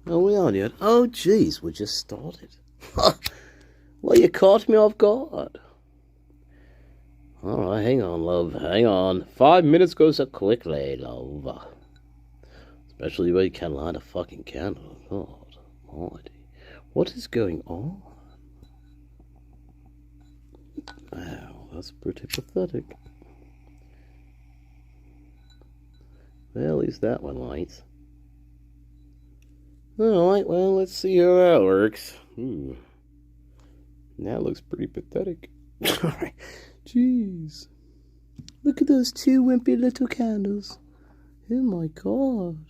Are we on yet? Oh, jeez, we just started. Well, you caught me off guard. All right, hang on, love, hang on. 5 minutes goes so quickly, love. Especially when you can't light a fucking candle. God almighty. What is going on? Wow, that's pretty pathetic. Well, at least that one lights. Alright, well, let's see how that works. That looks pretty pathetic. Alright, jeez. Look at those two wimpy little candles. Oh my god.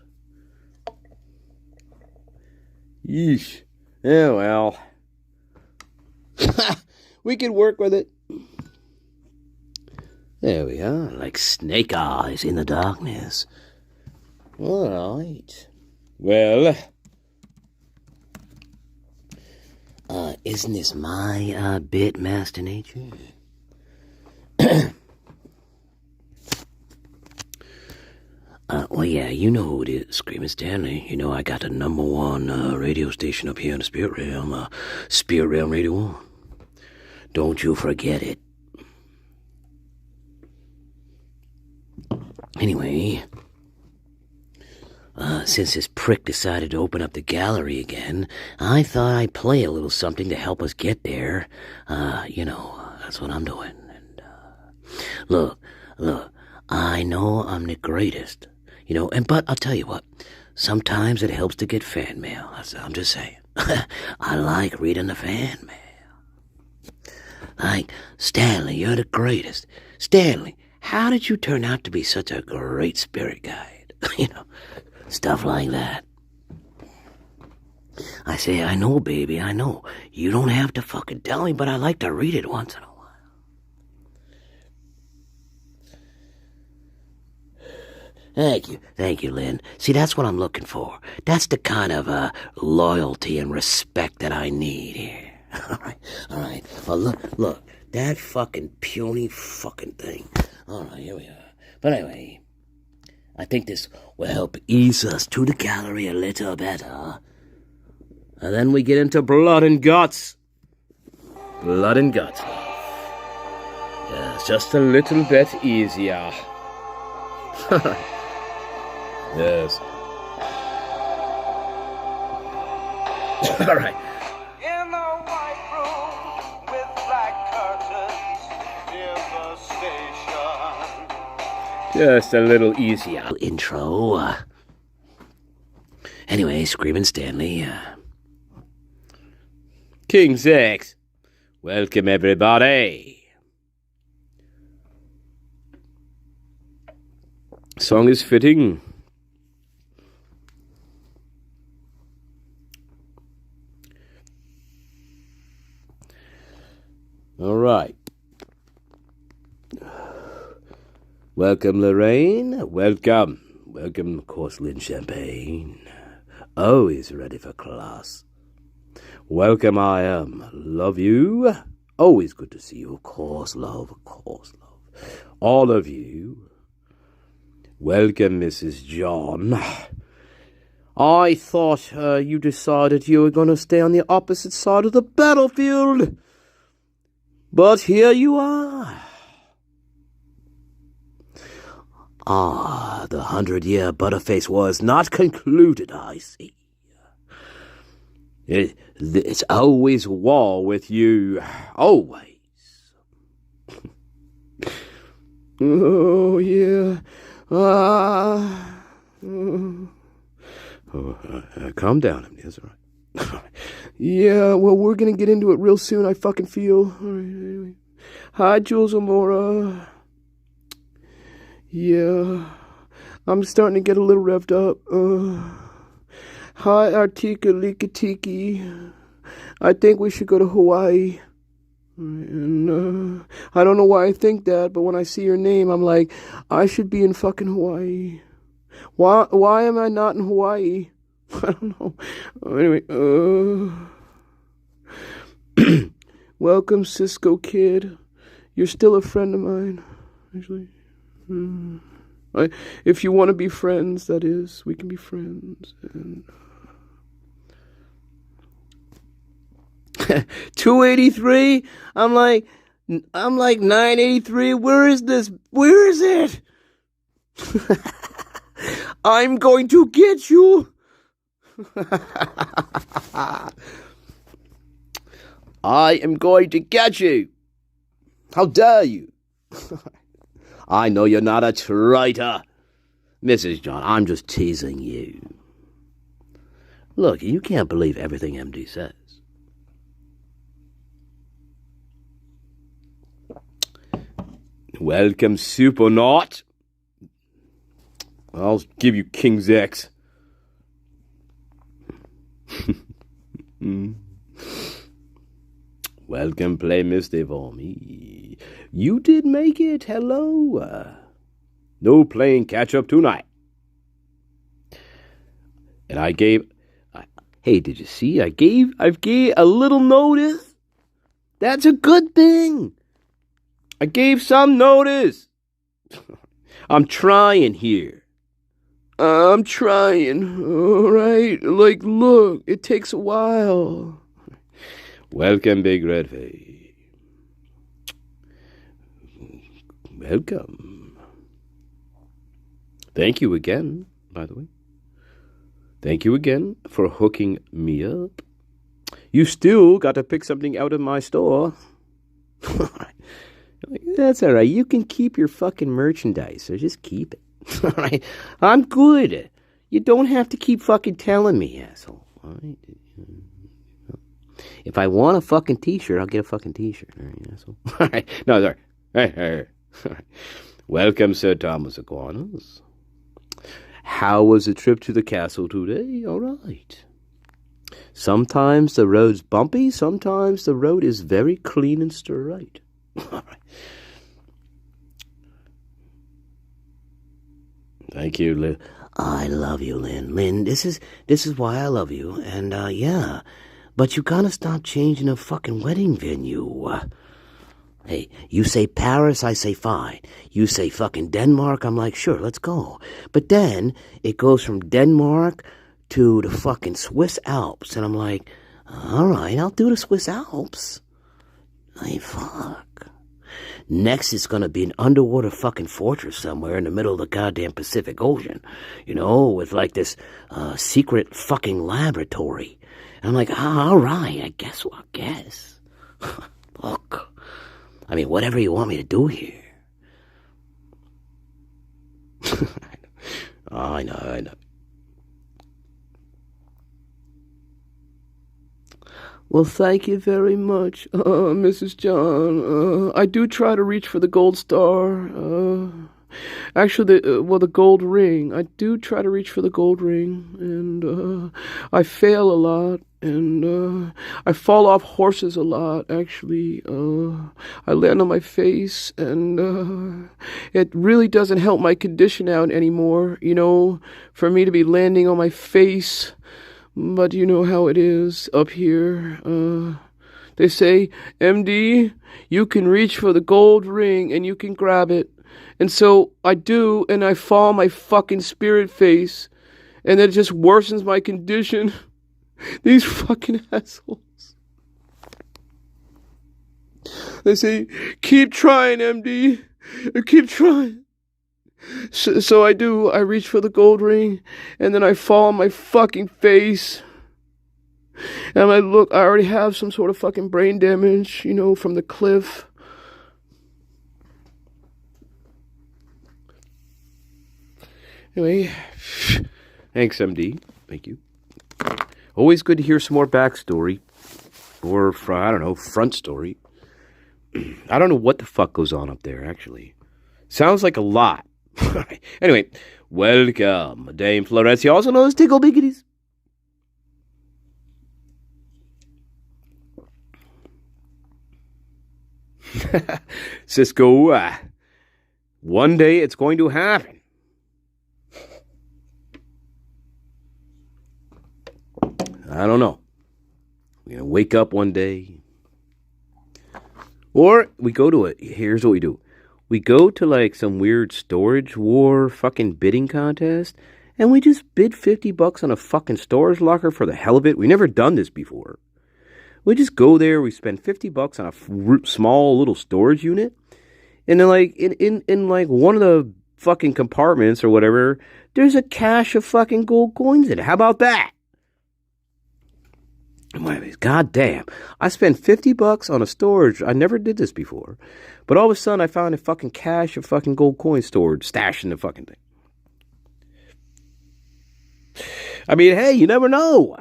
Yeesh. Oh well. We can work with it. There we are, like snake eyes in the darkness. Alright. Well, isn't this my bit, Master Nature? Well, yeah, you know who it is, Screaming Stanley. You know I got the #1 radio station up here in the Spirit Realm, Spirit Realm Radio 1. Don't you forget it. Anyway, since this prick decided to open up the gallery again, I thought I'd play a little something to help us get there. That's what I'm doing. And, look, I know I'm the greatest, but I'll tell you what, sometimes it helps to get fan mail. I'm just saying. I like reading the fan mail. Like, Stanley, you're the greatest. Stanley, how did you turn out to be such a great spirit guide? Stuff like that. I say, I know, baby, I know. You don't have to fucking tell me, but I like to read it once in a while. Thank you, Lynn. See, that's what I'm looking for. That's the kind of loyalty and respect that I need here. All right. Well, look, that fucking puny fucking thing. All right, here we are. But anyway, I think this will help ease us to the gallery a little better. And then we get into blood and guts. Blood and guts. Yes, just a little bit easier. Yes. All right. In a white room with black curtains near the station. Just a little easier. Intro. Anyway, Screaming Stanley. King 6. Welcome, everybody. Song is fitting. All right. Welcome, Lorraine. Welcome, of course, Lynn Champagne. Always ready for class. Welcome, I am. Love you. Always good to see you, of course, love. All of you. Welcome, Mrs. John. I thought you decided you were going to stay on the opposite side of the battlefield. But here you are. The 100-year Butterface War is not concluded, I see. It's always war with you. Always. Oh, yeah. Calm down, it's all right. Yeah, well, we're gonna get into it real soon, I fucking feel. All right, anyway. Hi, Jules Amora. Yeah, I'm starting to get a little revved up. Hi, Artika Likatiki. I think we should go to Hawaii. And, I don't know why I think that, but when I see your name, I'm like, I should be in fucking Hawaii. Why am I not in Hawaii? I don't know. Anyway, welcome, Cisco Kid. You're still a friend of mine, actually. If you want to be friends, that is, we can be friends. And 283? I'm like 983. Where is this? Where is it? I'm going to get you. I am going to get you. How dare you? I know you're not a traitor. Mrs. John, I'm just teasing you. Look, you can't believe everything MD says. Welcome, Supernaut. I'll give you King's X. Welcome, Play Misty for me. You did make it. Hello. No playing catch-up tonight. And hey, did you see? I gave a little notice. That's a good thing. I gave some notice. I'm trying here. I'm trying. All right. Like, look, it takes a while. Welcome, Big Red Face. Welcome. Thank you again, by the way. Thank you again for hooking me up. You still got to pick something out of my store. That's all right. You can keep your fucking merchandise, so just keep it. All right. I'm good. You don't have to keep fucking telling me, asshole. All right. If I want a fucking t-shirt, I'll get a fucking t-shirt. All right, asshole. All right. No, sorry. All right. Welcome, Sir Thomas Aquinas. How was the trip to the castle today? All right. Sometimes the road's bumpy. Sometimes the road is very clean and straight. All right. Thank you, Lynn. I love you, Lynn. Lynn, this is why I love you. And, yeah. But you gotta stop changing a fucking wedding venue. Hey, you say Paris, I say fine. You say fucking Denmark, I'm like, sure, let's go. But then it goes from Denmark to the fucking Swiss Alps. And I'm like, all right, I'll do the Swiss Alps. Hey, fuck. Next, it's gonna be an underwater fucking fortress somewhere in the middle of the goddamn Pacific Ocean. You know, with like this secret fucking laboratory. And I'm like, all right, I guess. Look. I mean, whatever you want me to do here. I know. Well, thank you very much, Mrs. John. I do try to reach for the gold star. Actually, the gold ring. I do try to reach for the gold ring, and I fail a lot, and I fall off horses a lot, actually. I land on my face, and it really doesn't help my condition out anymore, you know, for me to be landing on my face. But you know how it is up here. They say, MD, you can reach for the gold ring and you can grab it. And so I do, and I fall on my fucking spirit face. And it just worsens my condition. These fucking assholes. They say, keep trying, MD. Keep trying. So I do. I reach for the gold ring, and then I fall on my fucking face. And I already have some sort of fucking brain damage, you know, from the cliff. Anyway, thanks, MD. Thank you. Always good to hear some more backstory. Or, I don't know, front story. I don't know what the fuck goes on up there, actually. Sounds like a lot. Anyway, welcome, Dame Florencia, also known as Tickle Biggities. Cisco, one day it's going to happen. I don't know. We're going to wake up one day. Or we go to here's what we do. We go to like some weird storage war fucking bidding contest, and we just bid $50 on a fucking storage locker for the hell of it. We've never done this before. We just go there. We spend $50 on a small little storage unit, and then like in like one of the fucking compartments or whatever, there's a cache of fucking gold coins in it. How about that? God damn. I spent $50 on a storage. I never did this before. But all of a sudden I found a fucking cache of fucking gold coins stored, stashed in the fucking thing. I mean, hey, you never know.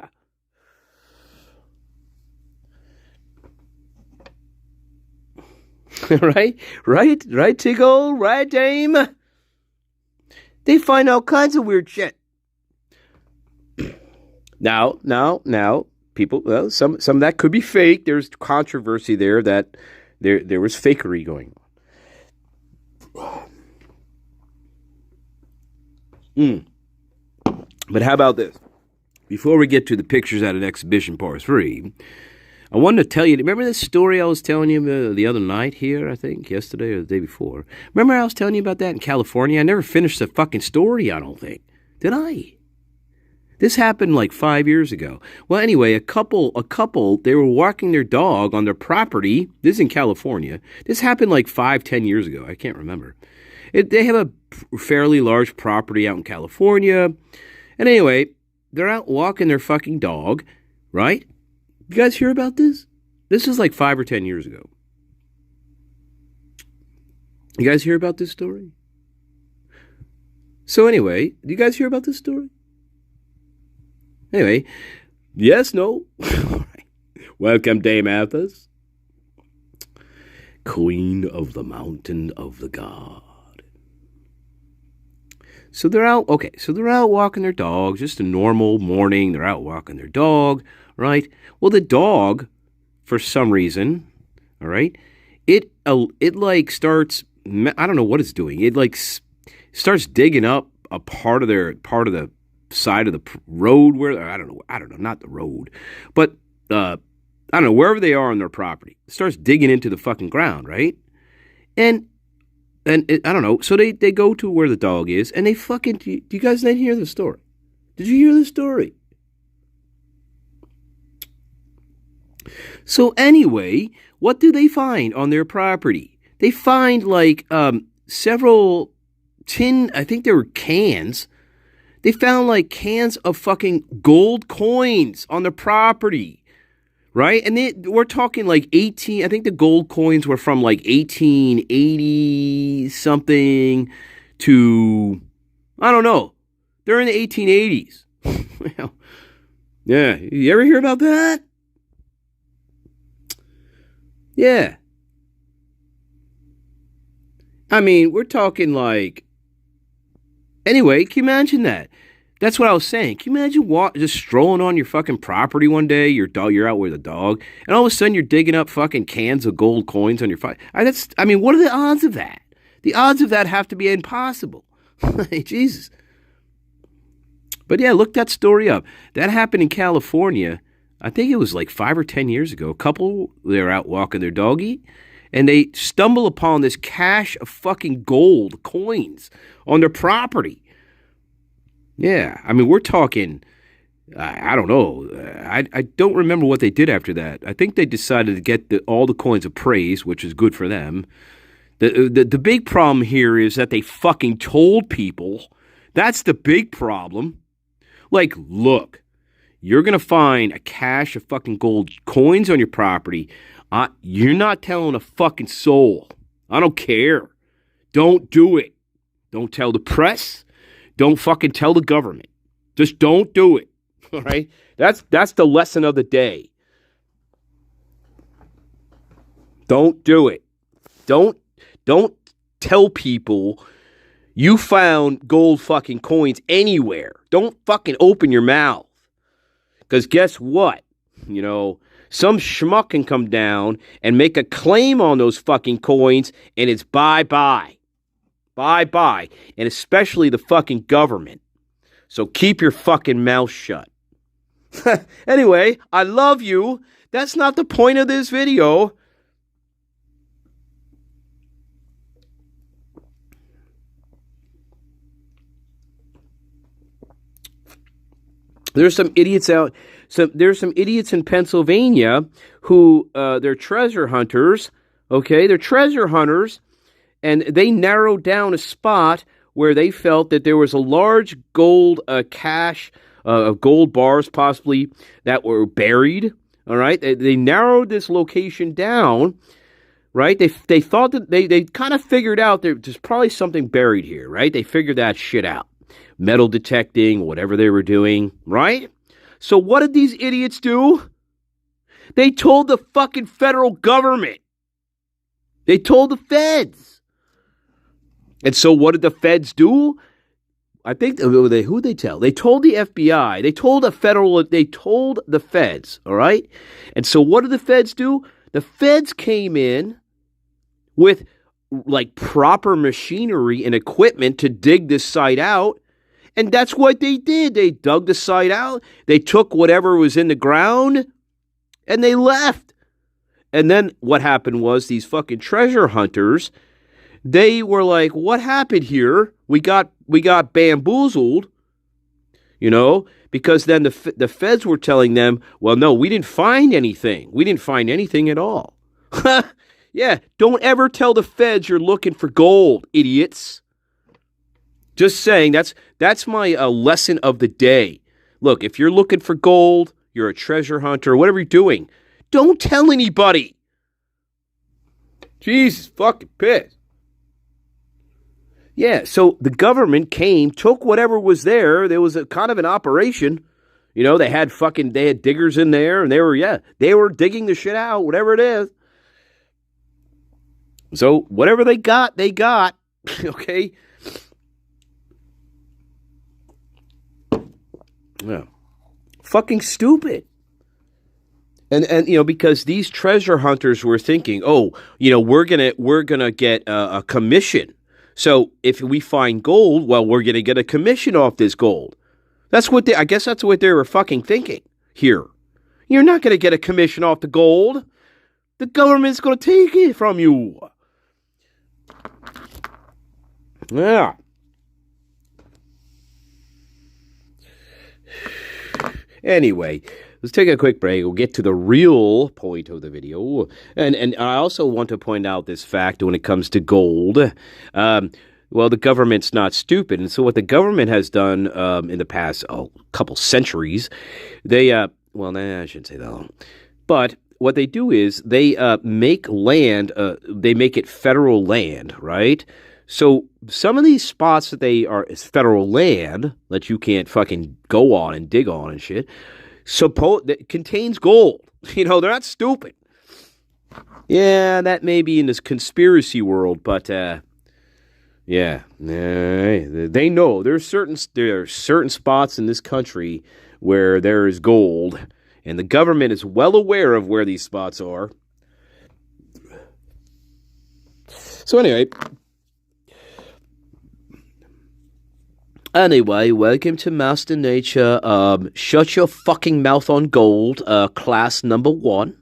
Right, Tickle? Right, Dame? They find all kinds of weird shit. Now, people, well, some of that could be fake. There's controversy there that there was fakery going on. But how about this? Before we get to the pictures at an exhibition part 3, I wanted to tell you, remember this story I was telling you the other night here, I think, yesterday or the day before? Remember I was telling you about that in California? I never finished the fucking story, I don't think. Did I? This happened like 5 years ago. Well, anyway, a couple, they were walking their dog on their property. This is in California. This happened like 5-10 years ago. I can't remember. They have a fairly large property out in California. And anyway, they're out walking their fucking dog, right? You guys hear about this? This is like 5 or 10 years ago. You guys hear about this story? So anyway, do you guys hear about this story? Anyway, yes, no? All right. Welcome, Dame Athos, Queen of the Mountain of the God. So they're out walking their dog, just a normal morning. They're out walking their dog, right? Well, the dog, for some reason, all right, it like starts, I don't know what it's doing. It like starts digging up a part of the side of the road where, I don't know, not the road, but I don't know, wherever they are on their property. It starts digging into the fucking ground, right? And I don't know. So they go to where the dog is, and they fucking. Do you guys not hear the story? Did you hear the story? So anyway, what do they find on their property? They find like several tin. I think they were cans. They found like cans of fucking gold coins on their property. Right? And we're talking like I think the gold coins were from like 1880 something to, I don't know. They're in the 1880s. Well, yeah. You ever hear about that? Yeah. I mean, we're talking like, anyway, can you imagine that? That's what I was saying. Can you imagine just strolling on your fucking property one day, you're out with a dog, and all of a sudden you're digging up fucking cans of gold coins on your what are the odds of that? The odds of that have to be impossible. Jesus. But yeah, look that story up. That happened in California. I think it was like 5 or 10 years ago. A couple, they're out walking their doggy, and they stumble upon this cache of fucking gold coins on their property. Yeah, I mean, we're talking, I don't know. I don't remember what they did after that. I think they decided to get all the coins appraised, which is good for them. The big problem here is that they fucking told people. That's the big problem. Like, look, you're going to find a cache of fucking gold coins on your property. You're not telling a fucking soul. I don't care. Don't do it. Don't tell the press. Don't fucking tell the government. Just don't do it. All right? That's the lesson of the day. Don't do it. Don't tell people you found gold fucking coins anywhere. Don't fucking open your mouth. Because guess what? You know, some schmuck can come down and make a claim on those fucking coins, and it's bye-bye. Bye-bye. And especially the fucking government. So keep your fucking mouth shut. Anyway, I love you. That's not the point of this video. There's some idiots out. There's some idiots in Pennsylvania who they're treasure hunters. Okay, they're treasure hunters, and they narrowed down a spot where they felt that there was a large gold cache of gold bars, possibly that were buried. All right, they narrowed this location down. Right, they thought that they kind of figured out there's probably something buried here. Right, they figured that shit out. Metal detecting, whatever they were doing, right? So what did these idiots do? They told the fucking federal government. They told the feds. And so what did the feds do? I think, who'd they tell? They told the FBI. They told the feds, all right? And so what did the feds do? The feds came in with like proper machinery and equipment to dig this site out. And that's what they did. They dug the site out. They took whatever was in the ground and they left. And then what happened was these fucking treasure hunters, they were like, what happened here? We got bamboozled, because then the feds were telling them, well, no, we didn't find anything. We didn't find anything at all. Yeah, don't ever tell the feds you're looking for gold, idiots. Just saying, that's my lesson of the day. Look, if you're looking for gold, you're a treasure hunter, whatever you're doing, don't tell anybody. Jesus fucking pissed. Yeah, so the government came, took whatever was there. There was a kind of an operation. They had diggers in there, and they were digging the shit out, whatever it is. So whatever they got. Okay. Yeah. Fucking stupid. And because these treasure hunters were thinking, we're gonna get a commission. So if we find gold, well, we're gonna get a commission off this gold. I guess that's what they were fucking thinking here. You're not gonna get a commission off the gold. The government's gonna take it from you. Yeah. Anyway, let's take a quick break. We'll get to the real point of the video. And I also want to point out this fact when it comes to gold. Well, the government's not stupid. And so what the government has done in the past couple centuries, I shouldn't say that long. But what they do is they make land, they make it federal land, right? So some of these spots that is federal land that you can't fucking go on and dig on and shit, that contains gold. They're not stupid. Yeah, that may be in this conspiracy world, but they know there are certain spots in this country where there is gold, and the government is well aware of where these spots are. So Anyway, welcome to Master Nature. Shut your fucking mouth on gold. Class number 1.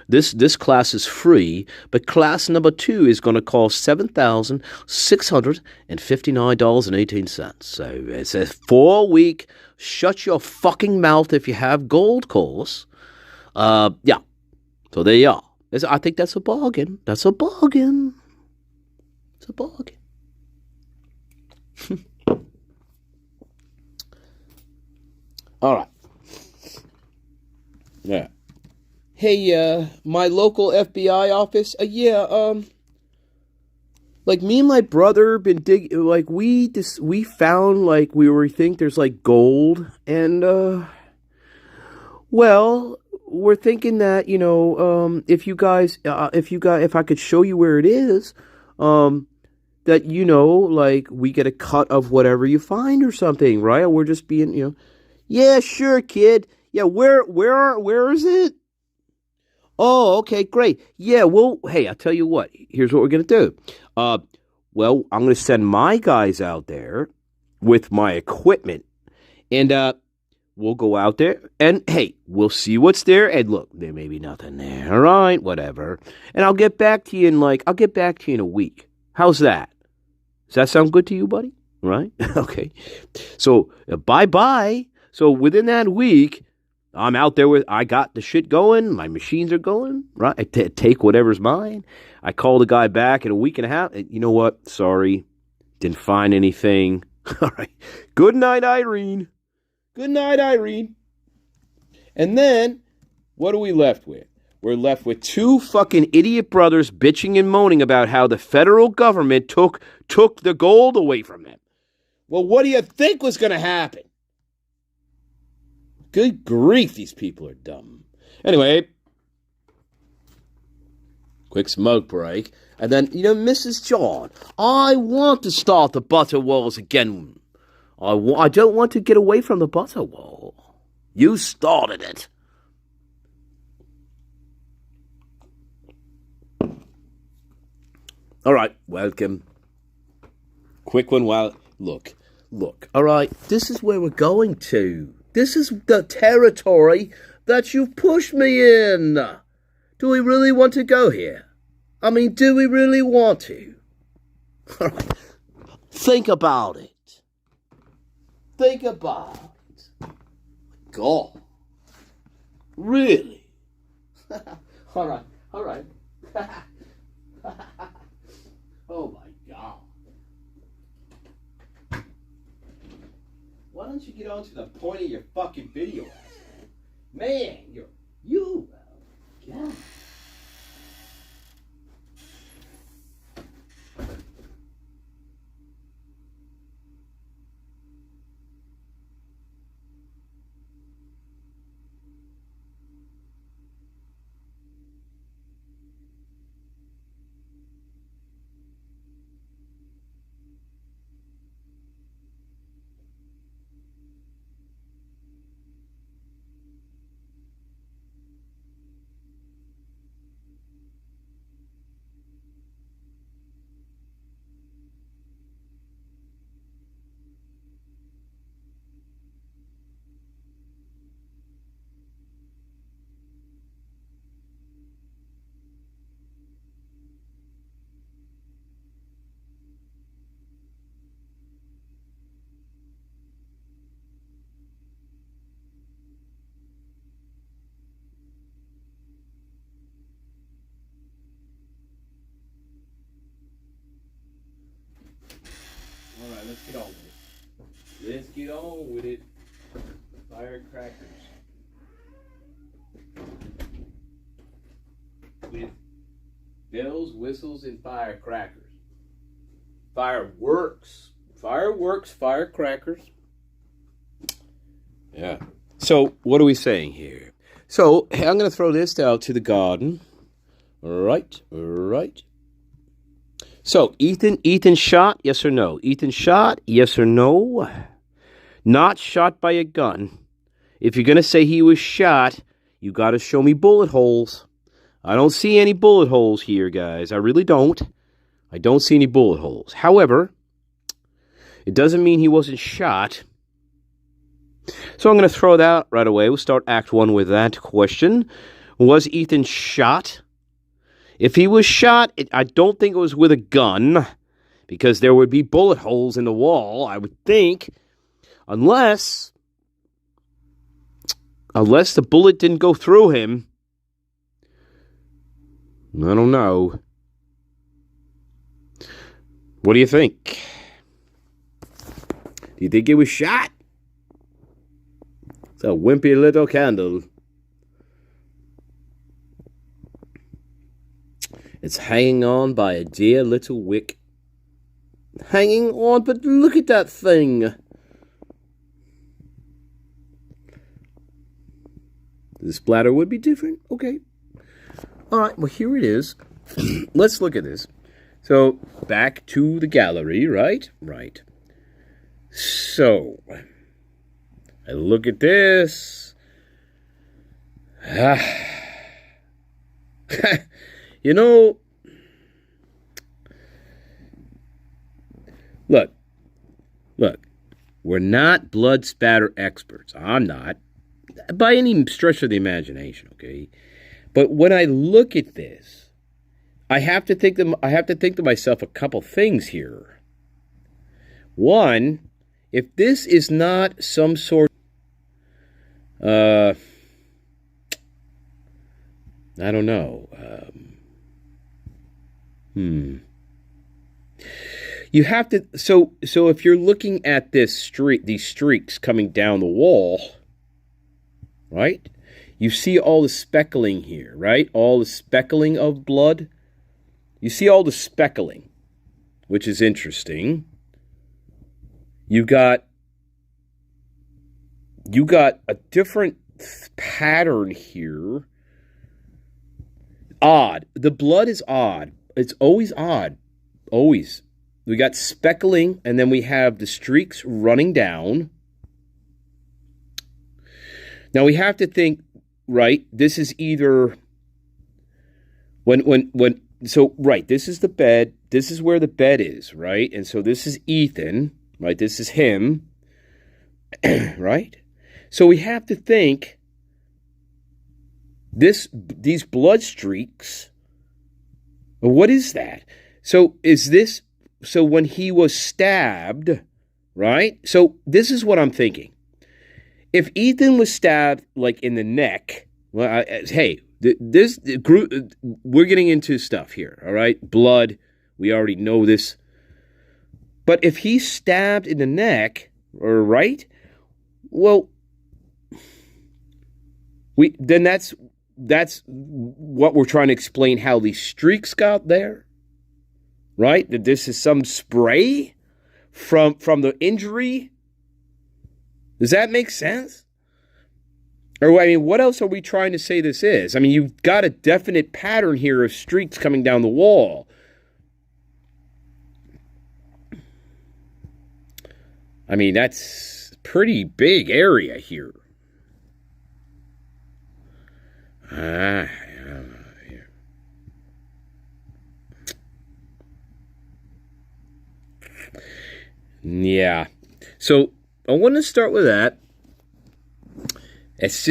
This class is free, but class number 2 is going to cost $7,659.18. So it's a 4-week shut your fucking mouth if you have gold course. Yeah. So there you are. I think that's a bargain. That's a bargain. It's a bargain. All right. Yeah. Hey, my local FBI office. Like me and my brother been digging. Like we found we think there's like gold, and well, we're thinking that if I could show you where it is, that we get a cut of whatever you find or something, right? We're just being Yeah, sure, kid. Yeah, where is it? Oh, okay, great. Yeah, well, hey, I'll tell you what. Here's what we're going to do. Well, I'm going to send my guys out there with my equipment, and we'll go out there, and hey, we'll see what's there, and look, there may be nothing there. All right, whatever. And I'll get back to you in a week. How's that? Does that sound good to you, buddy? Right? Okay. So, bye-bye. So within that week, I'm out there I got the shit going. My machines are going, right? I take whatever's mine. I call the guy back in a week and a half. You know what? Sorry. Didn't find anything. All right. Good night, Irene. Good night, Irene. And then, what are we left with? We're left with two fucking idiot brothers bitching and moaning about how the federal government took the gold away from them. Well, what do you think was going to happen? Good grief, these people are dumb. Anyway, quick smoke break. And then, Mrs. John, I want to start the butter walls again. I don't want to get away from the butter wall. You started it. All right, welcome. Quick one while... Look. All right, this is where we're going to. This is the territory that you've pushed me in. Do we really want to go here? I mean, do we really want to? All right. Think about it. Think about it. God. Really? All right. Oh, my God. Why don't you get on to the point of your fucking video? Man, God. All right, let's get on with it. Firecrackers. With bells, whistles, and firecrackers. Fireworks, firecrackers. Yeah. So, what are we saying here? So, I'm going to throw this out to the garden. Right. So, Ethan shot, yes or no? Ethan shot, yes or no? Not shot by a gun. If you're going to say he was shot, you got to show me bullet holes. I don't see any bullet holes here, guys. I really don't. I don't see any bullet holes. However, it doesn't mean he wasn't shot. So I'm going to throw that out right away. We'll start Act 1 with that question. Was Ethan shot? If he was shot, I don't think it was with a gun, because there would be bullet holes in the wall, I would think, unless the bullet didn't go through him. I don't know. What do you think? Do you think he was shot? It's a wimpy little candle. It's hanging on by a dear little wick. Hanging on, but look at that thing. The splatter would be different. Okay. All right, well, here it is. Let's look at this. So, back to the gallery, right? Right. So, I look at this. You know, look, we're not blood spatter experts. I'm not, by any stretch of the imagination, okay? But when I look at this, I have to think to myself a couple things here. One, if this is not some sort I don't know. You have to. So if you're looking at this streak, these streaks coming down the wall, right? You see all the speckling here, right? All the speckling of blood. You see all the speckling, which is interesting. You got a different pattern here. Odd. The blood is odd. It's always odd. Always. We got speckling, and then we have the streaks running down. Now we have to think, right? This is either right, this is the bed. This is where the bed is, right? And so this is Ethan, right? This is him, right? So we have to think these blood streaks. What is that? So when he was stabbed, right? So this is what I'm thinking. If Ethan was stabbed like in the neck, well, this group, we're getting into stuff here, all right? Blood, we already know this. But if he's stabbed in the neck, or right? Well, then that's what we're trying to explain, how these streaks got there. Right? That this is some spray from the injury. Does that make sense? Or, I mean, what else are we trying to say this is? I mean, you've got a definite pattern here of streaks coming down the wall. I mean, that's a pretty big area here. Yeah. So I want to start with that. It's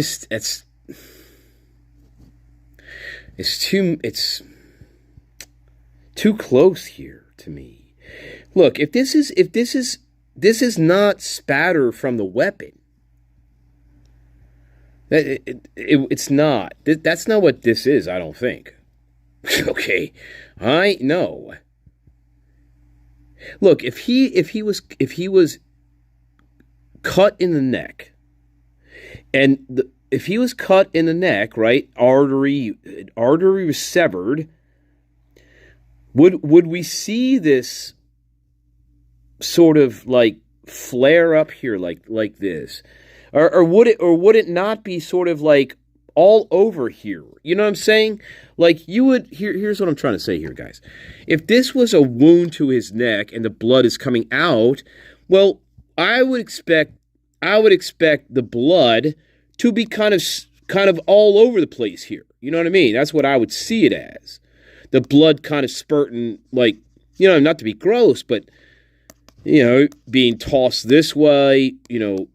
too close here to me. Look, if this is not spatter from the weapon. It's not. That's not what this is, I don't think. Okay. I know. Look, if he was cut in the neck, and if he was cut in the neck, right, artery was severed, would we see this sort of like flare up here like this, or would it not be sort of like all over here? You know what I'm saying? Like you would. Here's what I'm trying to say here, guys. If this was a wound to his neck and the blood is coming out, well, I would expect the blood to be kind of all over the place here. You know what I mean? That's what I would see it as. The blood kind of spurting, like, you know, not to be gross, but, you know, being tossed this way, you know,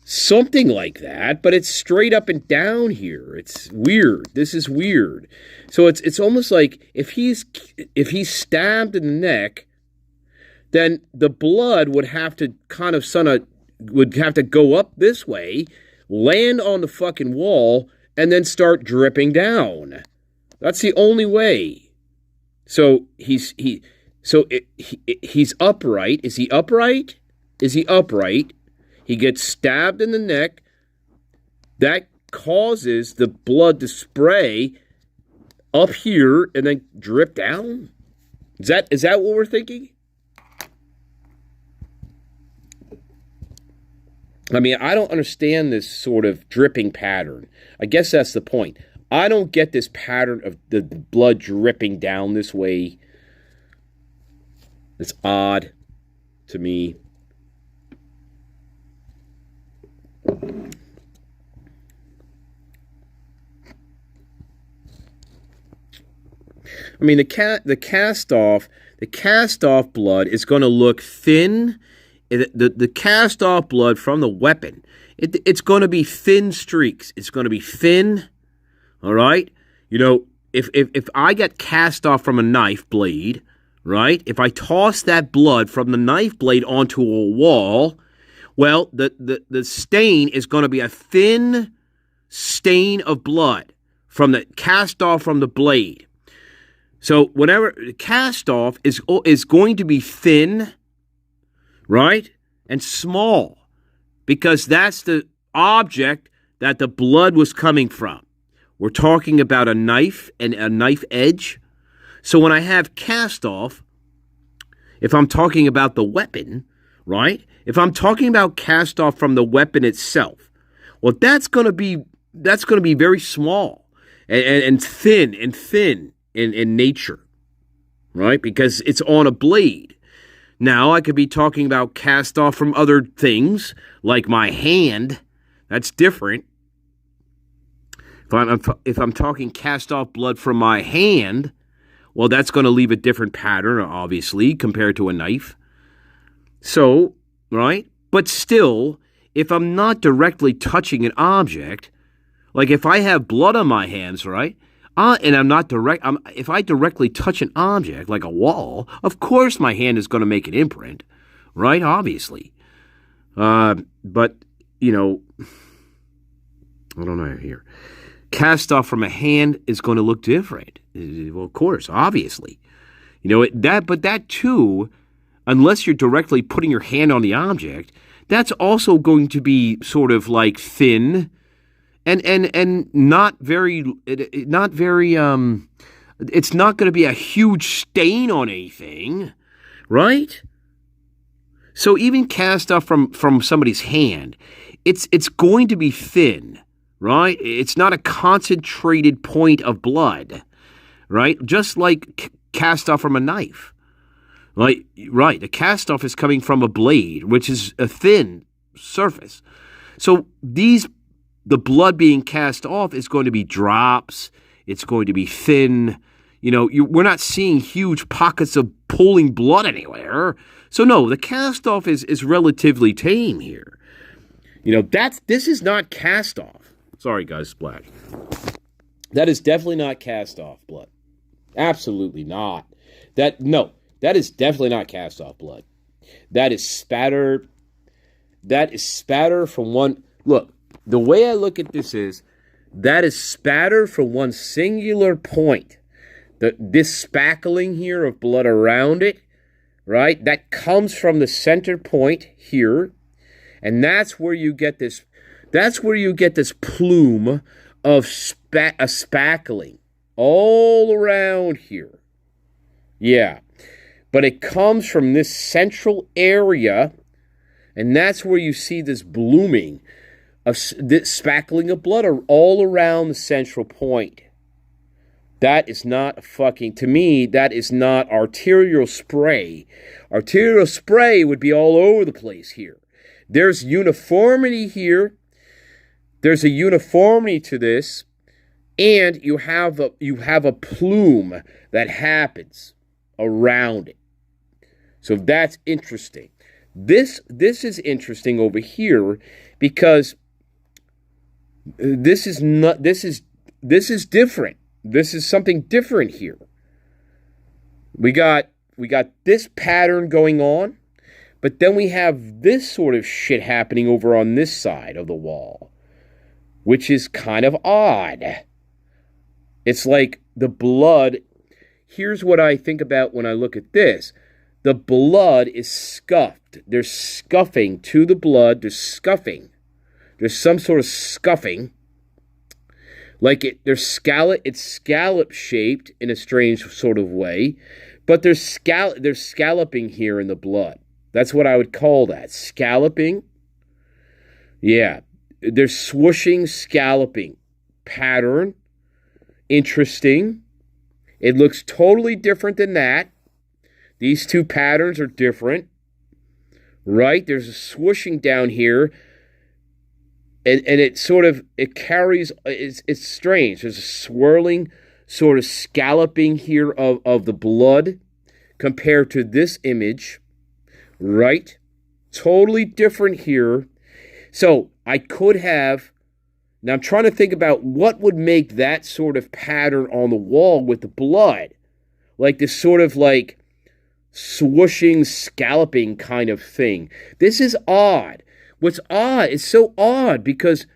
something like that, but it's straight up and down here. It's weird. This is weird. So it's almost like if he's stabbed in the neck, then the blood would have to go up this way, land on the fucking wall, and then start dripping down. That's the only way. So he's upright. Is he upright? Is he upright? He gets stabbed in the neck. That causes the blood to spray up here and then drip down. Is that what we're thinking? I mean, I don't understand this sort of dripping pattern. I guess that's the point. I don't get this pattern of the blood dripping down this way. It's odd to me. I mean, the cast off blood is going to look thin. The cast off blood from the weapon, it's going to be thin streaks. It's going to be thin. All right. You know, if I get cast off from a knife blade, right? If I toss that blood from the knife blade onto a wall, Well, the stain is going to be a thin stain of blood from the cast off from the blade. So whenever cast off is going to be thin, right, and small, because that's the object that the blood was coming from. We're talking about a knife and a knife edge. So when I have cast off, if I'm talking about the weapon, right? If I'm talking about cast off from the weapon itself, well, that's going to be very small and thin in nature, right? Because it's on a blade. Now, I could be talking about cast off from other things, like my hand. That's different. If I'm talking cast off blood from my hand, well, that's going to leave a different pattern, obviously, compared to a knife. So, right? But still, if I'm not directly touching an object, like if I have blood on my hands, right? And if I directly touch an object, like a wall, of course my hand is going to make an imprint, right? Obviously. But, you know, I don't know here. Cast off from a hand is going to look different. Well, of course, obviously. You know, but that too, unless you're directly putting your hand on the object, that's also going to be sort of like thin and not very it's not going to be a huge stain on anything, right? So even cast off from somebody's hand, it's going to be thin, right? It's not a concentrated point of blood, right? Just like cast off from a knife. Right, the cast off is coming from a blade, which is a thin surface. So the blood being cast off is going to be drops. It's going to be thin. You know, we're not seeing huge pockets of pooling blood anywhere. So no, the cast off is relatively tame here. You know, this is not cast off. Sorry, guys, splash. That is definitely not cast off blood. Absolutely not. That is definitely not cast off blood. That is spatter. That is spatter from one. Look, the way I look at this is that is spatter from one singular point. This spackling here of blood around it, right? That comes from the center point here, and that's where you get this. That's where you get this plume of spackling all around here. Yeah. But it comes from this central area, and that's where you see this blooming of this spackling of blood all around the central point. That is not to me, that is not arterial spray. Arterial spray would be all over the place here. There's uniformity here. There's a uniformity to this, and you have a plume that happens around it. So that's interesting. This is interesting over here because this is different. This is something different here. We got this pattern going on, but then we have this sort of shit happening over on this side of the wall, which is kind of odd. It's like the blood. Here's what I think about when I look at this. The blood is scuffed. There's scuffing to the blood. There's scuffing. There's some sort of scuffing. Like it's scallop shaped in a strange sort of way. But there's scalloping here in the blood. That's what I would call that. Scalloping. Yeah. There's swooshing, scalloping pattern. Interesting. It looks totally different than that. These two patterns are different, right? There's a swooshing down here, and it carries, it's strange. There's a swirling, sort of scalloping here of the blood compared to this image, right? Totally different here. So I could have, now I'm trying to think about what would make that sort of pattern on the wall with the blood, like this sort of like swooshing, scalloping kind of thing. This is odd. what's odd, it's so odd because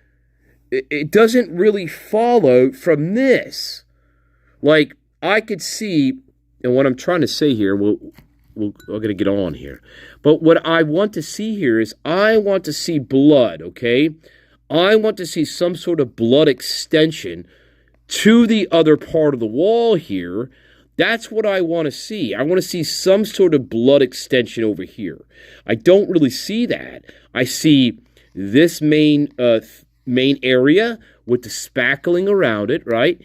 it doesn't really follow from this. Like, I could see, and what I'm trying to say here, we're going to get on here. But what I want to see here is I want to see blood, okay? I want to see some sort of blood extension to the other part of the wall here. That's what I want to see. I want to see some sort of blood extension over here. I don't really see that. I see this main area with the spackling around it, right?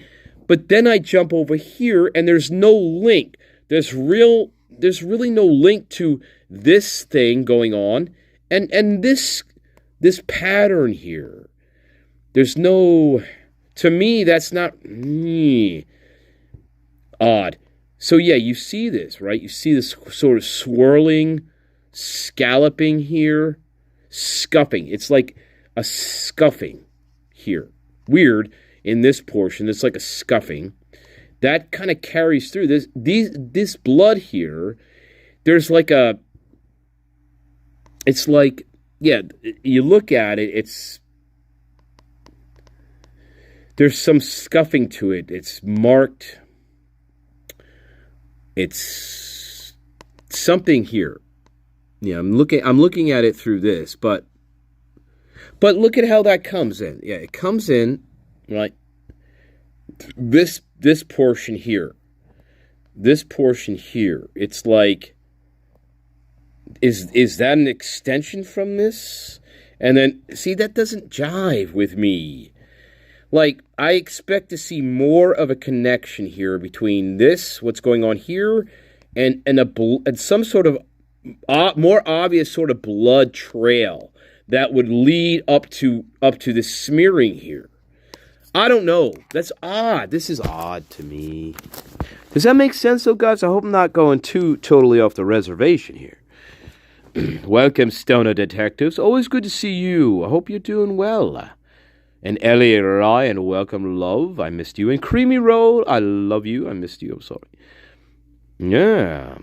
But then I jump over here and there's no link. There's really no link to this thing going on and this pattern here. There's no, to me, that's not odd. So yeah, you see this, right? You see this sort of swirling, scalloping here, scuffing. It's like a scuffing here. Weird in this portion. It's like a scuffing. That kind of carries through. This blood here, there's like a, it's like, yeah, you look at it, there's some scuffing to it. It's marked. It's something here. Yeah, I'm looking at it through this, but look at how that comes in. Yeah, it comes in, right? This portion here. This portion here. It's like, is that an extension from this? And then, see, that doesn't jive with me. Like, I expect to see more of a connection here between this, what's going on here, and some sort of more obvious sort of blood trail that would lead up to this smearing here. I don't know. That's odd. This is odd to me. Does that make sense, though, guys? I hope I'm not going too totally off the reservation here. Welcome, Stoner Detectives. Always good to see you. I hope you're doing well. And Elliot Ryan, welcome, love. I missed you. And Creamy Roll, I love you. I missed you. I'm sorry. Yeah.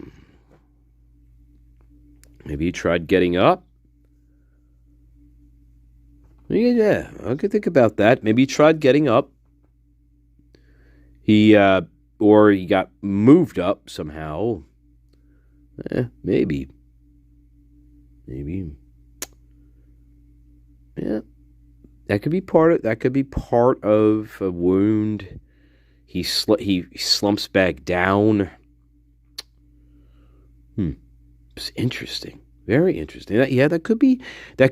Maybe you tried getting up. Yeah, I could think about that. Maybe he tried getting up. Or he got moved up somehow. Maybe. Yeah. That could be part of a wound. He slumps back down. It's interesting. Very interesting. That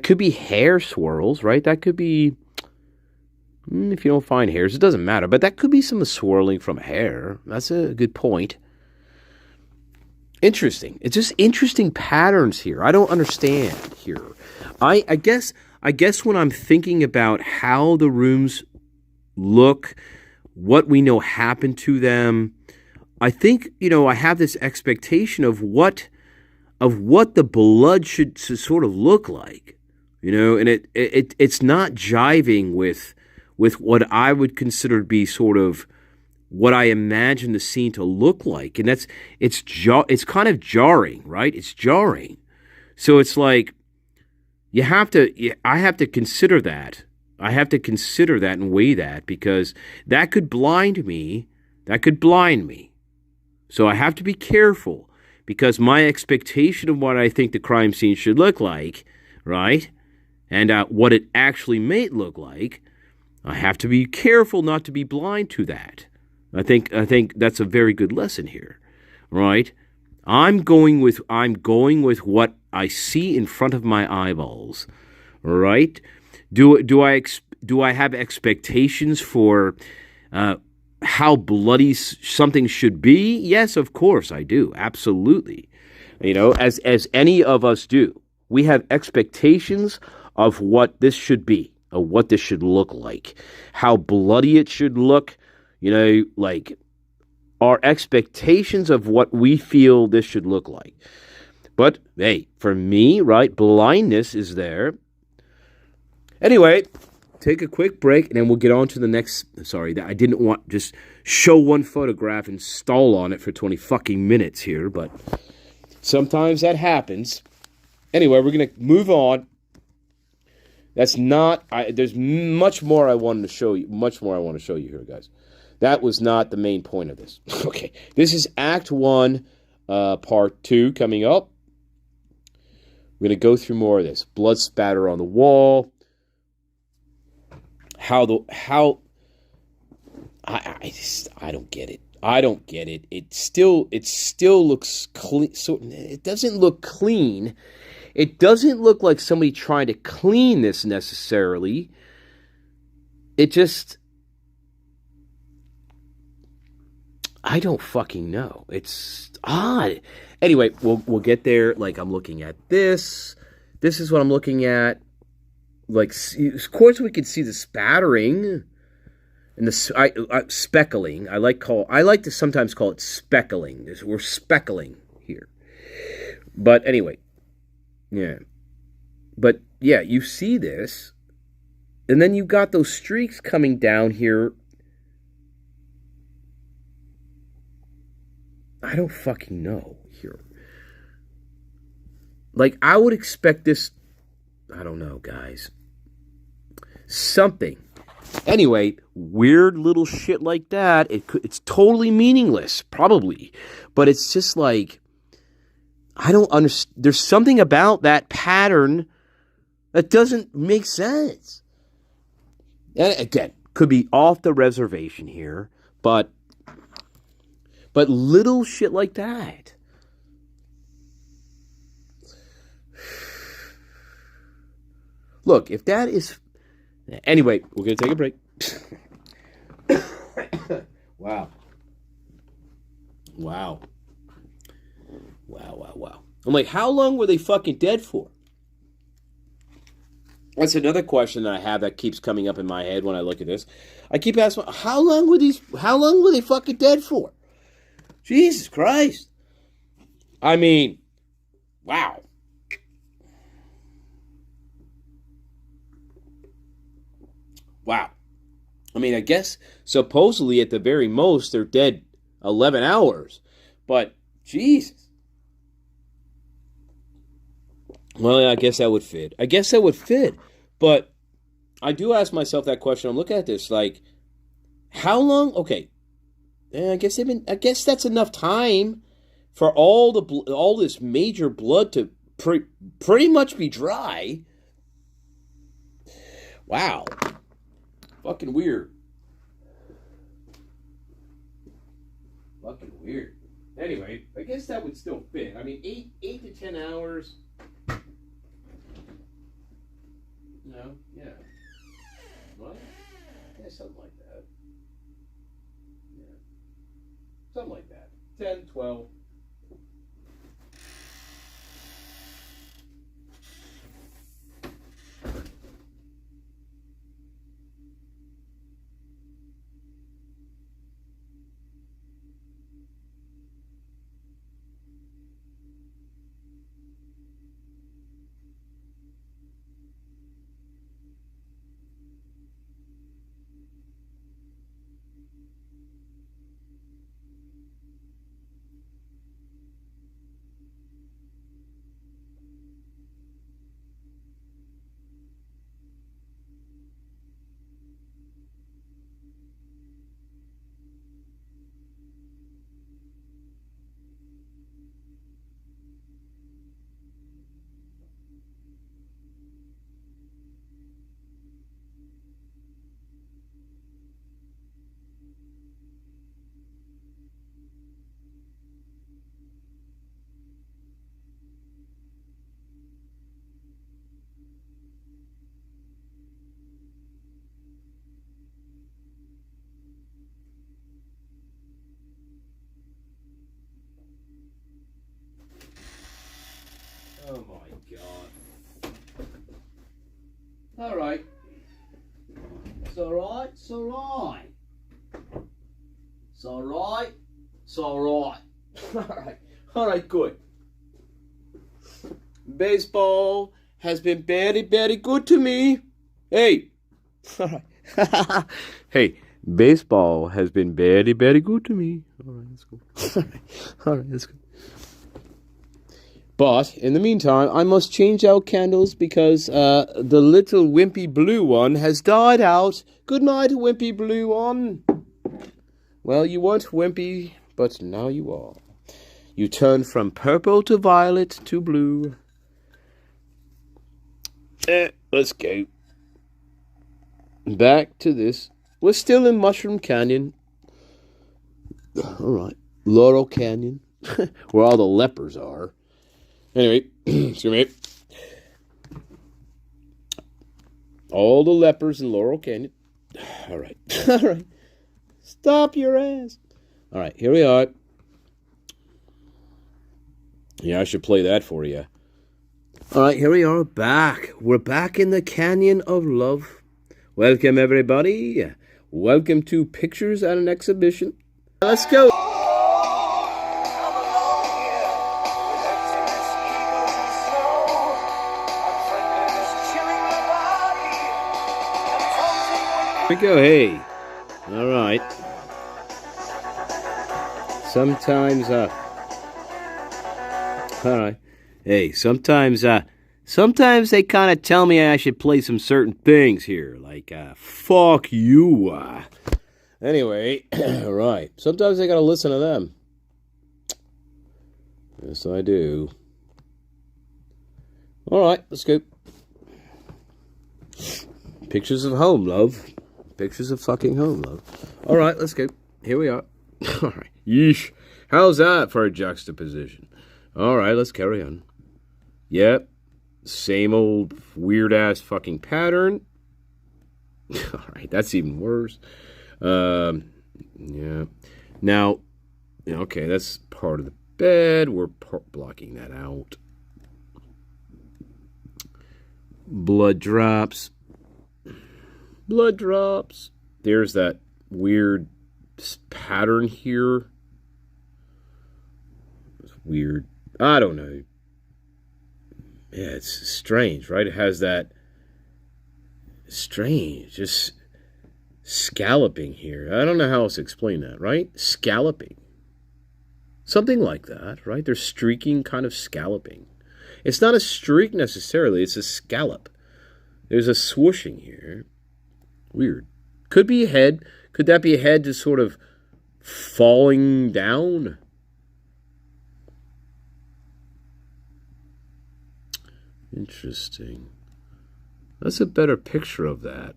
could be hair swirls, right? That could be, if you don't find hairs, it doesn't matter. But that could be some swirling from hair. That's a good point. Interesting. It's just interesting patterns here. I don't understand here. I guess when I'm thinking about how the rooms look, what we know happened to them, I think, I have this expectation of what the blood should sort of look like, and it's not jiving with what I would consider to be sort of what I imagine the scene to look like, and it's kind of jarring, right? It's jarring, so it's like I have to consider that. I have to consider that and weigh that because that could blind me. So I have to be careful. Because my expectation of what I think the crime scene should look like, right, and what it actually may look like, I have to be careful not to be blind to that. I think that's a very good lesson here, right? I'm going with what I see in front of my eyeballs, right? Do I have expectations for how bloody something should be? Yes, of course I do. Absolutely. As any of us do. We have expectations of what this should be, of what this should look like, how bloody it should look, like our expectations of what we feel this should look like. But, hey, for me, right, blindness is there. Anyway, take a quick break, and then we'll get on to the next. Sorry, I didn't want just show one photograph and stall on it for 20 fucking minutes here, but sometimes that happens. Anyway, we're going to move on That's not. There's much more I wanted to show you. Much more I want to show you here, guys. That was not the main point of this. Okay, this is Act 1, Part 2 coming up. We're going to go through more of this. Blood spatter on the wall. I don't get it. I don't get it. It still looks clean. So it doesn't look clean. It doesn't look like somebody trying to clean this necessarily. It just, I don't fucking know. It's odd. Anyway, we'll get there. Like, I'm looking at this. This is what I'm looking at. Like, of course we can see the spattering and the speckling. I like to sometimes call it speckling. We're speckling here. But anyway, yeah. But yeah, you see this, and then you got those streaks coming down here. I don't fucking know here. Like, I would expect this. I don't know, guys. Something. Anyway, weird little shit like that. It's totally meaningless, probably. But it's just like, I don't understand. There's something about that pattern that doesn't make sense. And again, could be off the reservation here, but little shit like that. Look, if that is... Anyway, we're going to take a break. Wow. I'm like, how long were they fucking dead for? That's another question that I have that keeps coming up in my head when I look at this. I keep asking, how long were they fucking dead for? Jesus Christ. I mean, wow. Wow. I mean, I guess supposedly at the very most they're dead 11 hours. But, Jesus. Well, I guess that would fit. But I do ask myself that question. I'm looking at this like, how long? Okay. I guess that's enough time for all this major blood to pretty much be dry. Wow. Fucking weird. Anyway, I guess that would still fit. I mean, 8 to 10 hours. No, yeah. What? Yeah, something like that. Yeah. Something like that. 10, 12. Oh my God. Alright. It's alright. Alright, good. Baseball has been very, very good to me. Hey. Hey, baseball has been very, very good to me. Alright, that's cool. Alright, that's good. But in the meantime, I must change out candles because the little wimpy blue one has died out. Good night, wimpy blue one. Well, you weren't wimpy, but now you are. You turned from purple to violet to blue. Let's go. Back to this. We're still in Mushroom Canyon. All right. Laurel Canyon, where all the lepers are. Anyway, excuse me. All the lepers in Laurel Canyon. All right. All right. Stop your ass. All right, here we are. Yeah, I should play that for you. All right, here we are back. We're back in the Canyon of Love. Welcome, everybody. Welcome to Pictures at an Exhibition. Let's go. Here we go, hey. All right. Sometimes, all right. Hey, sometimes they kind of tell me I should play some certain things here, like, fuck you. Anyway, right. Sometimes I gotta listen to them. Yes, I do. All right, let's go. Pictures of home, love. Pictures of fucking home, love. All right, let's go. Here we are. All right. Yeesh. How's that for a juxtaposition? All right, let's carry on. Yep. Same old weird-ass fucking pattern. All right, that's even worse. Yeah. Now, okay, that's part of the bed. We're blocking that out. Blood drops. Blood drops. There's that weird pattern here. It's weird. I don't know. Yeah, it's strange, right? It has that strange, just scalloping here. I don't know how else to explain that, right? Scalloping. Something like that, right? There's streaking, kind of scalloping. It's not a streak necessarily, it's a scallop. There's a swooshing here. Weird. Could be a head. Could that be a head just sort of falling down? Interesting. That's a better picture of that.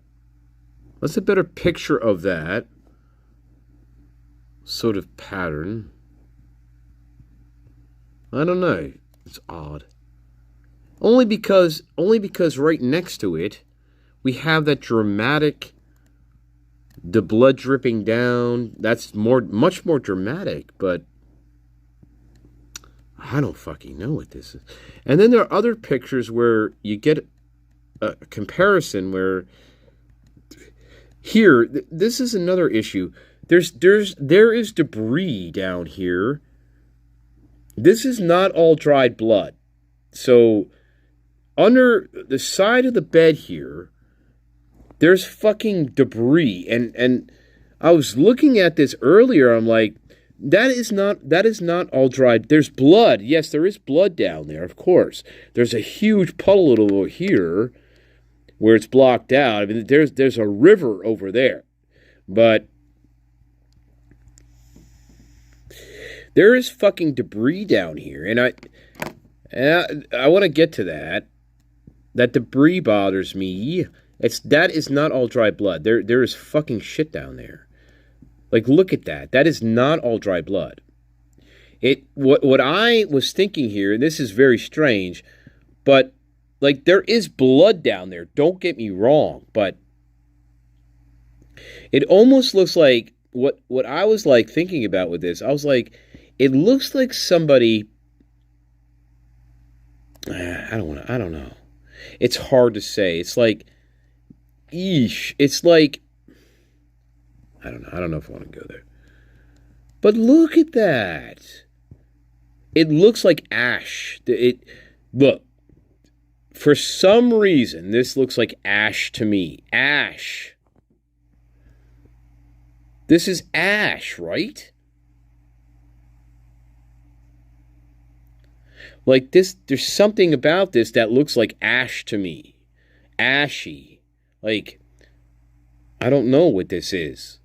That's a better picture of that sort of pattern. I don't know. It's odd. Only because right next to it, we have that dramatic, the blood dripping down. That's much more dramatic, but I don't fucking know what this is. And then there are other pictures where you get a comparison where here, this is another issue. There is debris down here. This is not all dried blood. So under the side of the bed here, there's fucking debris. And I was looking at this earlier. I'm like, that is not all dried. There's blood. Yes, there is blood down there, of course. There's a huge puddle over here where it's blocked out. I mean, there's a river over there. But there is fucking debris down here. And I want to get to that. That debris bothers me. That is not all dry blood. There is fucking shit down there. Like, look at that. That is not all dry blood. What I was thinking here, and this is very strange, but like there is blood down there. Don't get me wrong, but it almost looks like what I was like thinking about with this. I was like, it looks like somebody. I don't know. It's hard to say. It's like, it's like, I don't know. I don't know if I want to go there. But look at that. It looks like ash. Look. For some reason, this looks like ash to me. Ash. This is ash, right? Like this, there's something about this that looks like ash to me. Ashy. Like, I don't know what this is.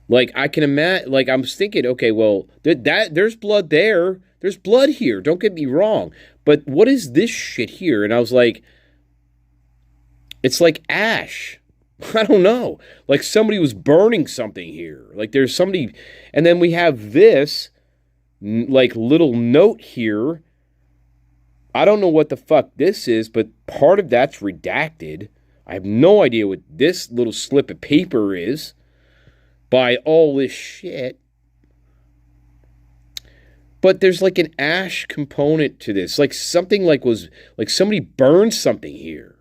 Like, I can imagine, like, I'm thinking, okay, well, there's blood there. There's blood here. Don't get me wrong. But what is this shit here? And I was like, it's like ash. I don't know. Like somebody was burning something here. Like there's somebody, and then we have this, like, little note here. I don't know what the fuck this is, but part of that's redacted. I have no idea what this little slip of paper is by all this shit. But there's like an ash component to this. Like something like somebody burned something here.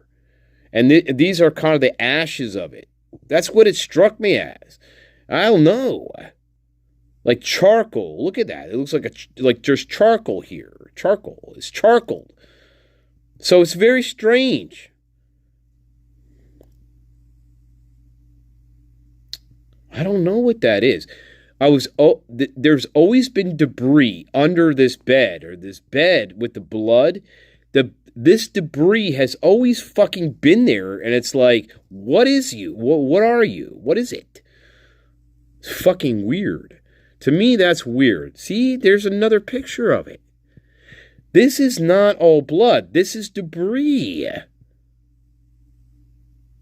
And these are kind of the ashes of it. That's what it struck me as. I don't know. Like charcoal. Look at that. It looks like there's charcoal here. Charcoal. It's charcoal. So it's very strange. I don't know what that is. There's always been debris under this bed, or this bed with the blood. This debris has always fucking been there, and it's like, what is you? What are you? What is it? It's fucking weird. To me, that's weird. See, there's another picture of it. This is not all blood. This is debris.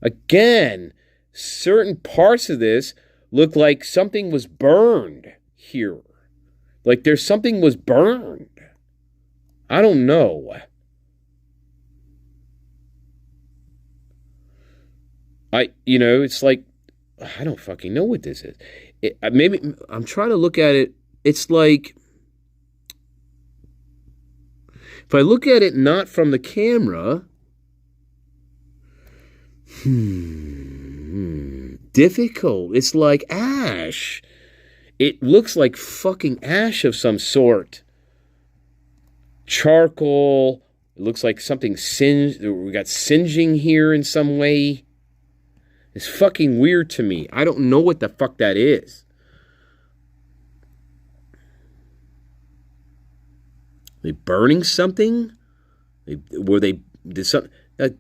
Again, certain parts of this look like something was burned here. Like there's something was burned. I don't know. It's like, I don't fucking know what this is. Maybe I'm trying to look at it. It's like, if I look at it not from the camera, difficult. It's like ash. It looks like fucking ash of some sort. Charcoal. It looks like something singed. We got singeing here in some way. It's fucking weird to me. I don't know what the fuck that is. They burning something? Did something?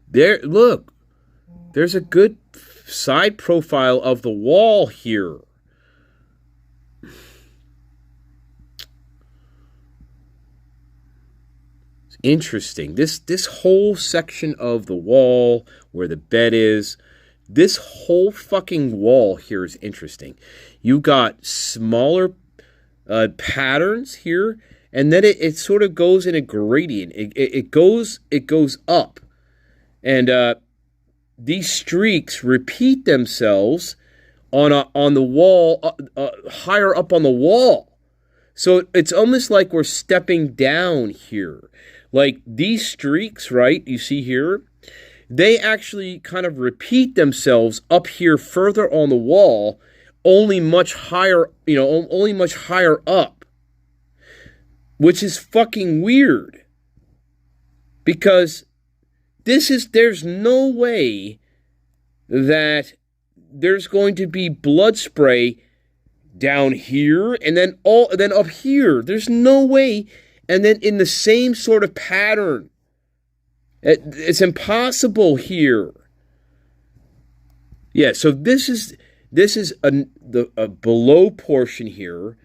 There, look. There's a good side profile of the wall here. It's interesting. This whole section of the wall where the bed is, this whole fucking wall here is interesting. You got smaller patterns here, and then it sort of goes in a gradient. It goes up, and these streaks repeat themselves on the wall, higher up on the wall. So it's almost like we're stepping down here. Like these streaks, right? You see here. They actually kind of repeat themselves up here further on the wall, only much higher, only much higher up. Which is fucking weird. Because there's no way that there's going to be blood spray down here and then up here. There's no way. And then in the same sort of pattern. It's impossible here. Yeah, so this is a below portion here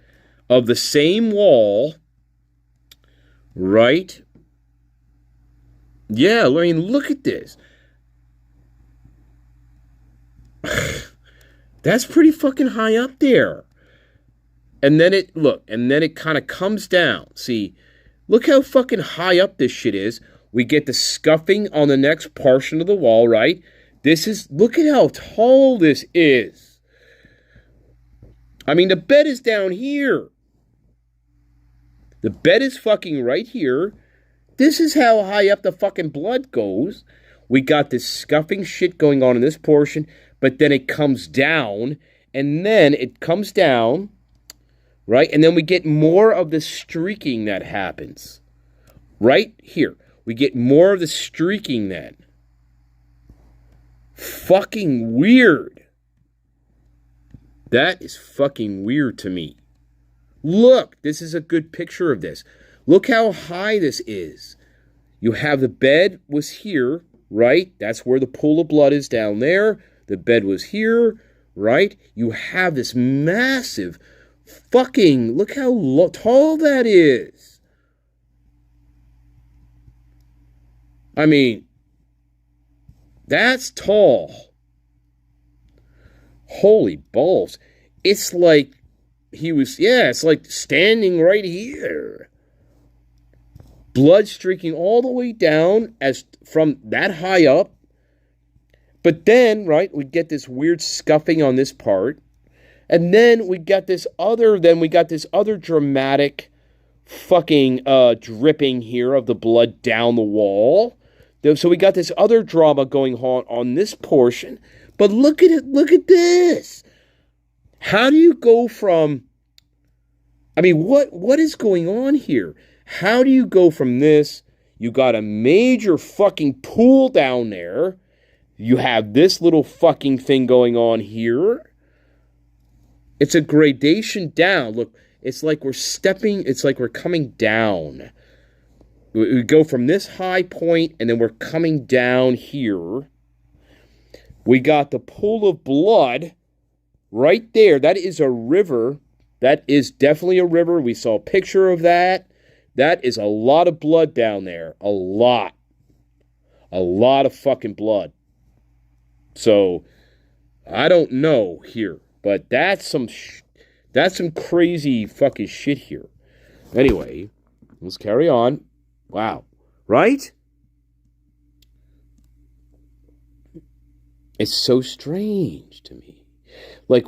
of the same wall, right? Yeah, I mean, look at this. That's pretty fucking high up there. And then it kind of comes down. See, look how fucking high up this shit is. We get the scuffing on the next portion of the wall, right? Look at how tall this is. I mean, the bed is down here. The bed is fucking right here. This is how high up the fucking blood goes. We got this scuffing shit going on in this portion, but then it comes down, and then it comes down, right? And then we get more of the streaking that happens. Right here. We get more of the streaking then. Fucking weird. That is fucking weird to me. Look, this is a good picture of this. Look how high this is. You have the bed was here, right? That's where the pool of blood is down there. The bed was here, right? You have this massive fucking, look how tall that is. I mean, that's tall. Holy balls. It's like it's like standing right here. Blood streaking all the way down as from that high up. But then, right, we get this weird scuffing on this part. And then we got this other dramatic fucking dripping here of the blood down the wall. So we got this other drama going on this portion. But look at it, look at this. How do you go from, I mean, what is going on here? How do you go from this? You got a major fucking pool down there. You have this little fucking thing going on here. It's a gradation down. Look, it's like we're coming down. We go from this high point and then we're coming down here. We got the pool of blood right there. That is a river. That is definitely a river. We saw a picture of that. That is a lot of blood down there. A lot. A lot of fucking blood. So, I don't know here. But that's some crazy fucking shit here. Anyway, let's carry on. Wow. Right? It's so strange to me. Like,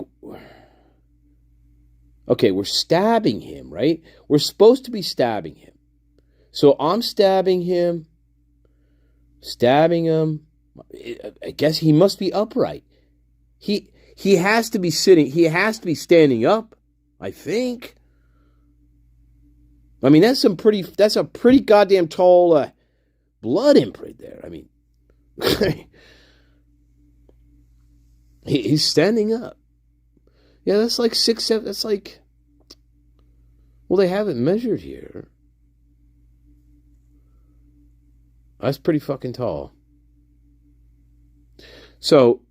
okay, we're stabbing him, right? We're supposed to be stabbing him. So I'm stabbing him. I guess he must be upright. He has to be sitting. He has to be standing up, I think. I mean, that's a pretty goddamn tall blood imprint there. I mean, he's standing up. Yeah, that's like 6, 7. That's like, well, they have it measured here. That's pretty fucking tall. So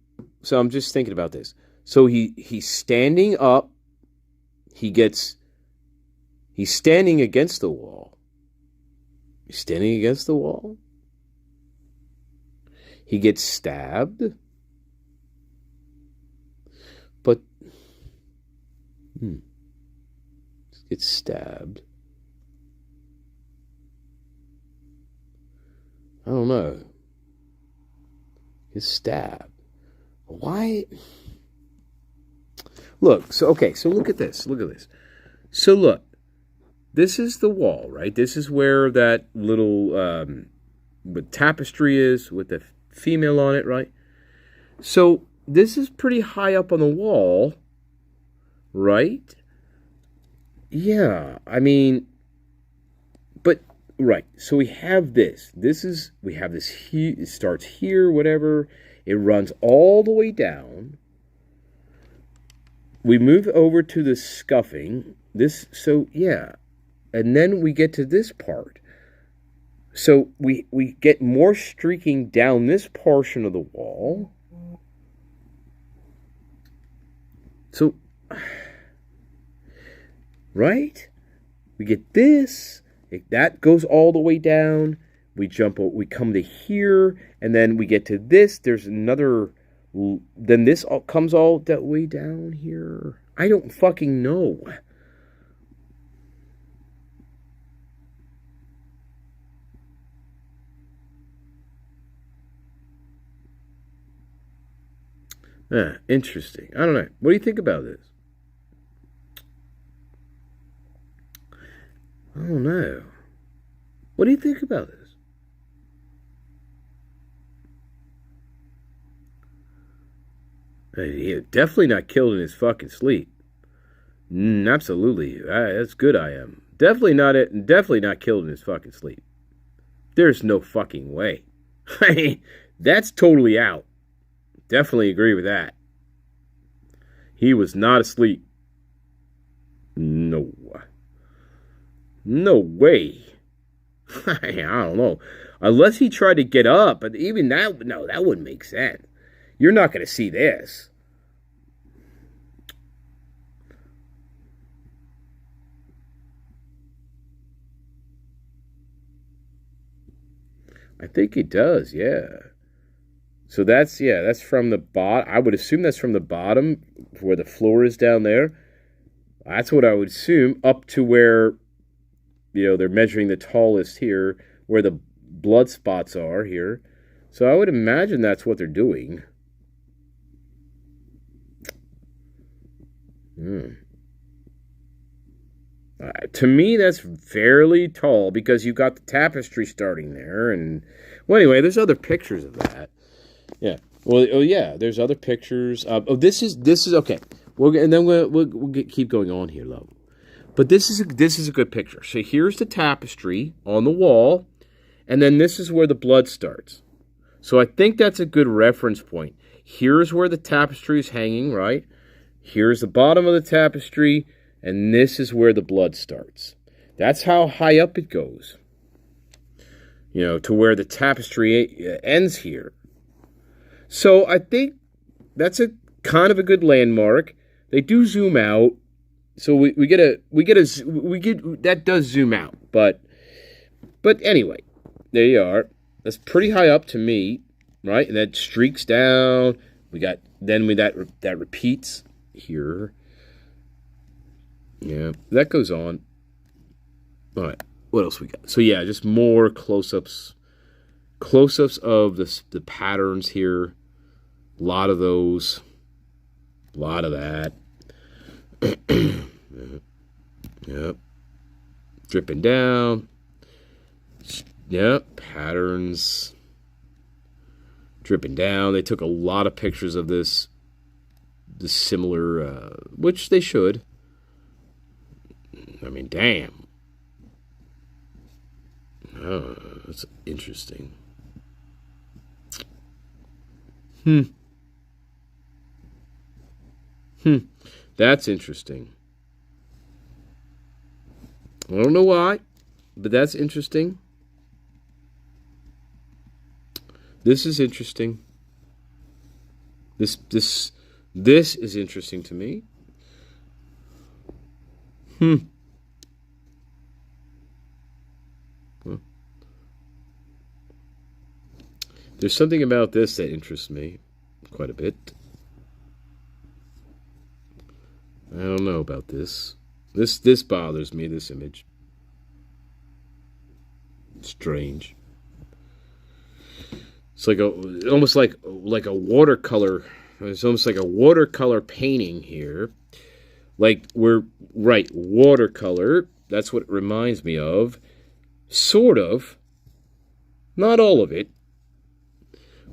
I'm just thinking about this. So he's standing up. He's standing against the wall. He's standing against the wall. He gets stabbed. But gets stabbed. I don't know. Gets stabbed. Why? Look, so look at this. Look at this. So look, this is the wall, right? This is where that little tapestry is with the female on it, right? So this is pretty high up on the wall, right? Yeah, I mean, but right. So we have this. We have this here. It starts here, whatever. It runs all the way down. We move over to the scuffing. Yeah. And then we get to this part. So we get more streaking down this portion of the wall. So, right? We get this. That goes all the way down. We come to here, and then we get to this. There's another. Then this comes all that way down here. I don't fucking know. Interesting. I don't know. What do you think about this? I don't know. What do you think about this? He definitely not killed in his fucking sleep. Absolutely. That's good I am. Definitely not killed in his fucking sleep. There's no fucking way. I mean, that's totally out. Definitely agree with that. He was not asleep. No. No way. I don't know. Unless he tried to get up, but even that, no, that wouldn't make sense. You're not going to see this. I think it does, yeah. So that's from the bottom. I would assume that's from the bottom, where the floor is down there. That's what I would assume, up to where, they're measuring the tallest here, where the blood spots are here. So I would imagine that's what they're doing. To me, that's fairly tall because you got the tapestry starting there, and well, anyway, there's other pictures of that. Yeah. Well, oh yeah, there's other pictures. This is okay. And then we'll keep going on here, love. But this is a good picture. So here's the tapestry on the wall, and then this is where the blood starts. So I think that's a good reference point. Here's where the tapestry is hanging, right? Here's the bottom of the tapestry, and this is where the blood starts. That's how high up it goes. To where the tapestry ends here. So I think that's a kind of a good landmark. They do zoom out, so that does zoom out. But anyway, there you are. That's pretty high up to me, right? And that streaks down. That repeats here. Yeah, that goes on. All right, what else we got? So yeah, just more close-ups of the patterns here. A lot of those. A lot of that. Yep. Dripping down. Yep. Patterns. Dripping down. They took a lot of pictures of this similar, which they should. I mean, damn. Oh, that's interesting. That's interesting. I don't know why, but that's interesting. This is interesting. This is interesting to me. Well, there's something about this that interests me quite a bit. I don't know about this. This bothers me, this image. Strange. It's almost like a watercolor. It's almost like a watercolor painting here. Watercolor. That's what it reminds me of. Sort of. Not all of it.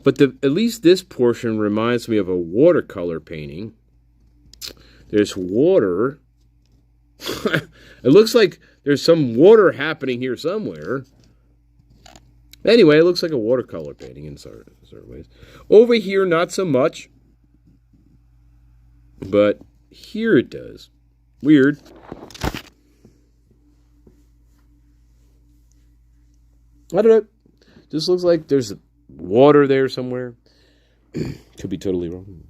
But at least this portion reminds me of a watercolor painting. There's water. It looks like there's some water happening here somewhere. Anyway, it looks like a watercolor painting in certain ways. Over here, not so much. But here it does. Weird. I don't know. Just looks like there's water there somewhere. Could be totally wrong.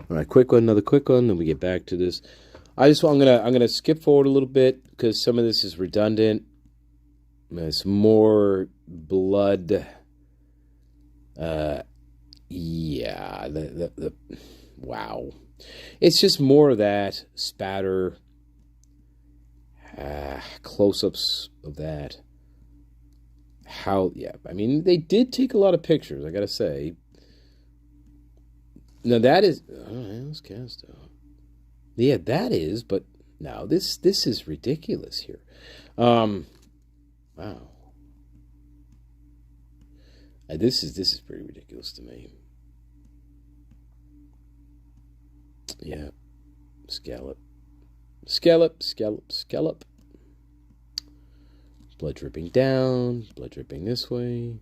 All right, another quick one, then we get back to this. I'm gonna skip forward a little bit because some of this is redundant. There's more blood. Yeah, the wow. It's just more of that spatter. Close-ups of that. I mean, they did take a lot of pictures, I gotta say. Now that is, let's cast out. Yeah, that is, but now this is ridiculous here. Wow. This is pretty ridiculous to me. Yeah. Scallop. Blood dripping down, blood dripping this way.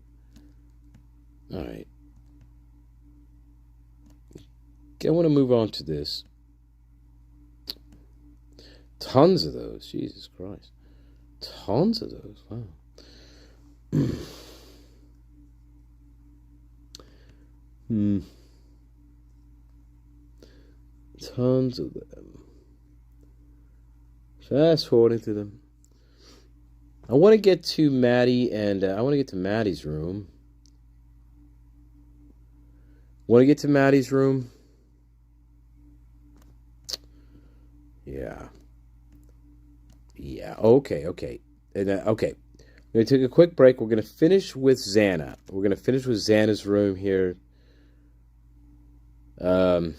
All right. I want to move on to this. Tons of those. Jesus Christ. Tons of those. Wow. Tons of them. Fast forwarding to them. I want to get to Maddie, and I want to get to Maddie's room. Want to get to Maddie's room? Yeah. Yeah. Okay. And, okay. We're going to take a quick break. We're going to finish with Xana. We're going to finish with Xana's room here. 2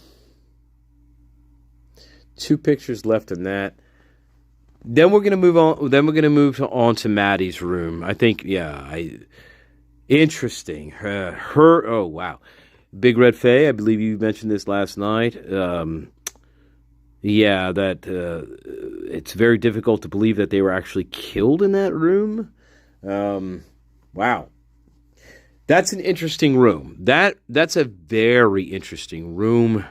pictures left in that. Then we're going to move on. Then we're going to move on to Maddie's room. I think, interesting. Oh, wow. Big Red Faye, I believe you mentioned this last night. It's very difficult to believe that they were actually killed in that room. Wow. That's an interesting room. That's a very interesting room.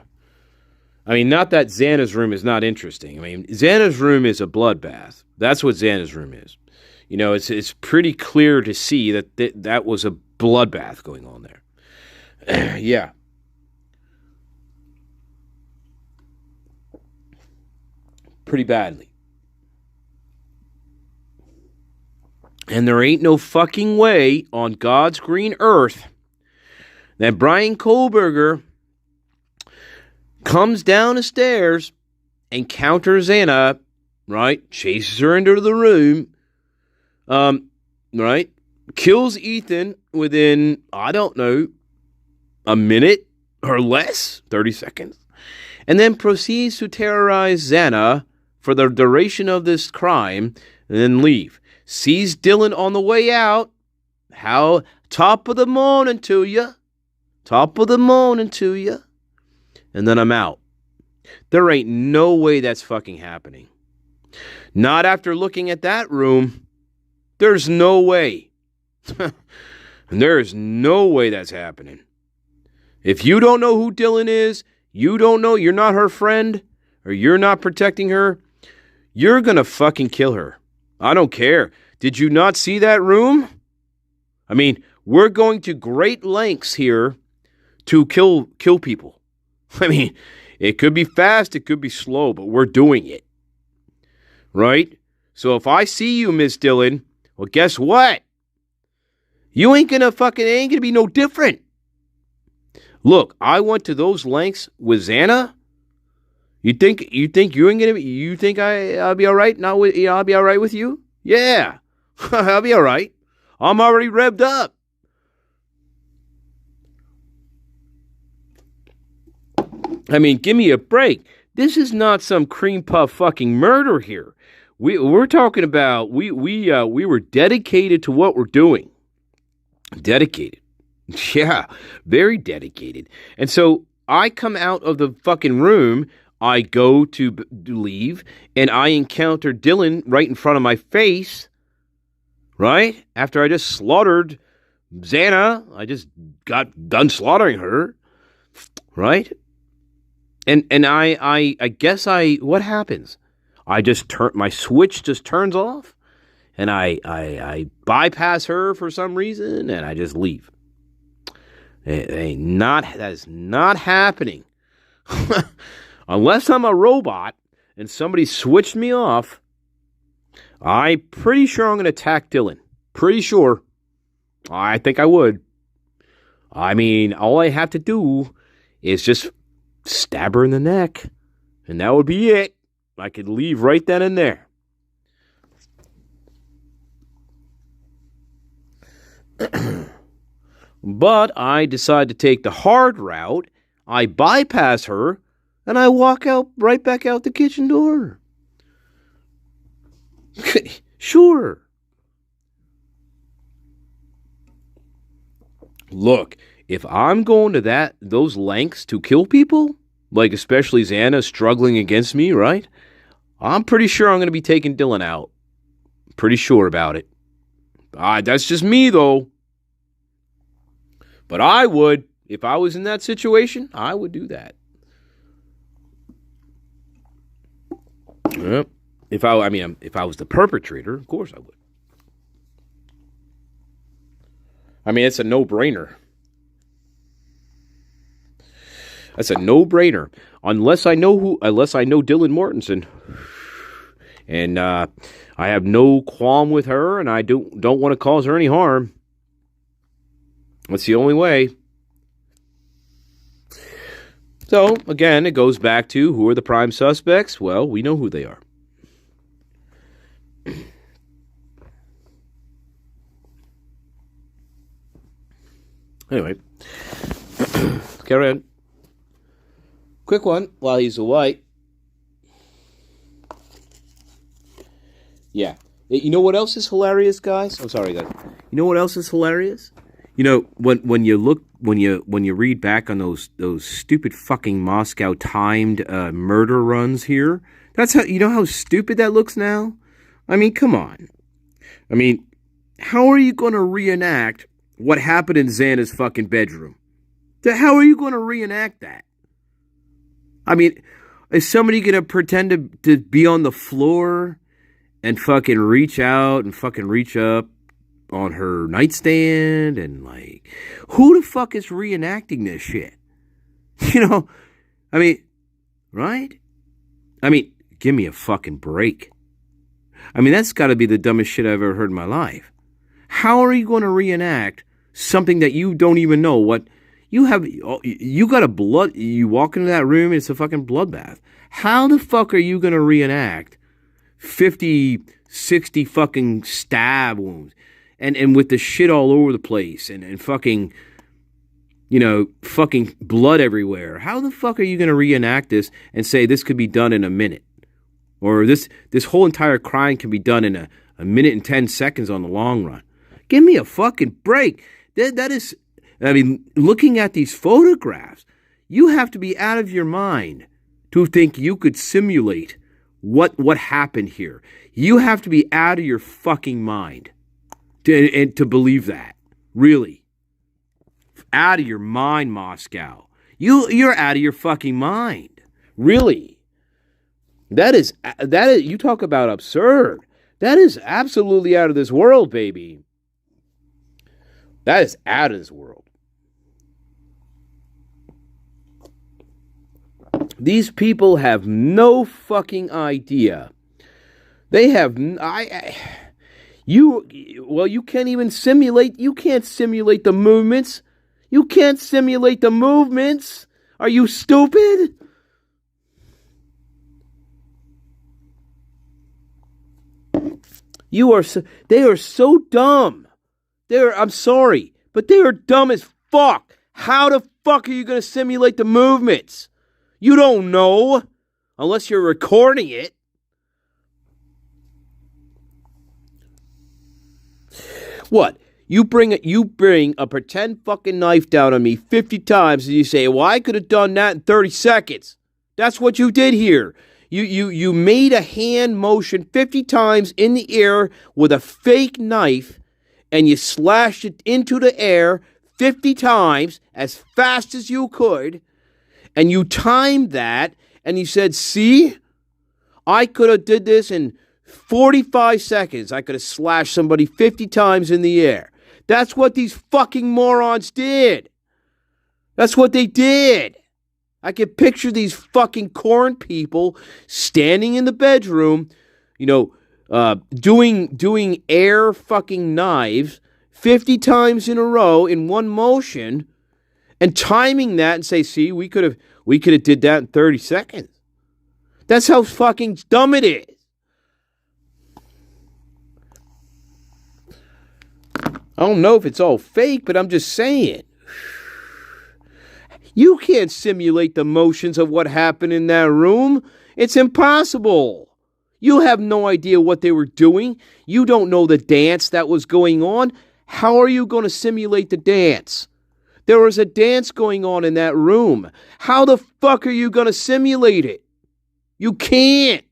I mean, not that Xana's room is not interesting. I mean, Xana's room is a bloodbath. That's what Xana's room is. You know, it's pretty clear to see that that was a bloodbath going on there. Yeah. Pretty badly. And there ain't no fucking way on God's green earth that Brian Kohlberger comes down the stairs, encounters Xana, right? Chases her into the room, right? Kills Ethan within, I don't know, a minute or less, 30 seconds, and then proceeds to terrorize Xana for the duration of this crime, and then leave. Sees Dylan on the way out. How top of the morning to you. Top of the morning to you. And then I'm out. There ain't no way that's fucking happening. Not after looking at that room. There's no way. There is no way that's happening. If you don't know who Dylan is, you don't know, you're not her friend, or you're not protecting her, you're gonna fucking kill her. I don't care. Did you not see that room? I mean, we're going to great lengths here to kill people. I mean, it could be fast, it could be slow, but we're doing it. Right? So if I see you, Miss Dillon, well, guess what? You ain't gonna be no different. Look, I went to those lengths with Xana. You think I'll be all right? I'll be all right with you? Yeah, I'll be all right. I'm already revved up. I mean, give me a break. This is not some cream puff fucking murder here. We're talking about we were dedicated to what we're doing. Dedicated. Yeah, very dedicated. And so I come out of the fucking room, I go to leave, and I encounter Dylan right in front of my face, right? After I just slaughtered Xana, I just got done slaughtering her, right? And I guess what happens? My switch just turns off, and I bypass her for some reason, and I just leave. That is not happening. Unless I'm a robot and somebody switched me off, I'm pretty sure I'm going to attack Dylan. Pretty sure. I think I would. I mean, all I have to do is just stab her in the neck, and that would be it. I could leave right then and there. But I decide to take the hard route. I bypass her, and I walk right back out the kitchen door. Sure. Look, if I'm going to those lengths to kill people, like especially Xana struggling against me, right? I'm pretty sure I'm going to be taking Dylan out. Pretty sure about it. That's just me, though. But I would, if I was in that situation, I would do that. Yep. If I was the perpetrator, of course I would. I mean, it's a no-brainer. That's a no-brainer. Unless I know Dylan Mortensen. And I have no qualm with her, and I don't want to cause her any harm. That's the only way. So, again, it goes back to who are the prime suspects? Well, we know who they are. Anyway, carry on. Quick one while he's away. Yeah. You know what else is hilarious, guys? I'm sorry, guys. You know what else is hilarious? You know, when you read back on those stupid fucking Moscow timed murder runs here, that's how you know how stupid that looks now? I mean, come on. I mean, how are you going to reenact what happened in Xana's fucking bedroom? How are you going to reenact that? I mean, is somebody going to pretend to be on the floor and fucking reach out and fucking reach up on her nightstand? And like, who the fuck is reenacting this shit? You know, I mean, right? I mean, give me a fucking break. I mean, that's got to be the dumbest shit I've ever heard in my life. How are you going to reenact something that you don't even know what you have? You got a blood. You walk into that room, it's a fucking bloodbath. How the fuck are you going to reenact 50, 60 fucking stab wounds and with the shit all over the place and fucking, you know, fucking blood everywhere? How the fuck are you going to reenact this and say this could be done in a minute? Or this whole entire crime can be done in a minute and 10 seconds on the long run? Give me a fucking break. That is, I mean, looking at these photographs, you have to be out of your mind to think you could simulate what happened here. You have to be out of your fucking mind to believe that. Really. Out of your mind, Moscow. You're out of your fucking mind. Really. That is, you talk about absurd. That is absolutely out of this world, baby. That is out of this world. These people have no fucking idea. They have, you can't even simulate, you can't simulate the movements. You can't simulate the movements. Are you stupid? They are so dumb. I'm sorry, but they are dumb as fuck. How the fuck are you going to simulate the movements? You don't know, unless you're recording it. What? You bring a pretend fucking knife down on me 50 times and you say, well, I could have done that in 30 seconds. That's what you did here. You made a hand motion 50 times in the air with a fake knife, and you slashed it into the air 50 times as fast as you could, and you timed that, and you said, see, I could have did this in 45 seconds. I could have slashed somebody 50 times in the air. That's what these fucking morons did. That's what they did. I can picture these fucking corn people standing in the bedroom, you know, doing air fucking knives 50 times in a row in one motion, and timing that and say, see, we could have did that in 30 seconds. That's how fucking dumb it is. I don't know if it's all fake, but I'm just saying. You can't simulate the motions of what happened in that room. It's impossible. You have no idea what they were doing. You don't know the dance that was going on. How are you going to simulate the dance? There was a dance going on in that room. How the fuck are you going to simulate it? You can't.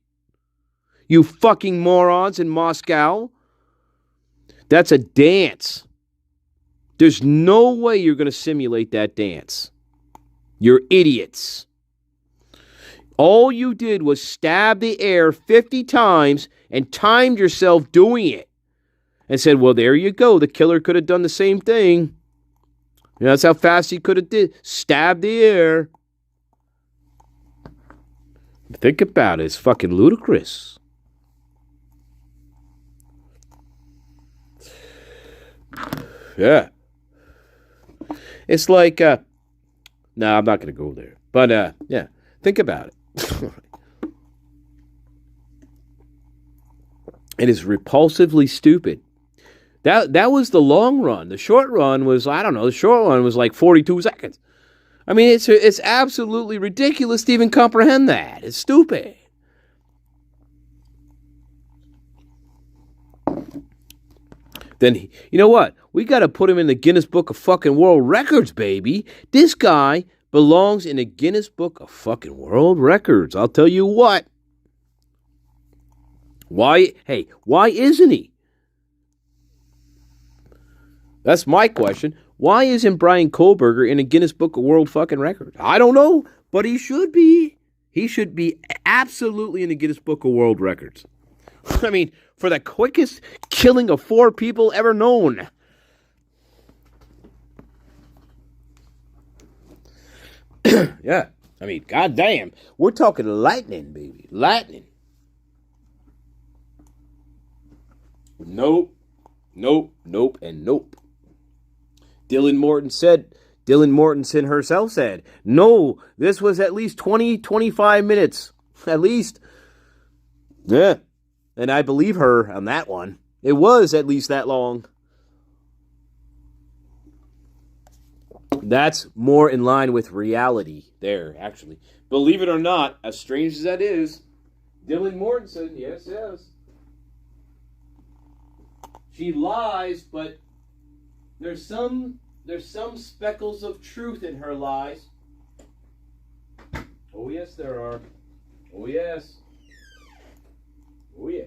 You fucking morons in Moscow. That's a dance. There's no way you're going to simulate that dance. You're idiots. All you did was stab the air 50 times and timed yourself doing it. And said, well, there you go. The killer could have done the same thing. That's how fast he could have did. Stab the air. Think about it. It's fucking ludicrous. Yeah. It's like, no, I'm not going to go there. But, yeah, think about it. It is repulsively stupid. That was the long run. The short run was, I don't know, the short run was like 42 seconds. I mean, it's absolutely ridiculous to even comprehend that. It's stupid. Then, you know what? We got to put him in the Guinness Book of fucking World Records, baby. This guy belongs in the Guinness Book of fucking World Records. I'll tell you what. Why isn't he? That's my question. Why isn't Brian Kohlberger in the Guinness Book of World fucking Records? I don't know, but he should be. He should be absolutely in the Guinness Book of World Records. I mean, for the quickest killing of 4 people ever known. Yeah. I mean, goddamn. We're talking lightning, baby. Lightning. Nope, and nope. Dylan Mortensen herself said, no, this was at least 20, 25 minutes. At least. Yeah. And I believe her on that one. It was at least that long. That's more in line with reality there, actually. Believe it or not, as strange as that is, Dylan Mortensen, yes. She lies, but there's some speckles of truth in her lies. Oh yes, there are. Oh yes. Oh yeah.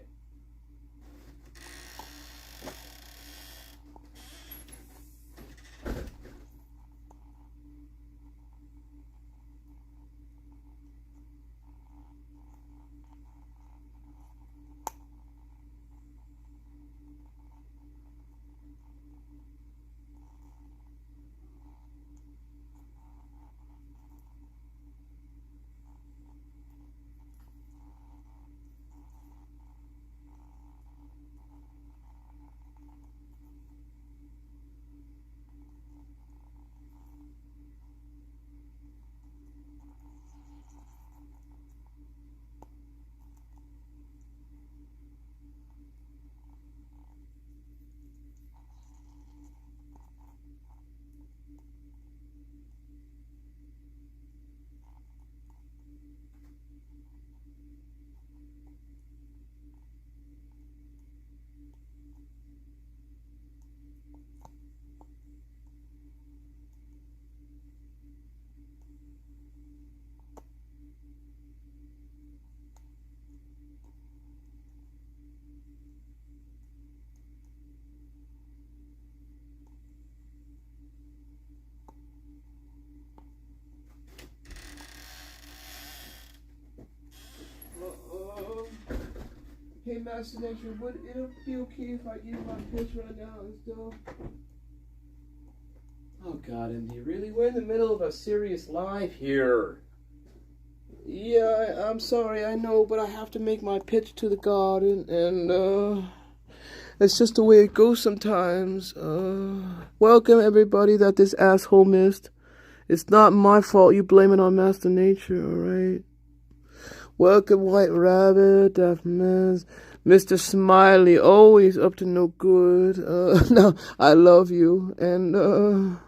Hey, Master Nature, would it be okay if I give my pitch right now? Let's go. Oh, God, MD, really? We're in the middle of a serious live here. Yeah, I'm sorry, I know, but I have to make my pitch to the garden, and, it's just the way it goes sometimes. Welcome, everybody that this asshole missed. It's not my fault you blame it on Master Nature, alright? Welcome, White Rabbit, Daft Mez, Mr. Smiley, always up to no good. No, I love you. And,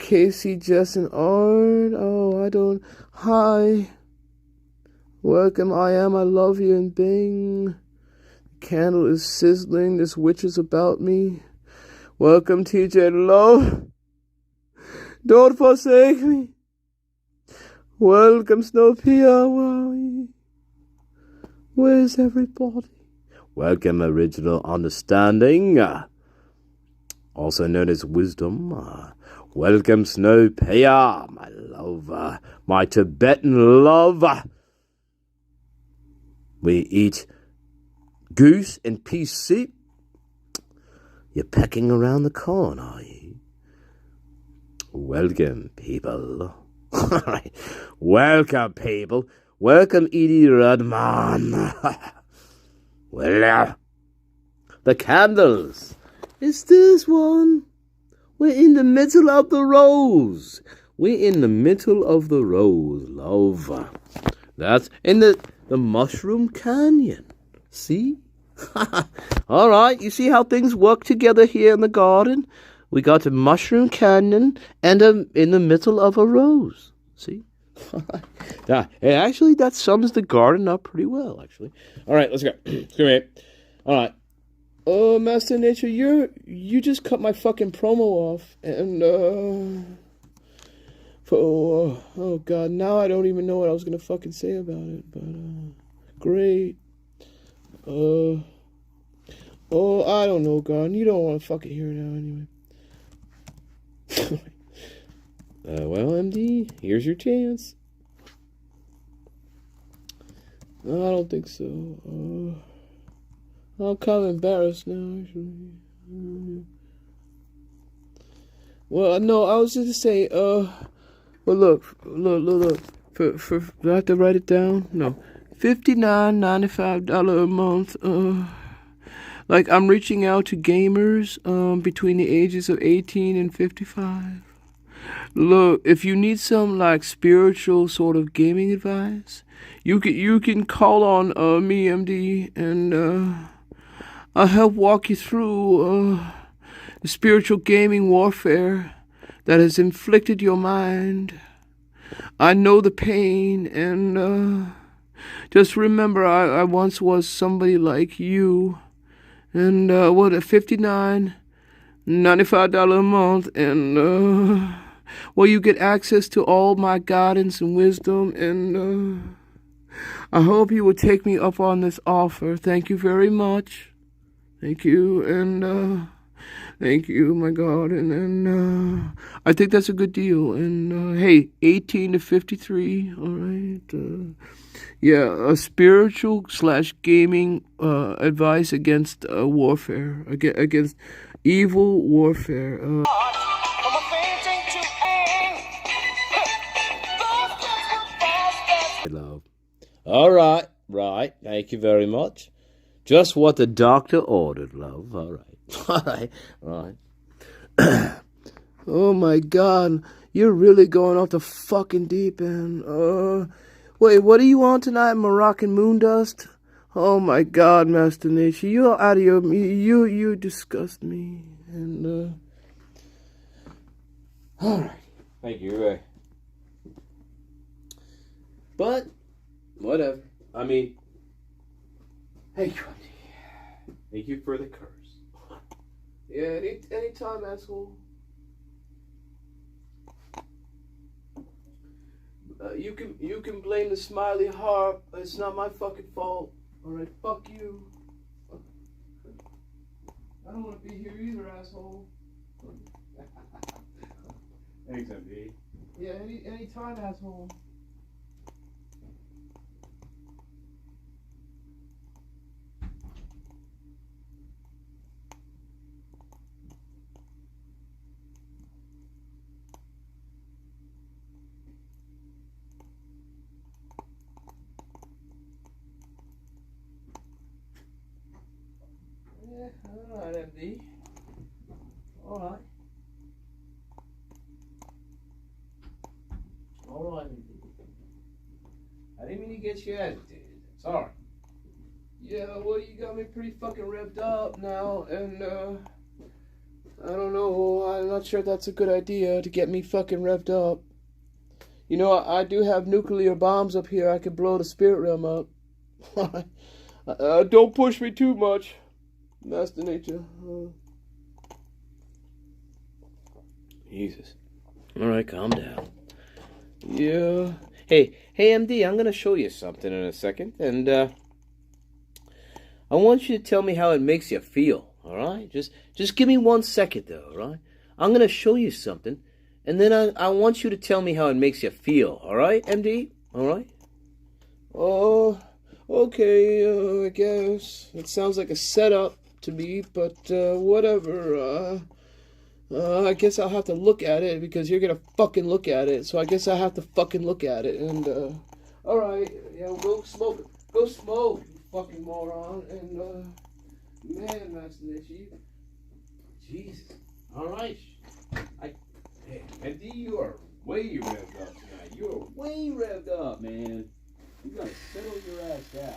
Casey, Jess, and Art. Oh, I don't. Hi. Welcome, I love you, and Bing. The candle is sizzling, this witch is about me. Welcome, TJ Love. Don't forsake me. Welcome, Snowpia. Where's everybody? Welcome, Original Understanding. Also known as Wisdom. Welcome, Snow Pea, my lover, my Tibetan lover. We eat goose and pea soup. You're pecking around the corn, are you? Welcome, people. All right. Welcome, people. Welcome, Edie Rudman. Well, the candles. Is this one? We're in the middle of the rose. We're in the middle of the rose, love. That's in the Mushroom Canyon. See? All right, you see how things work together here in the garden? We got a Mushroom Canyon and in the middle of a rose. See? Yeah, actually, that sums the garden up pretty well, actually. All right, let's go. Come here. All right. Oh, Master Nature, you just cut my fucking promo off, and oh god, now I don't even know what I was gonna fucking say about it, but great. Oh, I don't know, God. You don't want to fucking hear it now anyway. Well, MD, here's your chance. No, I don't think so. I'm kind of embarrassed now, actually. Well, no, I was just to say, well, look. For do I have to write it down? No. $59.95 a month. Like, I'm reaching out to gamers between the ages of 18 and 55. Look, if you need some like spiritual sort of gaming advice, you can call on me, MD, and I'll help walk you through the spiritual gaming warfare that has inflicted your mind. I know the pain, and just remember, I once was somebody like you. And what, a $59.95 a month, and well, you get access to all my guidance and wisdom, and I hope you will take me up on this offer. Thank you very much. Thank you, and thank you, my God, and I think that's a good deal. And hey, 18 to 53, all right. Yeah, a spiritual / gaming advice against warfare, against evil warfare. Love. All right. Thank you very much. Just what the doctor ordered, love. All right. All right. Oh my God, you're really going off the fucking deep end. Wait, what are you on tonight, Moroccan moon dust? Oh my God, Master Nature, you're out of your... You disgust me. And, alright. Thank you, but, whatever. I mean, thank you. Thank you for the curse. Yeah, anytime, asshole. You can blame the smiley harp. It's not my fucking fault. Alright, fuck you. I don't want to be here either, asshole. Thanks, MD. Yeah, anytime, asshole. Alright, MD. Alright. Alright, MD. I didn't mean to get you agitated. Sorry. Yeah, well, you got me pretty fucking revved up now, and, I don't know. I'm not sure that's a good idea to get me fucking revved up. You know, I do have nuclear bombs up here. I could blow the spirit realm up. Don't push me too much. Master Nature. Jesus. Alright, calm down. Yeah. Hey, MD, I'm going to show you something in a second. And, I want you to tell me how it makes you feel. Alright? Just give me 1 second, though, alright? I'm going to show you something And then I want you to tell me how it makes you feel. All right, MD? All right? Oh, okay, I guess. It sounds like a setup to me, but whatever. I guess I'll have to look at it because you're gonna fucking look at it. So I guess I have to fucking look at it. And, alright, yeah, go smoke. Go smoke, you fucking moron. And, man, Masternature, Jesus. Alright. Hey, MD, you are way revved up tonight. You are way revved up, man. You gotta settle your ass down.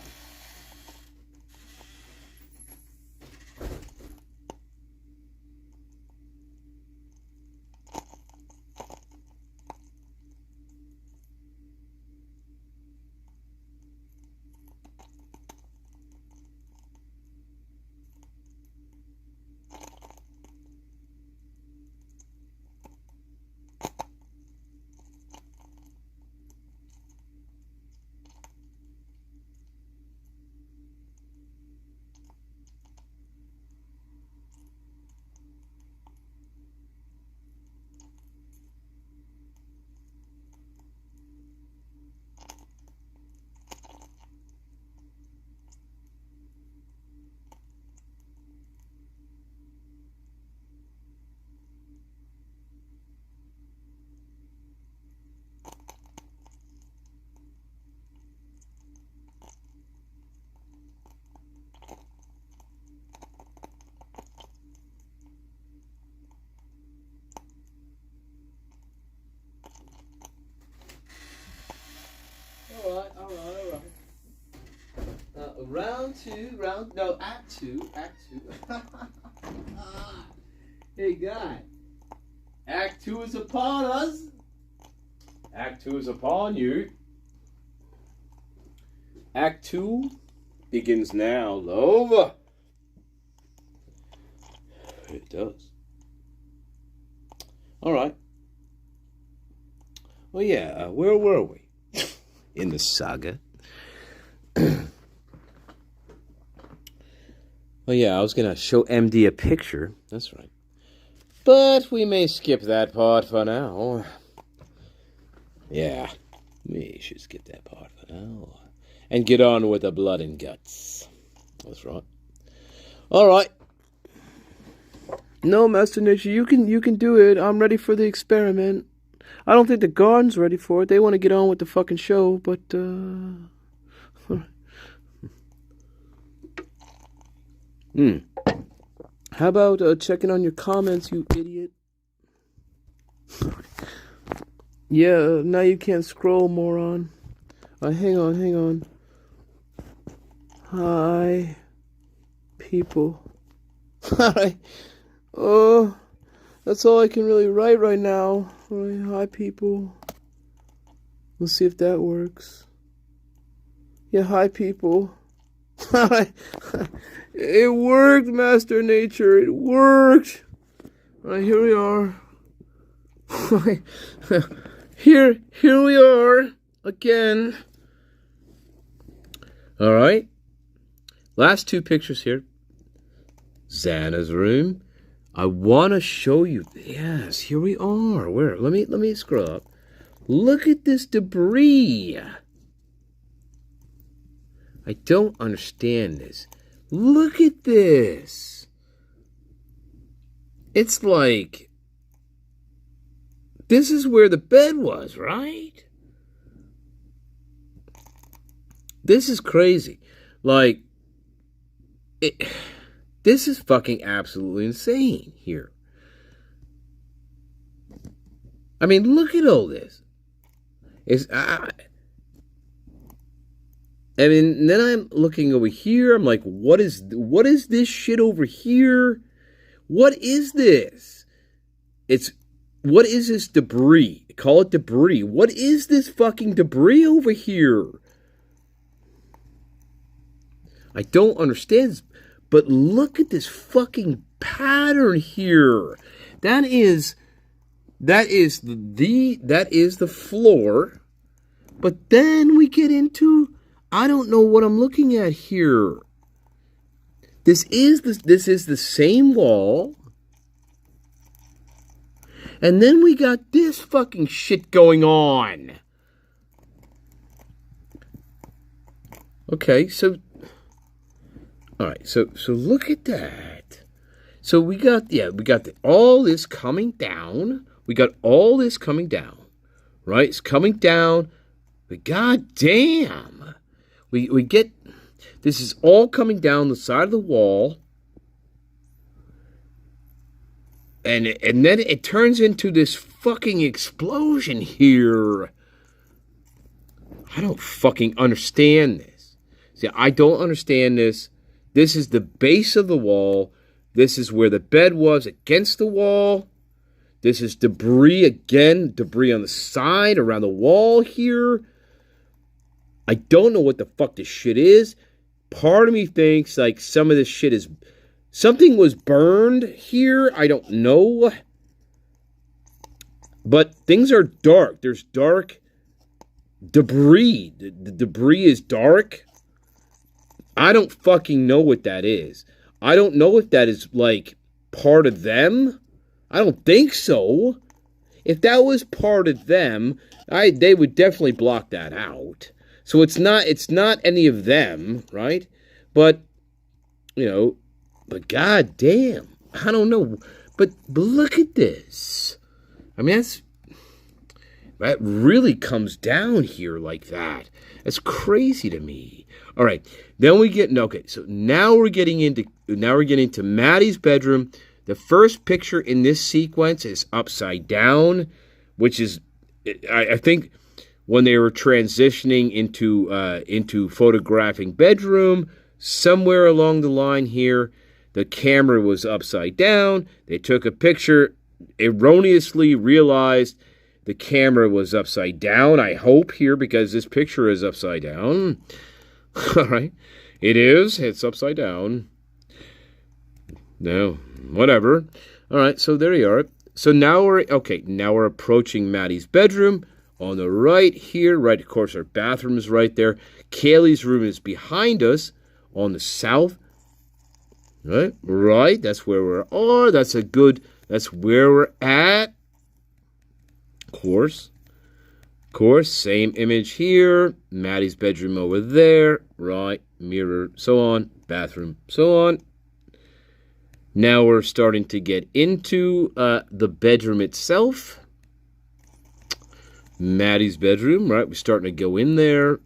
All right. Act two. Hey, guy. Act 2 is upon us. Act 2 is upon you. Act 2 begins now. Over. It does. All right. Well, yeah, where were we? In the saga. Well, yeah, I was going to show MD a picture. That's right. But we may skip that part for now. Yeah, we should skip that part for now. And get on with the blood and guts. That's right. All right. No, Masternature, you can do it. I'm ready for the experiment. I don't think the garden's ready for it. They want to get on with the fucking show, but, How about checking on your comments, you idiot? Yeah, now you can't scroll, moron. Hang on. Hi, people. Hi. Oh, that's all I can really write right now. Hi, people. We'll see if that works. Yeah, hi, people. It worked, Masternature. It worked. All right, here we are. Here we are again. All right. Last two pictures here. Xana's room. I want to show you. Yes, here we are. Where? Let me scroll up. Look at this debris. I don't understand this. Look at this. It's like, this is where the bed was, right? This is crazy. Like, this is fucking absolutely insane here. I mean, look at all this. I mean, then I'm looking over here. I'm like, what is this shit over here? What is this? What is this debris? Call it debris. What is this fucking debris over here? I don't understand this, but look at this fucking pattern here. That is the floor. But then we get into, I don't know what I'm looking at here. This is the same wall. And then we got this fucking shit going on. Okay, so... Alright, so look at that. So we got all this coming down. We got all this coming down. Right? It's coming down. But goddamn. We get... This is all coming down the side of the wall. And then it turns into this fucking explosion here. I don't fucking understand this. See, I don't understand this. This is the base of the wall. This is where the bed was against the wall. This is debris again. Debris on the side, around the wall here. I don't know what the fuck this shit is. Part of me thinks like some of this shit is... Something was burned here. I don't know. But things are dark. There's dark debris. The debris is dark. I don't fucking know what that is. I don't know if that is like part of them. I don't think so. If that was part of them, they would definitely block that out. So it's not any of them, right? But but goddamn, I don't know. But look at this. I mean, that really comes down here like that. That's crazy to me. All right, then we get so now we're getting into Maddie's bedroom. The first picture in this sequence is upside down, which is, I think, when they were transitioning into photographing bedroom, somewhere along the line here, the camera was upside down. They took a picture, erroneously realized the camera was upside down, I hope, here, because this picture is upside down. All right. It's upside down. No, whatever. All right, so there you are. So now we're approaching Maddie's bedroom. On the right here, right, of course, our bathroom is right there. Kaylee's room is behind us on the south. Right, that's where we are. That's where we're at. Of course, same image here. Maddie's bedroom over there. Right, mirror, so on. Bathroom, so on. Now we're starting to get into the bedroom itself. Maddie's bedroom, right? We're starting to go in there.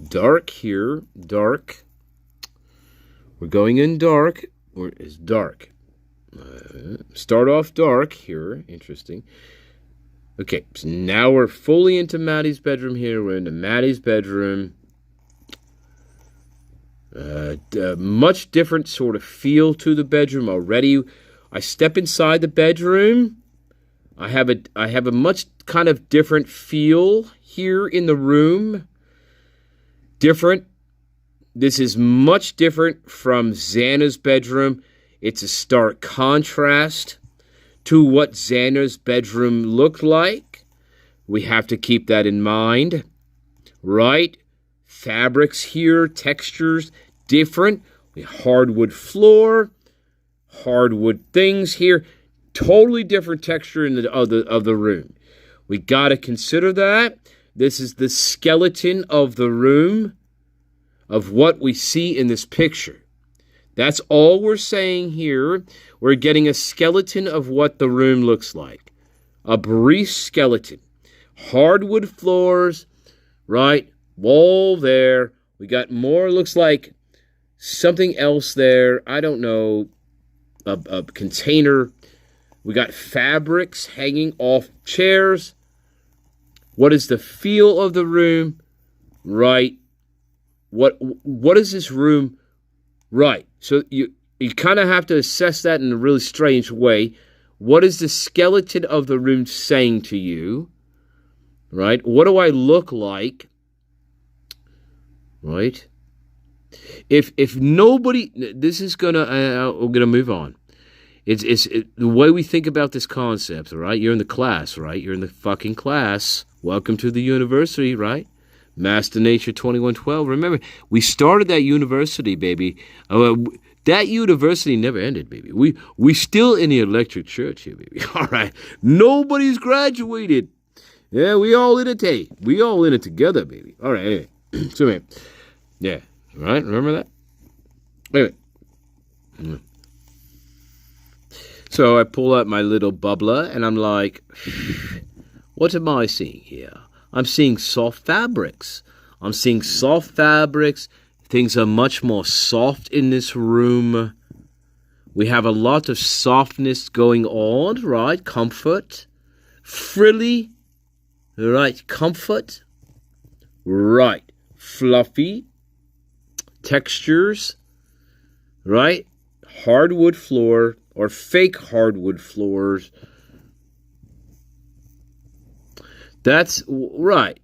Dark here, dark. We're going in dark. It's dark. Start off dark here. Interesting. Okay, so now we're fully into Maddie's bedroom here. We're into Maddie's bedroom. Much different sort of feel to the bedroom already. I step inside the bedroom. I have a much kind of different feel here in the room. Different. This is much different from Xana's bedroom. It's a stark contrast to what Xana's bedroom looked like. We have to keep that in mind, right? Fabrics here, textures, different. Hardwood floor, hardwood things here. Totally different texture in of the room. We got to consider that. This is the skeleton of the room, of what we see in this picture. That's all we're saying here. We're getting a skeleton of what the room looks like. A brief skeleton. Hardwood floors, right? Wall there. We got more, looks like something else there. I don't know. A container. We got fabrics hanging off chairs. What is the feel of the room? Right. What is this room? Right. So you kind of have to assess that in a really strange way. What is the skeleton of the room saying to you? Right? What do I look like? Right? If nobody, this is we're gonna move on. It's the way we think about this concept, right? You're in the class, right? You're in the fucking class. Welcome to the university, right? Masternature2112. Remember, we started that university, baby. That university never ended, baby. We still in the electric church here, baby. All right. Nobody's graduated. Yeah, we all in it, hey. We all in it together, baby. All right, anyway. So, man. Yeah. All right, remember that? Wait a minute. So I pull out my little bubbler, and I'm like, what am I seeing here? I'm seeing soft fabrics. I'm seeing soft fabrics. Things are much more soft in this room. We have a lot of softness going on, right? Comfort. Frilly. Right. Comfort. Right. Fluffy. Textures. Right? Hardwood floor or fake hardwood floors. That's right.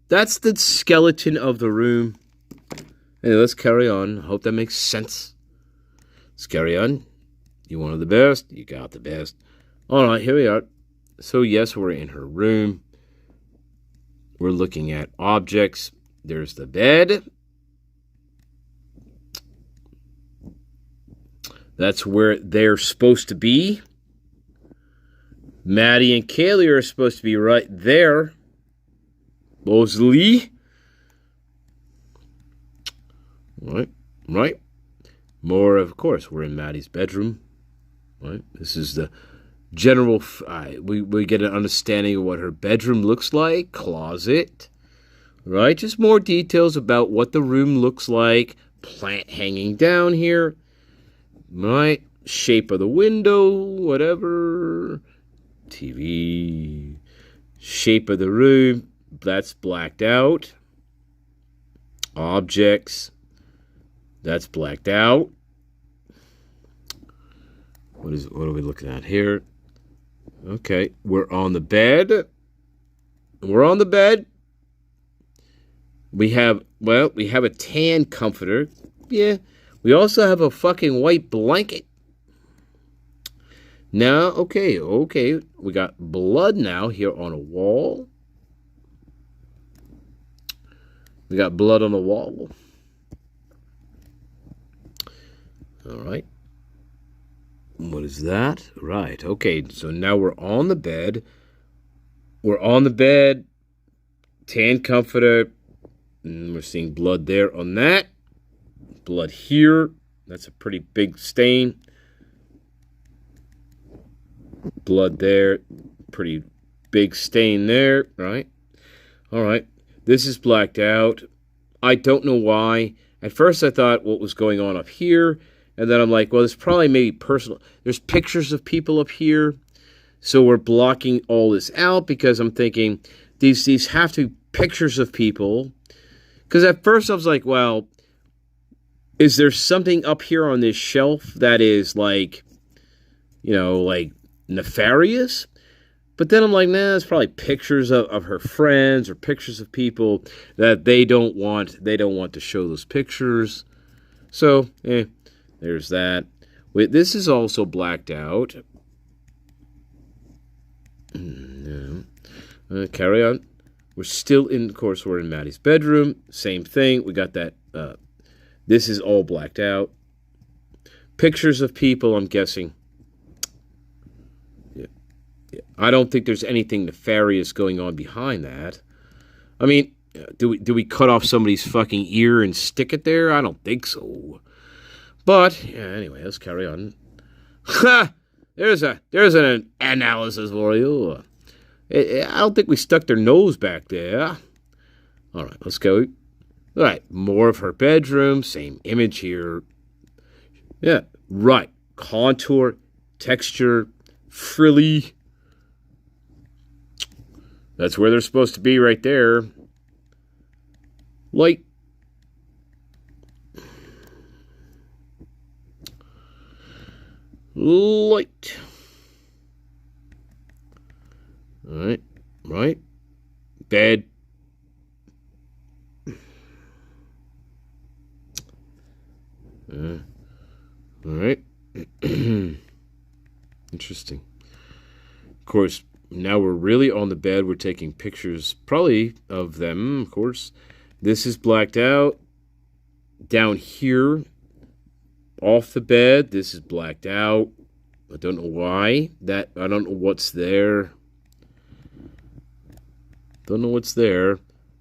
That's the skeleton of the room. Anyway, let's carry on. Hope that makes sense. Let's carry on. You wanted the best. You got the best. All right, here we are. So, yes, we're in her room. We're looking at objects. There's the bed. That's where they're supposed to be. Maddie and Kaylee are supposed to be right there. Mosley. Right. More, of course, we're in Maddie's bedroom. Right. This is the general. We get an understanding of what her bedroom looks like. Closet. Right. Just more details about what the room looks like. Plant hanging down here. Right. Shape of the window. Whatever. TV. Shape of the room. That's blacked out. Objects. That's blacked out. What are we looking at here? Okay, we're on the bed. We're on the bed. We have a tan comforter. Yeah. We also have a fucking white blanket. Now, okay. We got blood now here on a wall. We got blood on the wall. All right. What is that? Right. Okay. So now we're on the bed. We're on the bed. Tan comforter. And we're seeing blood there on that. Blood here. That's a pretty big stain. Blood there. Pretty big stain there. Right. All right. This is blacked out. I don't know why. At first I thought what was going on up here. And then I'm like, well, there's probably maybe personal. There's pictures of people up here. So we're blocking all this out because I'm thinking these have to be pictures of people. Because at first I was like, well, is there something up here on this shelf that is like, like nefarious? But then I'm like, nah, it's probably pictures of her friends or pictures of people that they don't want to show those pictures. So, there's that. Wait, this is also blacked out. Carry on. We're still in, of course, we're in Maddie's bedroom. Same thing. We got that. This is all blacked out. Pictures of people, I'm guessing. Yeah. I don't think there's anything nefarious going on behind that. I mean, do we cut off somebody's fucking ear and stick it there? I don't think so. But anyway, let's carry on. Ha! There's an analysis for you. I don't think we stuck their nose back there. All right, let's go. All right, more of her bedroom. Same image here. Yeah, right. Contour, texture, frilly. That's where they're supposed to be right there. Light. Light. All right. Right. Bed. All right. Interesting. Of course, now we're really on the bed. We're taking pictures, probably, of them, of course. This is blacked out. Down here, off the bed. This is blacked out. I don't know why. I don't know what's there. Don't know what's there.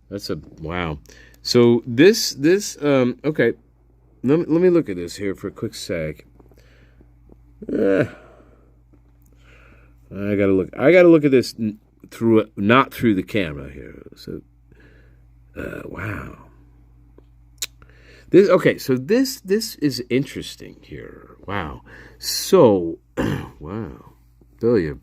That's a wow. So this okay. Let me look at this here for a quick sec. I gotta look at this not through the camera here. So wow. So this is interesting here. Wow. So wow. Tell you.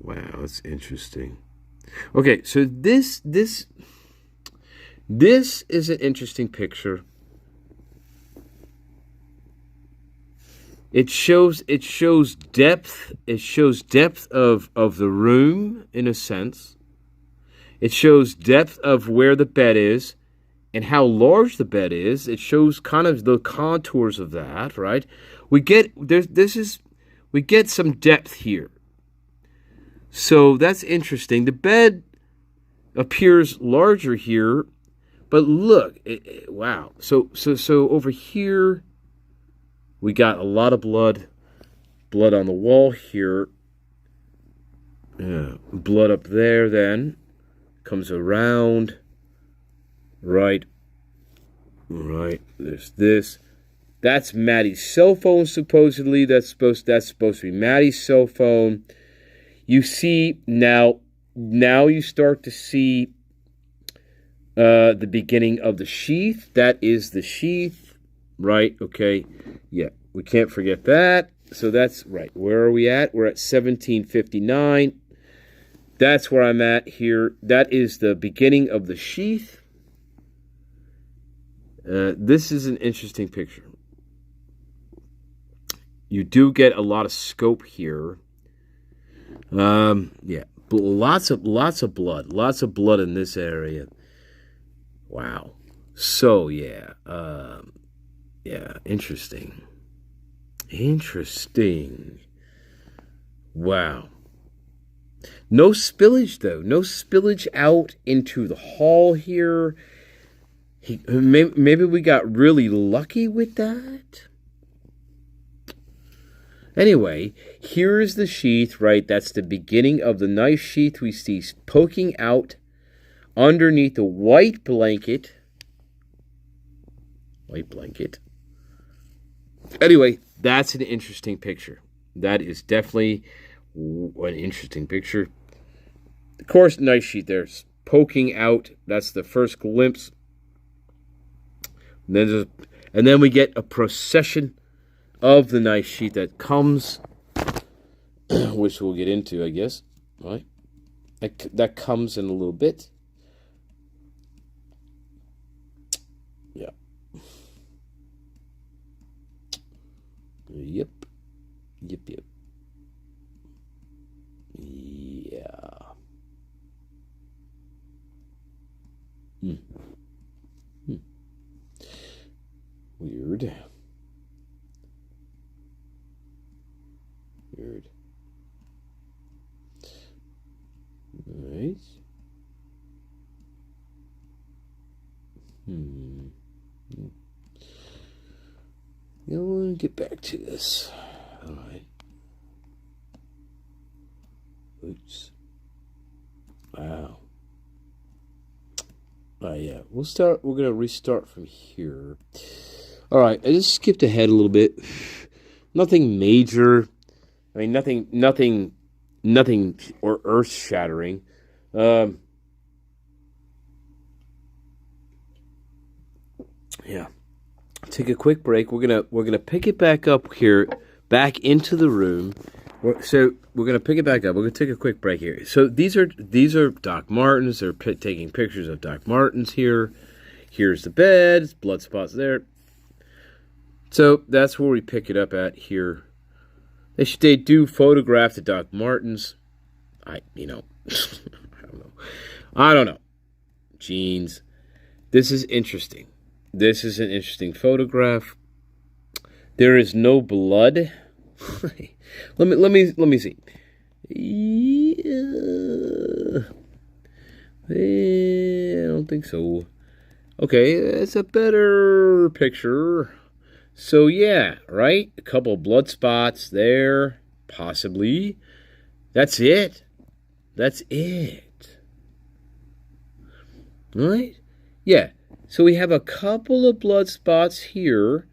Wow, that's interesting. Okay, so this is an interesting picture. It shows depth. It shows depth of the room in a sense. It shows depth of where the bed is and how large the bed is. It shows kind of the contours of that, right? We get some depth here. So that's interesting. The bed appears larger here, but look, wow. So over here, we got a lot of blood on the wall here. Yeah, blood up there. Then comes around, right. There's this. That's Maddie's cell phone. Supposedly, that's supposed to be Maddie's cell phone. You see now you start to see the beginning of the sheath. That is the sheath, right? Okay, yeah, we can't forget that. So that's right. Where are we at? We're at 1759. That's where I'm at here. That is the beginning of the sheath. This is an interesting picture. You do get a lot of scope here. Yeah, lots of blood in this area. Wow. So yeah, interesting. Wow. No spillage though. No spillage out into the hall here. Maybe we got really lucky with that. Anyway, here is the sheath, right? That's the beginning of the knife sheath we see poking out underneath the white blanket. Anyway, that's an interesting picture. That is definitely an interesting picture. Of course, knife sheath there's poking out. That's the first glimpse. And then we get a procession of the knife sheath that comes, which we'll get into, I guess, right? That comes in a little bit. Yeah. Yep. Yeah. Weird. Right. I want to get back to this. All right. Oops. Wow. Yeah. We're going to restart from here. All right. I just skipped ahead a little bit. Nothing major. I mean, nothing or earth-shattering. Yeah. Take a quick break. We're gonna pick it back up here, back into the room. So we're gonna pick it back up. We're gonna take a quick break here. So these are Doc Martens. They're taking pictures of Doc Martens here. Here's the bed. Blood spots there. So that's where we pick it up at here. They do photograph the Doc Martens. I don't know. Jeans. This is interesting. This is an interesting photograph. There is no blood. let me see. Yeah. I don't think so. Okay, it's a better picture. So yeah, right? A couple of blood spots there, possibly. That's it. That's it. Right? Yeah. So we have a couple of blood spots here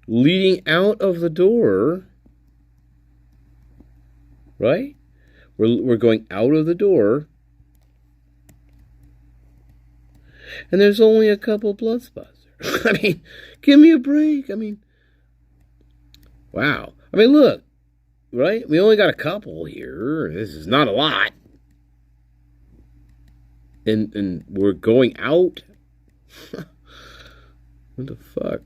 leading out of the door. Right? We're going out of the door. And there's only a couple blood spots there. I mean, give me a break. I mean, wow. I mean, look, right? We only got a couple here. This is not a lot. And we're going out. What the fuck?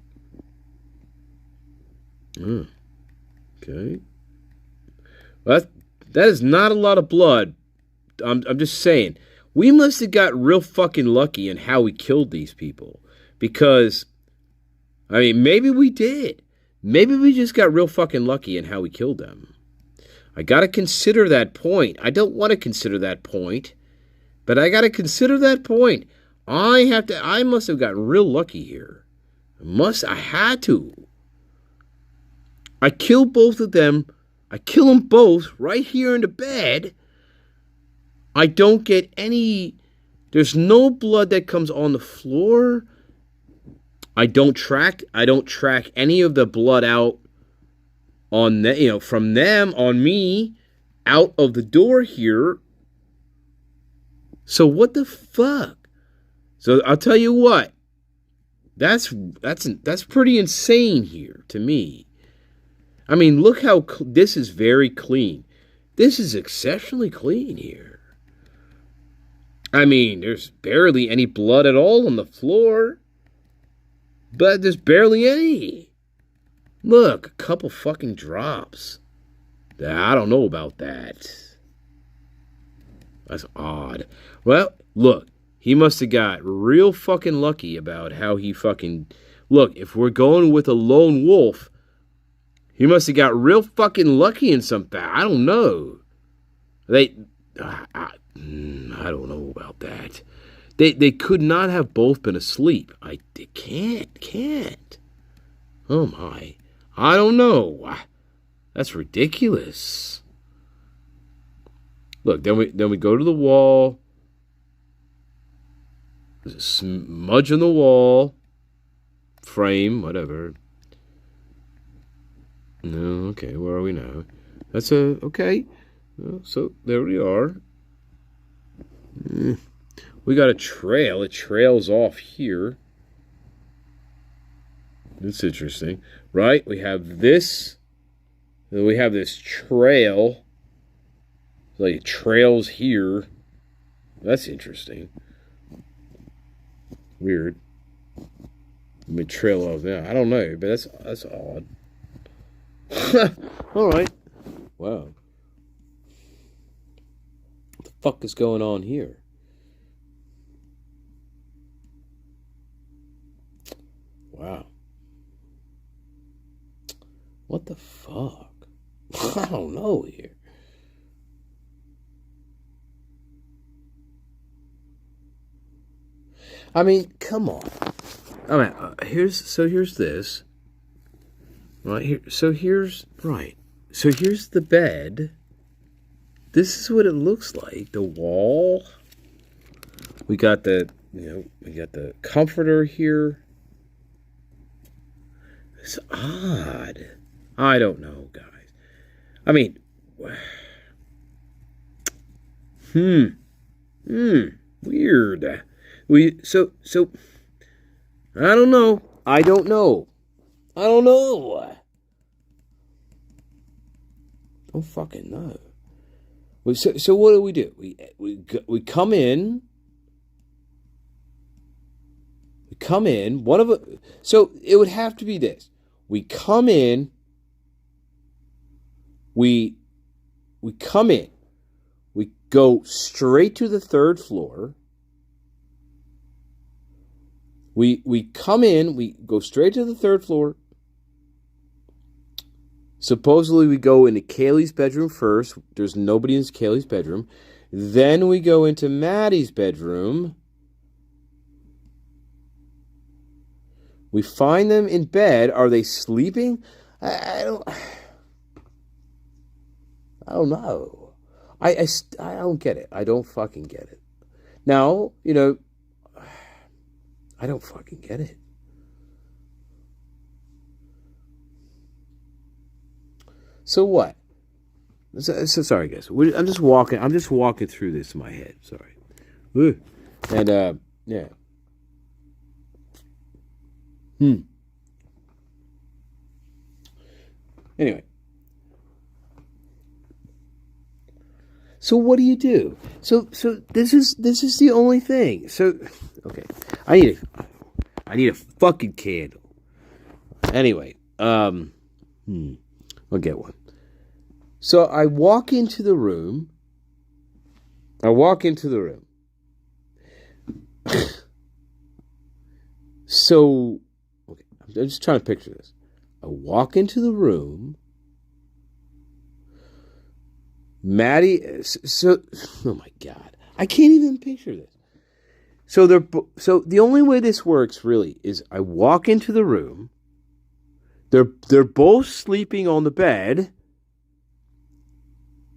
Okay. Well, that is not a lot of blood. I'm just saying. We must have got real fucking lucky in how we killed these people. Because, I mean, maybe we did. Maybe we just got real fucking lucky in how we killed them. I gotta consider that point. I don't want to consider that point. But I gotta consider that point. I must have gotten real lucky here. I had to. I killed both of them. I kill them both right here in the bed. I don't get any. There's no blood that comes on the floor. I don't track any of the blood out on from them on me out of the door here. So what the fuck? So I'll tell you what. That's pretty insane here to me. I mean, look how this is very clean. This is exceptionally clean here. I mean, there's barely any blood at all on the floor. But there's barely any. Look, a couple fucking drops. I don't know about that. That's odd. Well, look, he must have got real fucking lucky about how he fucking... Look, if we're going with a lone wolf, he must have got real fucking lucky in something. I don't know. I don't know about that. They could not have both been asleep. They can't. Oh my. I don't know. That's ridiculous. Look, then we go to the wall. There's a smudge on the wall. Frame, whatever. No, okay, where are we now? Okay. So, there we are. We got a trail. It trails off here. That's interesting. Right? We have this. Then we have this trail. Like it trails here. That's interesting. Weird. Let me trail off there. I don't know, but that's odd. Alright. Wow. What the fuck is going on here? Wow. What the fuck? I don't know here. I mean, come on. I mean, here's this. Right here. So here's the bed. This is what it looks like. The wall. We got the comforter here. It's odd. I don't know, guys. I mean, weird. So I don't know. I don't know. Don't fucking know. So what do? We come in. So it would have to be this. We come in. We come in. We go straight to the third floor. We come in. We go straight to the third floor. Supposedly we go into Kaylee's bedroom first. There's nobody in Kaylee's bedroom. Then we go into Maddie's bedroom. We find them in bed. Are they sleeping? I don't know. I don't get it. I don't fucking get it. Now, I don't fucking get it. So what? So sorry, guys. I'm just walking through this in my head. Sorry. And yeah. Anyway. So what do you do? So this is the only thing. So okay, I need a fucking candle. Anyway, I'll get one. So I walk into the room. So okay, I'm just trying to picture this. I walk into the room. Maddie, oh my God, I can't even picture this. So the only way this works really is I walk into the room. They're both sleeping on the bed.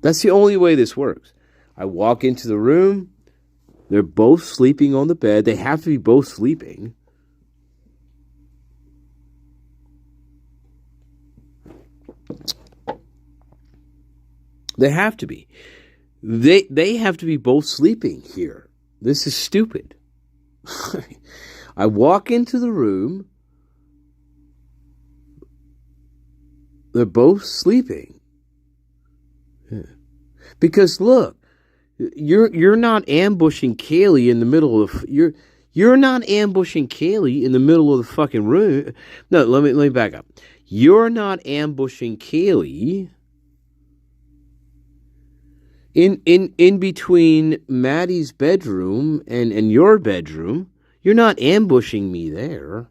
That's the only way this works. I walk into the room. They're both sleeping on the bed. They have to be both sleeping. They have to be. They have to be both sleeping here. This is stupid. I walk into the room. They're both sleeping. Yeah. Because look, you're not ambushing Kaylee in the middle of you're not ambushing Kaylee in the middle of the fucking room. No, let me back up. You're not ambushing Kaylee in between Maddie's bedroom and your bedroom. You're not ambushing me there.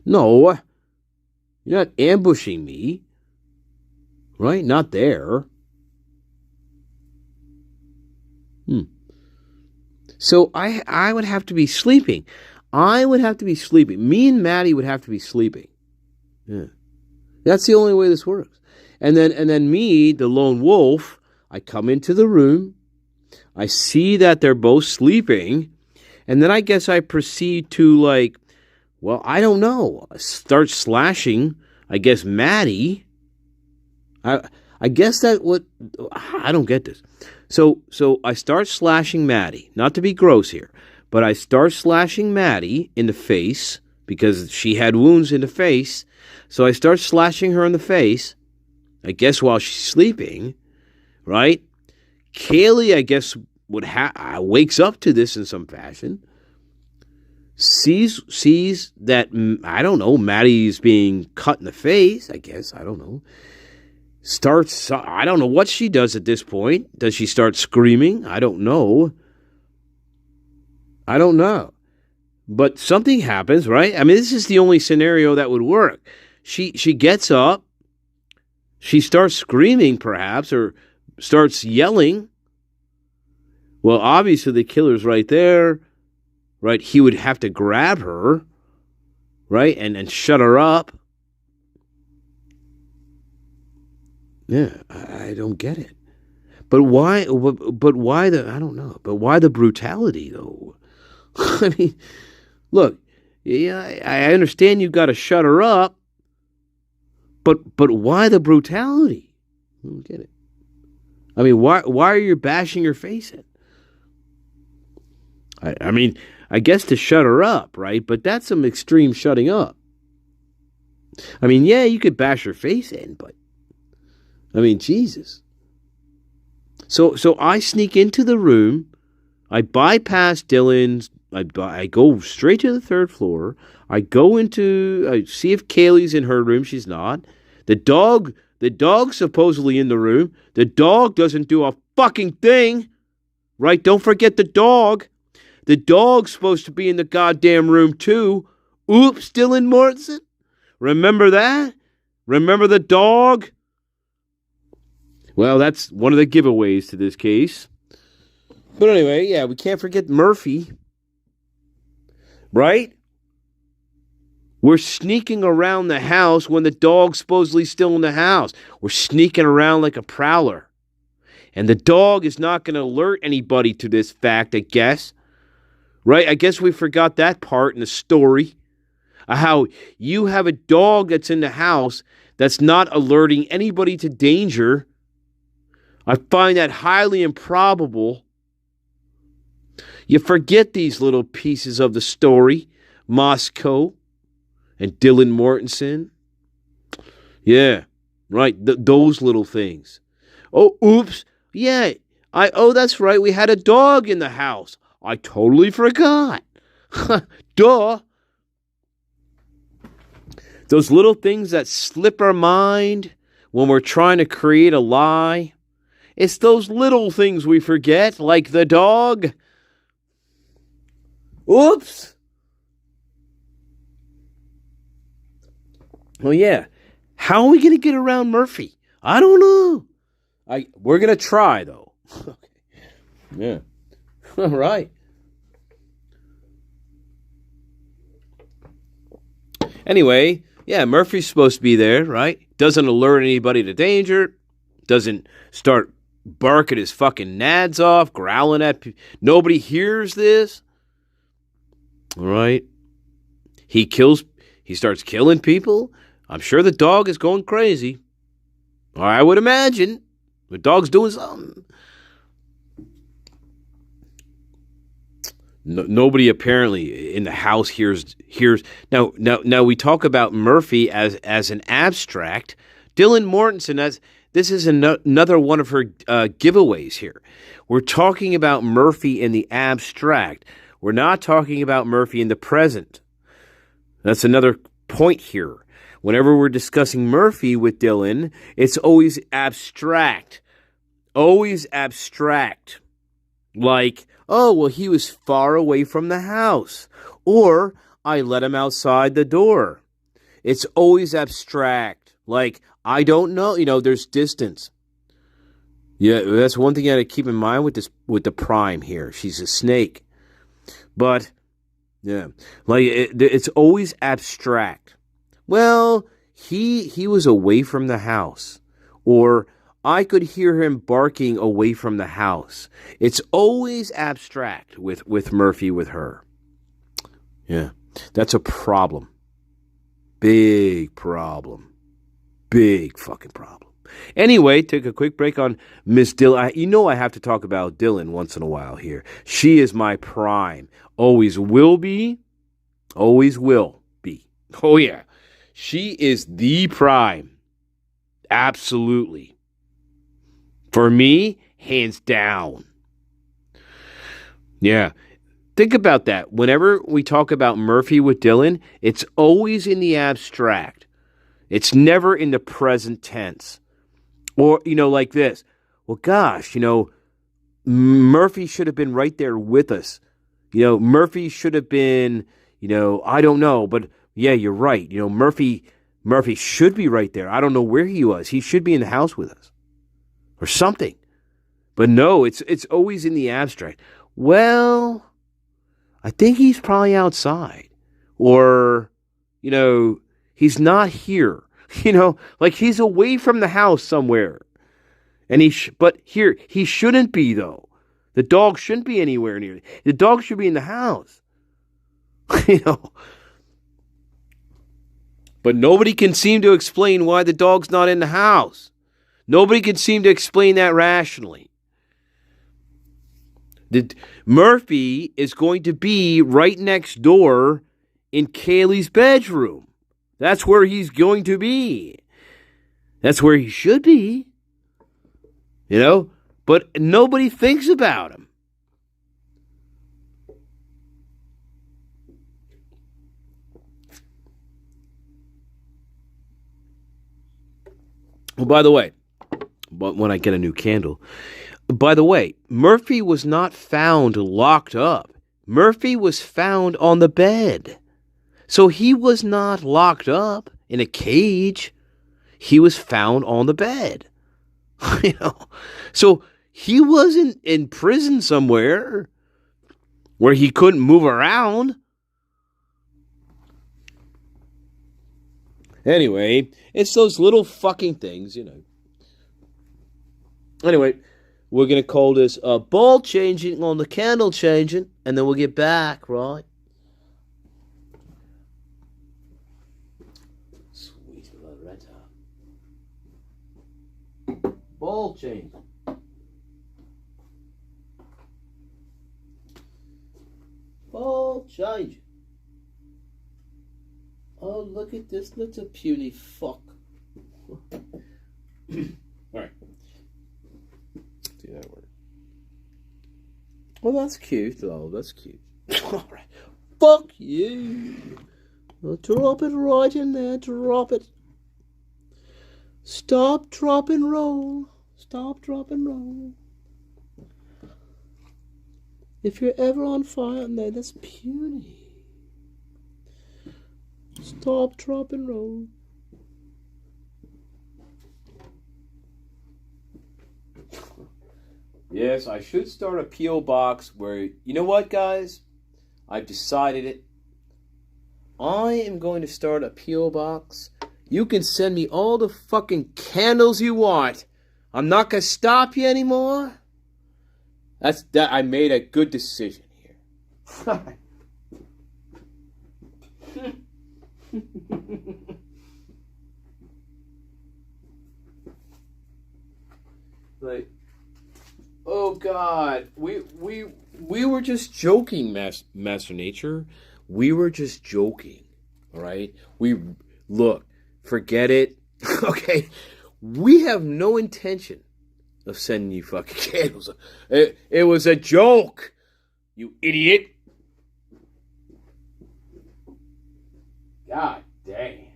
No, you're not ambushing me, right? Not there. So I would have to be sleeping. Me and Maddie would have to be sleeping. Yeah, that's the only way this works. And then me, the lone wolf, I come into the room. I see that they're both sleeping, and then I guess I proceed to I don't know, start slashing. I guess Maddie. I guess that what I don't get this. So I start slashing Maddie. Not to be gross here, but I start slashing Maddie in the face because she had wounds in the face. So I start slashing her in the face. I guess while she's sleeping, right? Kaylee, I guess, wakes up to this in some fashion. Sees that, I don't know, Maddie's being cut in the face. I guess, I don't know. I don't know what she does at this point. Does she start screaming? I don't know. But something happens, right? I mean, this is the only scenario that would work. She gets up. She starts screaming, perhaps, or starts yelling. Well, obviously the killer's right there, right? He would have to grab her, right, and shut her up. Yeah, I don't get it. But why? But why the? I don't know. But why the brutality, though? I mean, look. Yeah, I understand you got to shut her up. But why the brutality? I don't get it. I mean, why are you bashing her face in? I mean, I guess to shut her up, right? But that's some extreme shutting up. I mean, yeah, you could bash her face in, but I mean, Jesus. So I sneak into the room. I bypass Dylan's. I go straight to the third floor. I see if Kaylee's in her room. She's not. The dog's supposedly in the room. The dog doesn't do a fucking thing. Right? Don't forget the dog. The dog's supposed to be in the goddamn room too. Oops, Dylan Mortensen. Remember that? Remember the dog? Well, that's one of the giveaways to this case. But anyway, yeah, we can't forget Murphy. Right? We're sneaking around the house when the dog's supposedly still in the house. We're sneaking around like a prowler. And the dog is not going to alert anybody to this fact, I guess. Right? I guess we forgot that part in the story. How you have a dog that's in the house that's not alerting anybody to danger. I find that highly improbable. You forget these little pieces of the story. Moscow and Dylan Mortensen. Yeah, right. Those little things. Oh, oops. Yeah. Oh, that's right. We had a dog in the house. I totally forgot. Duh. Those little things that slip our mind when we're trying to create a lie. It's those little things we forget, like the dog. Oops. Well, yeah. How are we going to get around Murphy? I don't know. We're going to try, though. Yeah. All right. Anyway, yeah, Murphy's supposed to be there, right? Doesn't alert anybody to danger. Doesn't start barking his fucking nads off, growling at people. Nobody hears this. All right. He starts killing people. I'm sure the dog is going crazy. Or I would imagine. The dog's doing something. Nobody apparently in the house hears. Now we talk about Murphy as an abstract. Dylan Mortensen, this is another one of her giveaways here. We're talking about Murphy in the abstract. We're not talking about Murphy in the present. That's another point here. Whenever we're discussing Murphy with Dylan, it's always abstract. Always abstract. Like, oh, well, he was far away from the house. Or, I let him outside the door. It's always abstract. Like, I don't know. There's distance. Yeah, that's one thing you got to keep in mind with the Prime here. She's a snake. But, yeah, like, it's always abstract. Well, he was away from the house. Or, I could hear him barking away from the house. It's always abstract with Murphy, with her. Yeah, that's a problem. Big problem. Big fucking problem. Anyway, take a quick break on Miss Dylan. I have to talk about Dylan once in a while here. She is my prime. Always will be. Always will be. Oh, yeah. She is the prime. Absolutely. For me, hands down. Yeah. Think about that. Whenever we talk about Murphy with Dylan, it's always in the abstract. It's never in the present tense. Or, like this. Well, gosh, Murphy should have been right there with us. Murphy should have been, I don't know. But, yeah, you're right. Murphy should be right there. I don't know where he was. He should be in the house with us. Or something. But no, it's always in the abstract. Well, I think he's probably outside. Or, he's not here. Like he's away from the house somewhere. And but here, he shouldn't be though. The dog shouldn't be anywhere near. The dog should be in the house. But nobody can seem to explain why the dog's not in the house. Nobody can seem to explain that rationally. Murphy is going to be right next door in Kaylee's bedroom. That's where he's going to be. That's where he should be. But nobody thinks about him. Well, by the way, but when I get a new candle. By the way, Murphy was not found locked up. Murphy was found on the bed. So he was not locked up in a cage. He was found on the bed. So he wasn't in prison somewhere where he couldn't move around. Anyway, it's those little fucking things, you know. Anyway, we're going to call this ball changing on the candle changing, and then we'll get back, right? Sweet Loretta. Ball changing. Ball changing. Oh, look at this little puny fuck. Alright. See that word. Well, that's cute, though. That's cute. Alright. Fuck you. Well, drop it right in there. Drop it. Stop, drop, and roll. Stop, drop, and roll. If you're ever on fire in there, that's puny. Stop, drop, and roll. Yes, I should start a P.O. box where, you know what, guys? I've decided it. I am going to start a P.O. box. You can send me all the fucking candles you want. I'm not going to stop you anymore. That. I made a good decision here. Like, oh God, we were just joking, Master Nature. We were just joking, all right? Look, forget it, okay? We have no intention of sending you fucking candles. It was a joke, you idiot. God damn.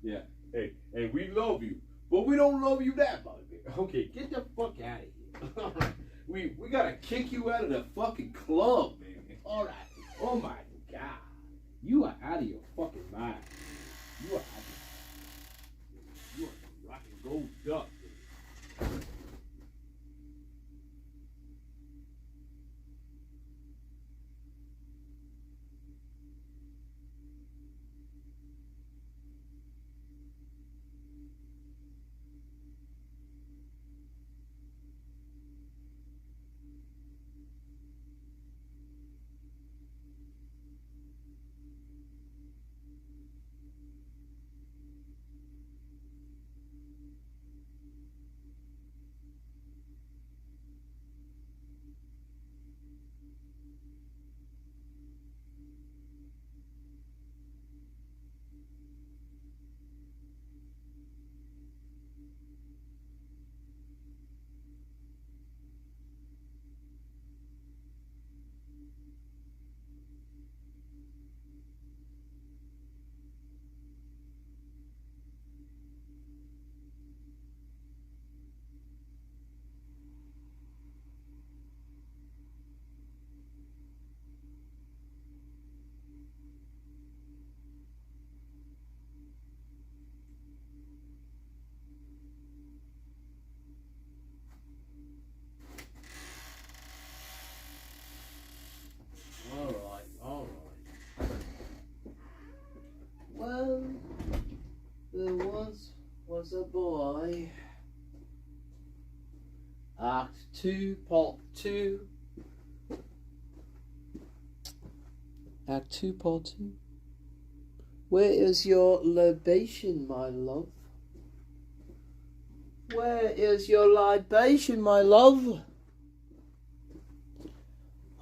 Yeah. Hey, we love you, but we don't love you that much. Okay, get the fuck out of here. All right. We gotta kick you out of the fucking club, man. All right. Oh my God. You are out of your fucking mind. You are out of You are a rock and roll duck, dude. All right. Well, there once was a boy. Act 2, Part 2. Act 2, Part 2. Where is your libation, my love? Where is your libation, my love?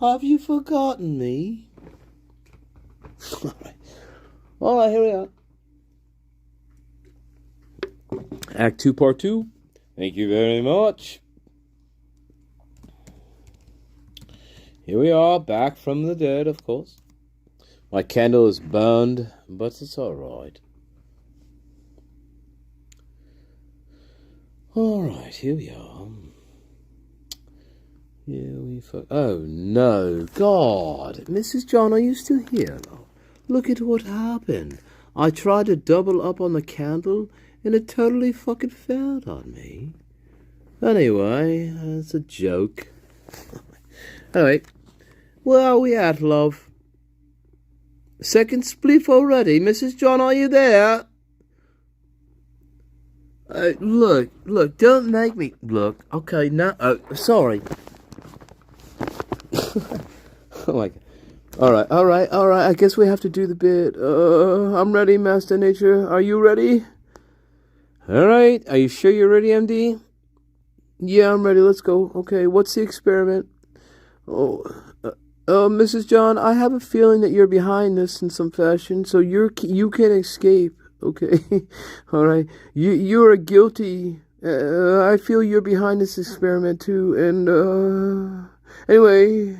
Have you forgotten me? All right, here we are. Act 2, Part 2. Thank you very much. Here we are, back from the dead, of course. My candle is burned, but it's all right. All right, here we are. Oh, no. God. Mrs. John, are you still here? Look at what happened. I tried to double up on the candle, and it totally fucking failed on me. Anyway, it's a joke. Anyway, where are we at, love? Second spliff already? Mrs. John, are you there? Look, don't make me... Look, okay, now... sorry. Oh my God. All right. I guess we have to do the bit. I'm ready, Master Nature. Are you ready? All right. Are you sure you're ready, MD? Yeah, I'm ready. Let's go. Okay, what's the experiment? Mrs. John, I have a feeling that you're behind this in some fashion, so you can escape. Okay, all right. You're guilty. I feel you're behind this experiment too, and anyway.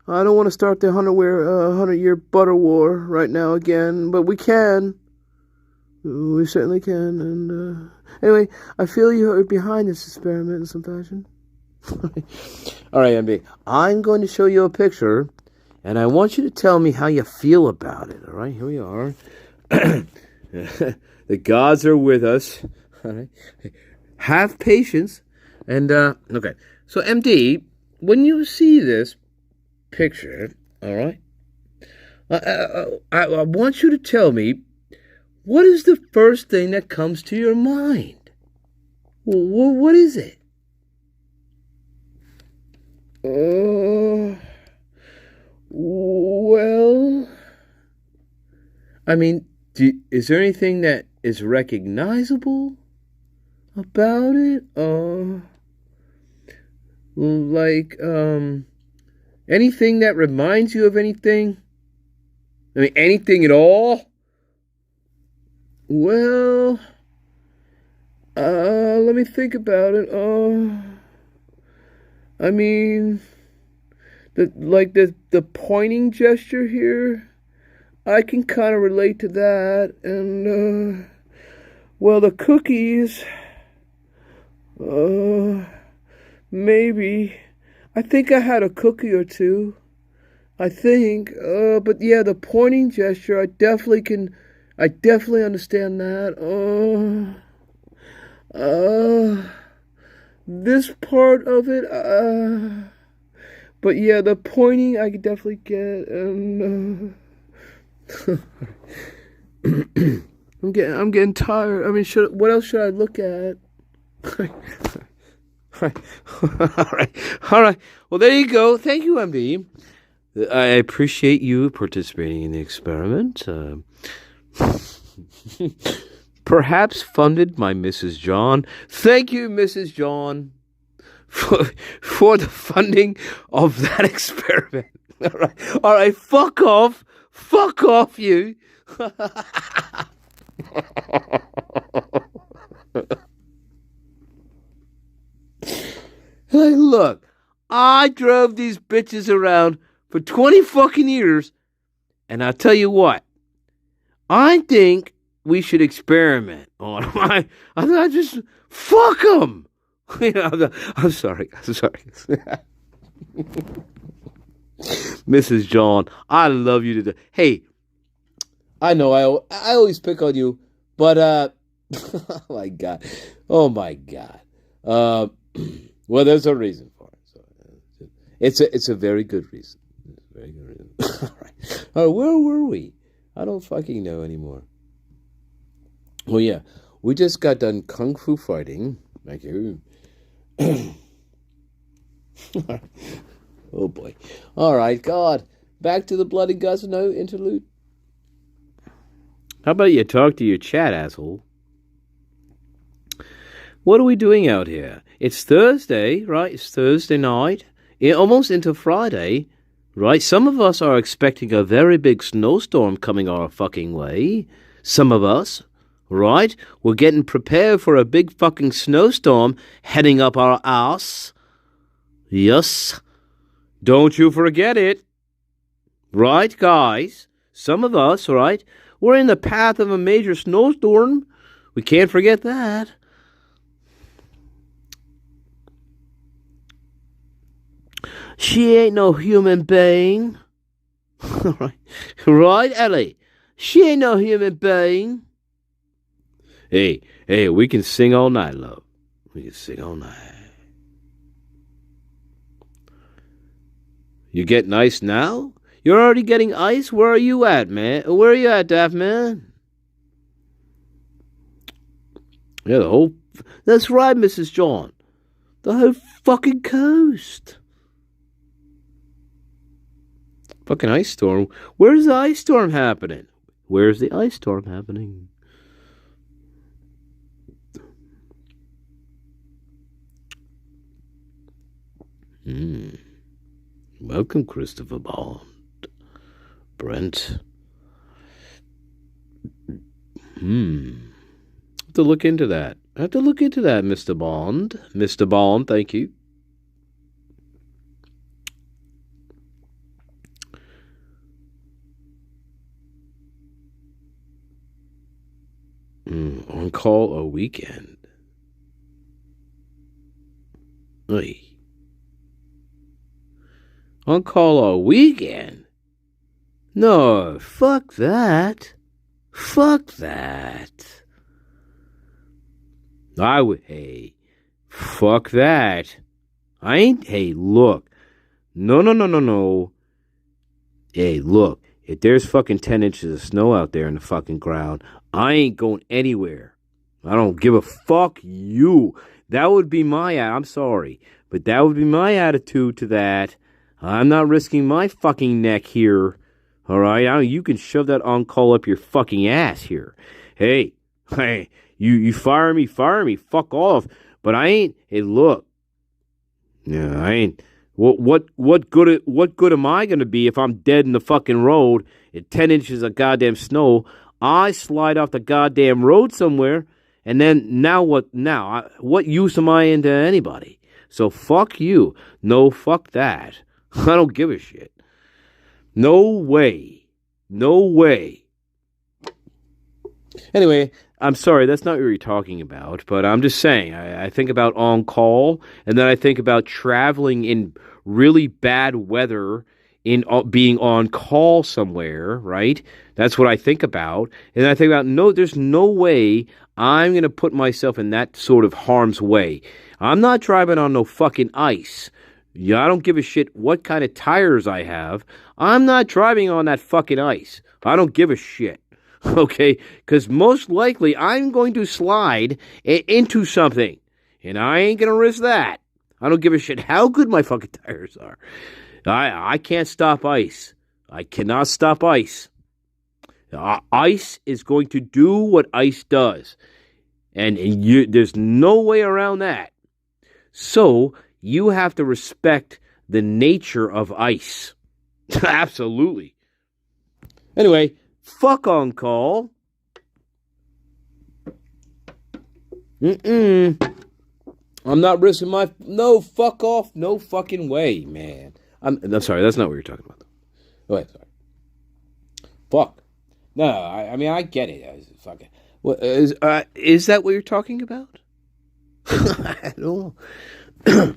I don't want to start the 100-year butter war right now again, but we can. We certainly can. And anyway, I feel you're behind this experiment in some fashion. All right, MB. I'm going to show you a picture, and I want you to tell me how you feel about it. All right, here we are. The gods are with us. All right. Have patience. And, okay. So, MD, when you see this picture, all right, I want you to tell me, what is the first thing that comes to your mind? What is it? Well, I mean, is there anything that is recognizable about it? Like, anything that reminds you of anything? I mean, anything at all? Well, let me think about it. I mean, the pointing gesture here, I can kind of relate to that. And, well, the cookies, maybe. I think I had a cookie or two. I think. But yeah, the pointing gesture, I definitely understand that. This part of it, but yeah, the pointing I could definitely get. And I'm getting tired. I mean, what else should I look at? All right. Well, there you go. Thank you, MD. I appreciate you participating in the experiment. Perhaps funded by Mrs. John. Thank you, Mrs. John, for the funding of that experiment. All right. Fuck off, you. Hey, look, I drove these bitches around for 20 fucking years, and I'll tell you what, I think we should experiment on them. I just, fuck them. I'm sorry. Mrs. John, I love you to death. Hey, I know I always pick on you, but, oh my God. Well, there's a reason for it. So it's a very good reason. Very good reason. All right. Where were we? I don't fucking know anymore. Well, yeah, we just got done kung fu fighting. Thank you. Oh boy. All right, God. Back to the blood and guts no interlude. How about you talk to your chat, asshole? What are we doing out here? It's Thursday, right? It's Thursday night. Almost into Friday, right? Some of us are expecting a very big snowstorm coming our fucking way. Some of us, right? We're getting prepared for a big fucking snowstorm heading up our ass. Yes. Don't you forget it. Right, guys? Some of us, right? We're in the path of a major snowstorm. We can't forget that. She ain't no human being. Right, Ellie? She ain't no human being. Hey, we can sing all night, love. We can sing all night. You getting ice now? You're already getting ice? Where are you at, man? Where are you at, Daft Man? Yeah, the whole... That's right, Mrs. John. The whole fucking coast. Fucking ice storm. Where's the ice storm happening? Where's the ice storm happening? Welcome, Christopher Bond. Brent. Have to look into that. Mr. Bond. Mr. Bond, thank you. On call a weekend. Oy. On call a weekend? No, fuck that. Fuck that. I would, hey, fuck that. I ain't, hey, look. No. Hey, look, if there's fucking 10 inches of snow out there in the fucking ground, I ain't going anywhere. I don't give a fuck you. That would be I'm sorry, but that would be my attitude to that. I'm not risking my fucking neck here. All right? You can shove that on-call up your fucking ass here. Hey, you fire me, fuck off. But I ain't, hey, look. Yeah, I ain't, what good am I going to be if I'm dead in the fucking road at 10 inches of goddamn snow? I slide off the goddamn road somewhere, and then now what? What use am I into anybody? So fuck you. No, fuck that. I don't give a shit. No way. Anyway, I'm sorry, that's not what you're talking about, but I'm just saying, I think about on call, and then I think about traveling in really bad weather, in being on call somewhere, right? That's what I think about. And I think about, no, there's no way I'm going to put myself in that sort of harm's way. I'm not driving on no fucking ice. Yeah, I don't give a shit what kind of tires I have. I'm not driving on that fucking ice. I don't give a shit. Okay? Because most likely I'm going to slide into something. And I ain't going to risk that. I don't give a shit how good my fucking tires are. I can't stop ice. I cannot stop ice. Ice is going to do what ice does. And there's no way around that. So you have to respect the nature of ice. Absolutely. Anyway, fuck on call. I'm not risking my... No, fuck off. No fucking way, man. I'm sorry, that's not what you're talking about. Oh, wait, sorry. Fuck. No, I mean, I get it. Fuck it. What, is that what you're talking about? I don't know.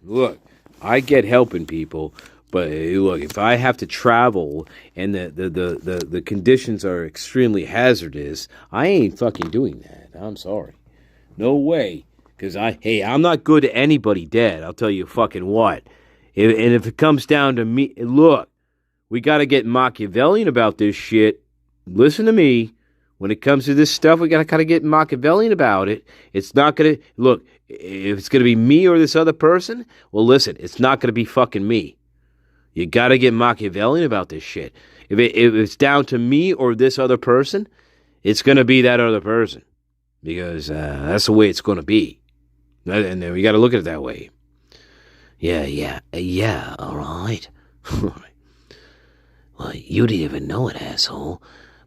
Look, I get helping people, but look, if I have to travel and the conditions are extremely hazardous, I ain't fucking doing that. I'm sorry. No way. Because I'm not good to anybody dead. I'll tell you fucking what. And if it comes down to me, look, we got to get Machiavellian about this shit. Listen to me. When it comes to this stuff, we got to kind of get Machiavellian about it. It's not going to, look, if it's going to be me or this other person, well, listen, it's not going to be fucking me. You got to get Machiavellian about this shit. If it's down to me or this other person, it's going to be that other person. Because that's the way it's going to be. And then we got to look at it that way. Yeah, all right. Well, you didn't even know it, asshole.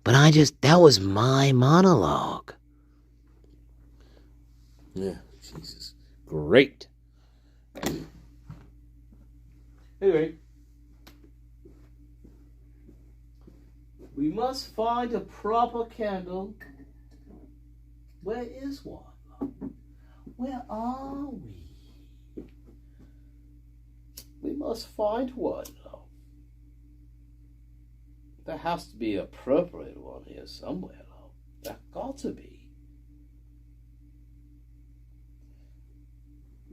But that was my monologue. Yeah, Jesus. Great. Anyway. We must find a proper candle. Where is one? Where are we? We must find one. There has to be an appropriate one here somewhere. There got to be.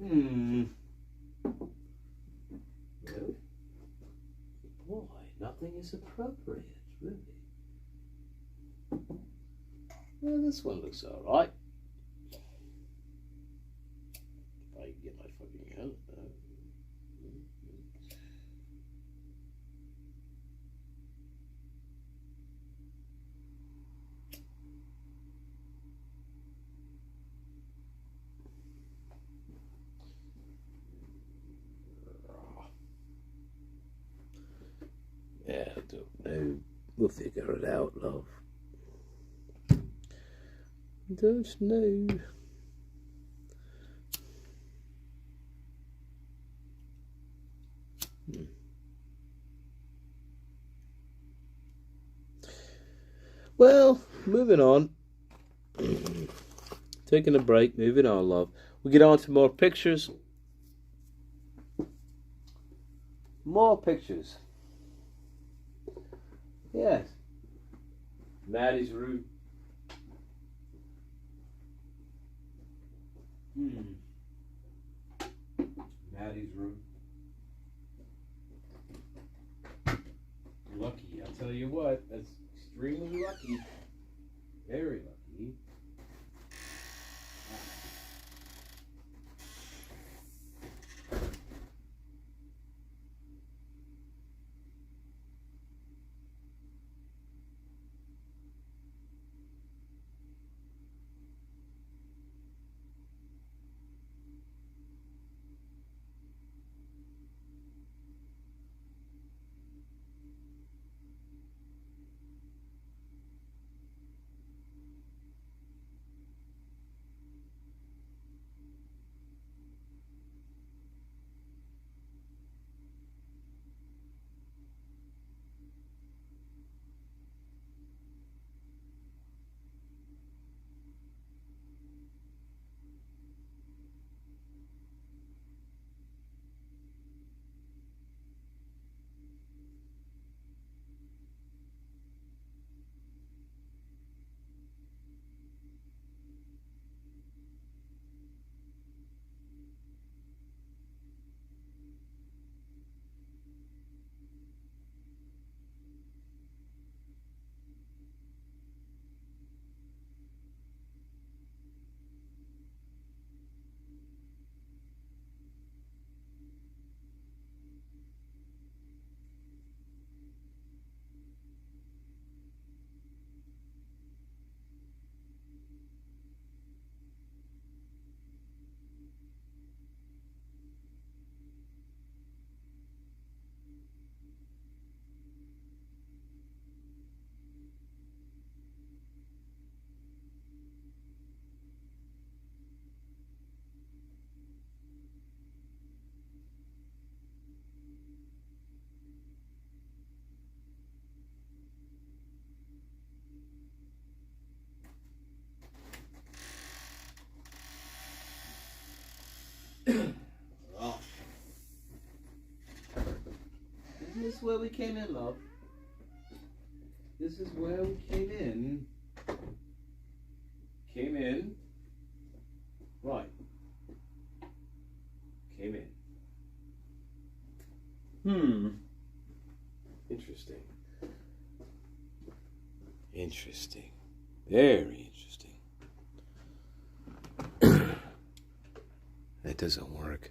Hmm. Well, boy, nothing is appropriate, really. Well, this one looks alright. If I can get my fucking out. Yeah, I don't know. We'll figure it out, love. Don't know. Well, moving on. Taking a break, moving on, love. We'll get on to more pictures. More pictures. Yes. Maddie's room. Maddie's room. Lucky, I'll tell you what, that's extremely lucky. Very lucky. Oh. Isn't this where we came in, love? This is where we came in. Came in. Right. Came in. Interesting. Interesting. Very interesting. That doesn't work.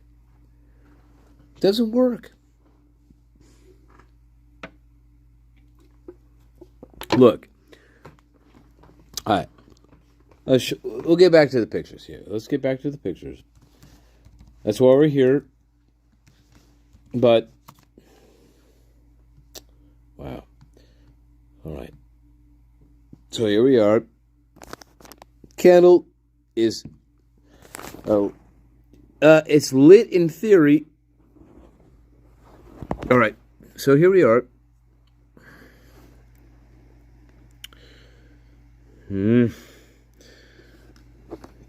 Doesn't work. Look. All right. We'll get back to the pictures here. Let's get back to the pictures. That's why we're here. But, wow. All right. So here we are. Candle is, it's lit in theory. All right. So here we are.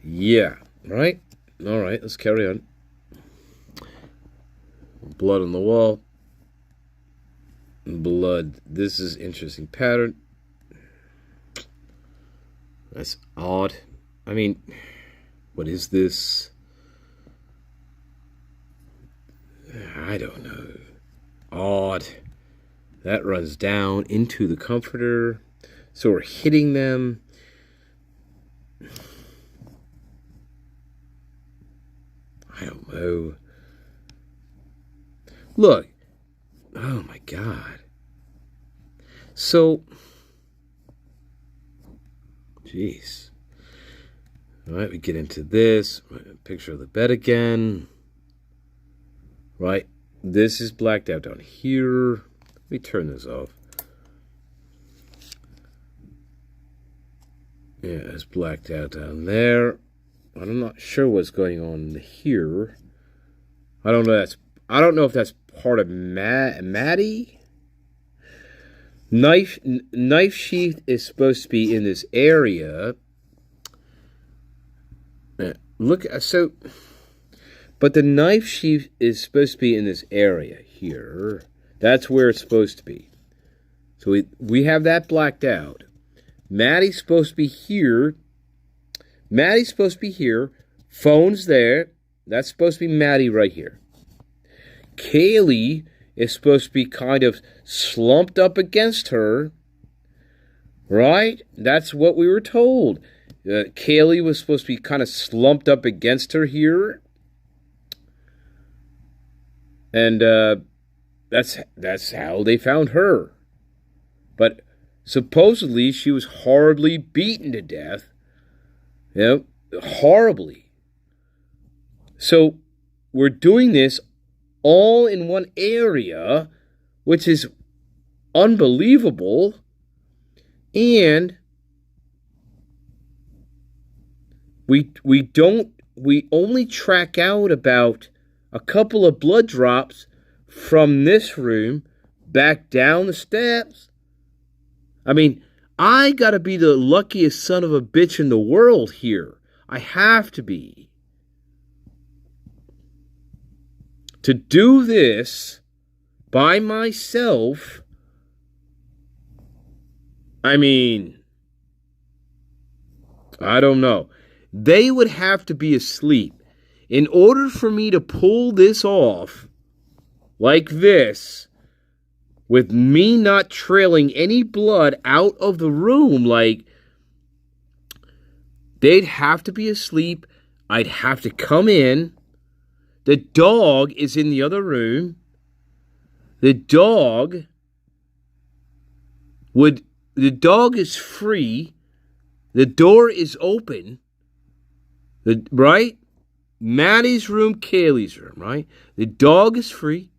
Yeah. Right? All right. Let's carry on. Blood on the wall. Blood. This is interesting pattern. That's odd. I mean, what is this? I don't know. Odd. That runs down into the comforter. So we're hitting them. I don't know. Look. Oh my God. So. Jeez. Alright, we get into this. Picture of the bed again. Right. This is blacked out down here. Let me turn this off. Yeah, it's blacked out down there. I'm not sure what's going on here. I don't know if that's part of Maddie. Knife sheath is supposed to be in this area. Look, so, but the knife sheath is supposed to be in this area here. That's where it's supposed to be. So we have that blacked out. Maddie's supposed to be here. Maddie's supposed to be here. Phone's there. That's supposed to be Maddie right here. Kaylee is supposed to be kind of slumped up against her. Right? That's what we were told. Kaylee was supposed to be kind of slumped up against her here. And that's how they found her. But supposedly she was horribly beaten to death. You know, horribly. So we're doing this all in one area, which is unbelievable. And we only track out about a couple of blood drops from this room back down the steps. I mean, I gotta be the luckiest son of a bitch in the world here. I have to be. To do this by myself, I mean, I don't know. They would have to be asleep. In order for me to pull this off like this, with me not trailing any blood out of the room, like, they'd have to be asleep. I'd have to come in. The dog is in the other room. The dog is free. The door is open. Right? Maddie's room, Kaylee's room, right? The dog is free.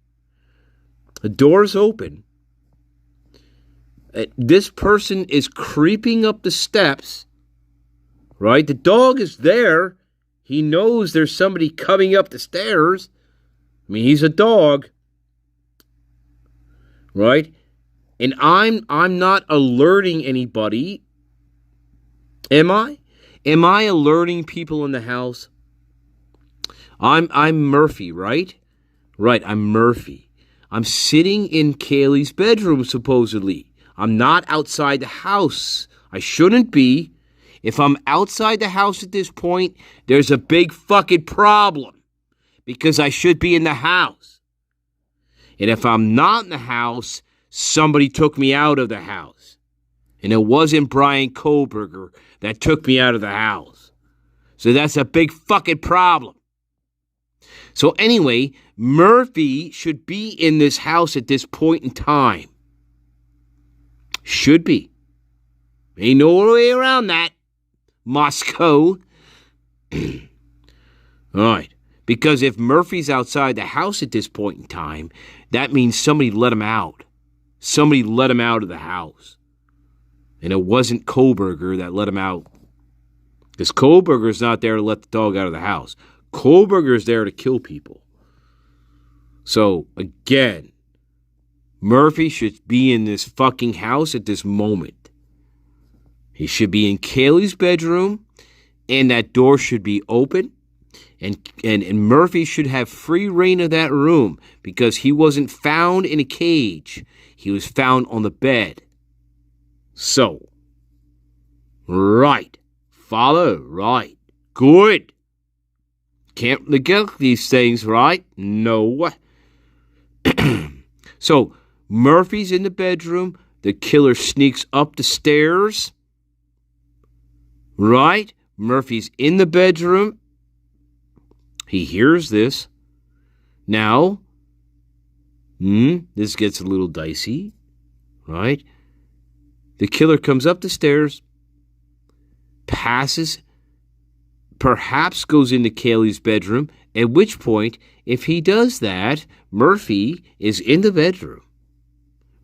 The door is open. This person is creeping up the steps, right? The dog is there. He knows there's somebody coming up the stairs. I mean, he's a dog, right? And I'm not alerting anybody. Am I? Am I alerting people in the house? I'm Murphy, right? Right, I'm Murphy. I'm sitting in Kaylee's bedroom, supposedly. I'm not outside the house. I shouldn't be. If I'm outside the house at this point, there's a big fucking problem. Because I should be in the house. And if I'm not in the house, somebody took me out of the house. And it wasn't Brian Kohlberger that took me out of the house. So that's a big fucking problem. So anyway, Murphy should be in this house at this point in time. Should be. Ain't no way around that. Moscow. All right. Because if Murphy's outside the house at this point in time, that means somebody let him out. Somebody let him out of the house. And it wasn't Kohlberger that let him out. Because Kohlberger's not there to let the dog out of the house. Kohlberger's there to kill people. So, again, Murphy should be in this fucking house at this moment. He should be in Kaylee's bedroom, and that door should be open. And Murphy should have free reign of that room because he wasn't found in a cage. He was found on the bed. So, right. Follow, right. Good. Can't neglect these things, right? No. So Murphy's in the bedroom. The killer sneaks up the stairs. Right? Murphy's in the bedroom. He hears this. Now, this gets a little dicey. Right? The killer comes up the stairs, passes, perhaps goes into Kaylee's bedroom, at which point, if he does that, Murphy is in the bedroom.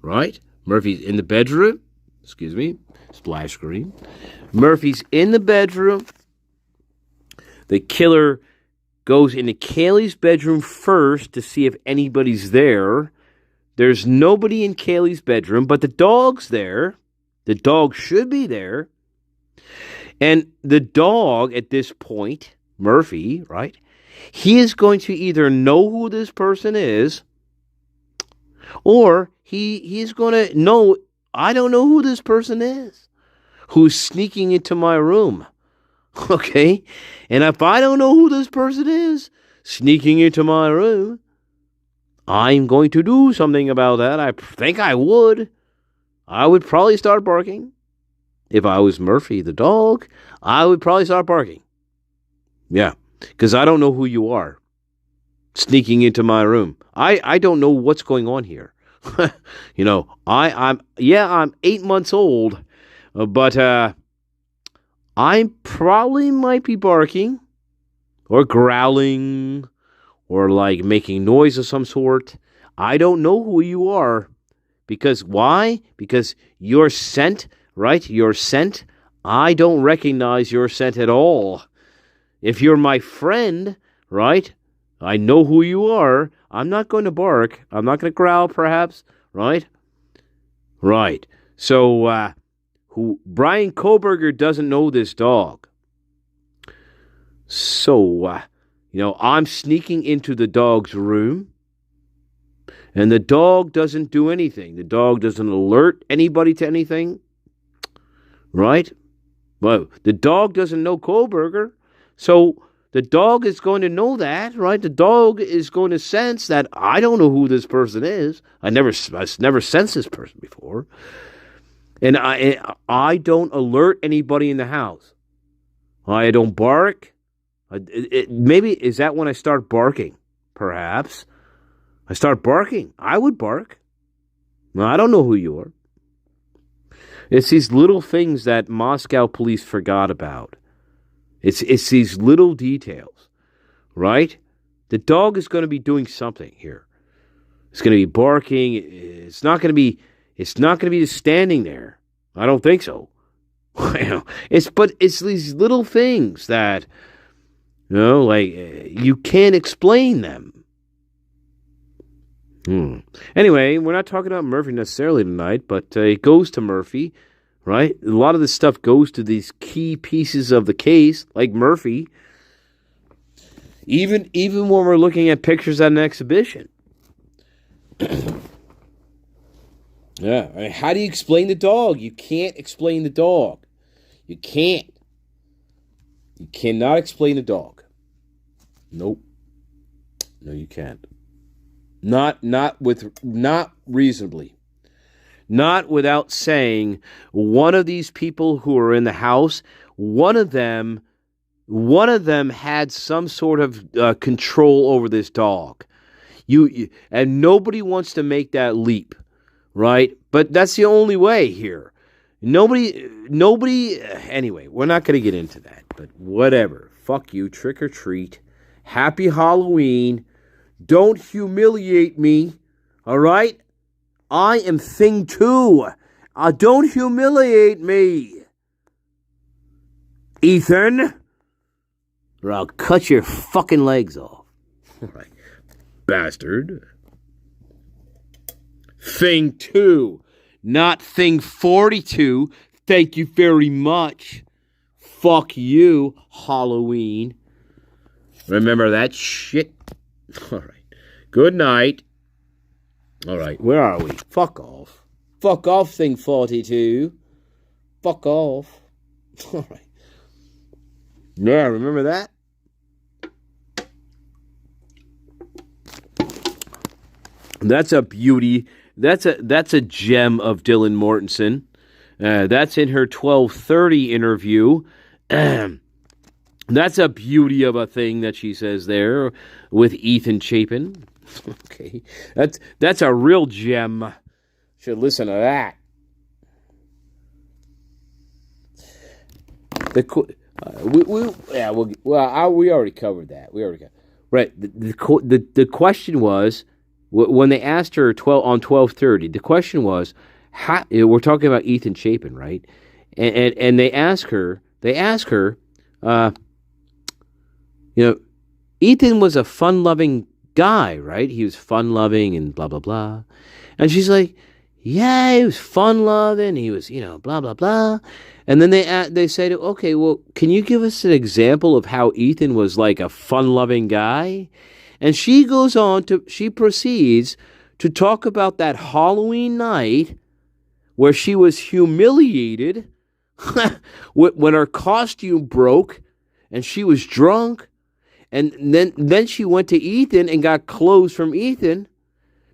Right? Murphy's in the bedroom. Excuse me. Splash screen. Murphy's in the bedroom. The killer goes into Kaylee's bedroom first to see if anybody's there. There's nobody in Kaylee's bedroom, but the dog's there. The dog should be there. And the dog, at this point, Murphy, right, he is going to either know who this person is, or he's going to know, I don't know who this person is, who's sneaking into my room. Okay? And if I don't know who this person is sneaking into my room, I'm going to do something about that. I think I would. I would probably start barking. If I was Murphy, the dog, I would probably start barking. Yeah, because I don't know who you are sneaking into my room. I don't know what's going on here. You know, I'm 8 months old, but I probably might be barking or growling or like making noise of some sort. I don't know who you are. Because why? Because your scent, right? Your scent, I don't recognize your scent at all. If you're my friend, right? I know who you are. I'm not going to bark. I'm not going to growl, perhaps, right? Right. So, Brian Koberger doesn't know this dog. So, I'm sneaking into the dog's room. And the dog doesn't do anything. The dog doesn't alert anybody to anything. Right? Well, the dog doesn't know Kohlberger. So the dog is going to know that, right? The dog is going to sense that I don't know who this person is. I've never sensed this person before. And I don't alert anybody in the house. I don't bark. Maybe, is that when I start barking? Perhaps. I start barking. I would bark. No, I don't know who you are. It's these little things that Moscow police forgot about. It's these little details, right? The dog is going to be doing something here. It's going to be barking. It's not going to be just standing there. I don't think so. It's these little things that, you can't explain them. Anyway, we're not talking about Murphy necessarily tonight, but it goes to Murphy, right? A lot of this stuff goes to these key pieces of the case, like Murphy. Even when we're looking at pictures at an exhibition. Yeah, how do you explain the dog? You can't explain the dog. You can't. You cannot explain the dog. Nope. No, you can't. Not reasonably. Not without saying one of these people who are in the house, one of them had some sort of control over this dog. And nobody wants to make that leap, right? But that's the only way here. Nobody, anyway, we're not going to get into that, but whatever. Fuck you, trick or treat. Happy Halloween. Don't humiliate me, all right? I am thing two. Don't humiliate me, Ethan, or I'll cut your fucking legs off. All right, bastard. Thing two, not thing 42. Thank you very much. Fuck you, Halloween. Remember that shit? All right. Good night. All right. Where are we? Fuck off. Fuck off, thing 42. Fuck off. All right. Yeah, remember that? That's a beauty. That's a gem of Dylan Mortensen. That's in her 12:30 interview. That's a beauty of a thing that she says there with Ethan Chapin. Okay, that's a real gem. Should listen to that. We already covered that. Right. The question was when they asked her on 12:30. The question was, we're talking about Ethan Chapin, right? And they ask her. Ethan was a fun-loving guy, right? He was fun-loving and blah, blah, blah. And she's like, yeah, he was fun-loving. He was, blah, blah, blah. And then they say, okay, well, can you give us an example of how Ethan was like a fun-loving guy? And she proceeds to talk about that Halloween night where she was humiliated when her costume broke and she was drunk. And then she went to Ethan and got clothes from Ethan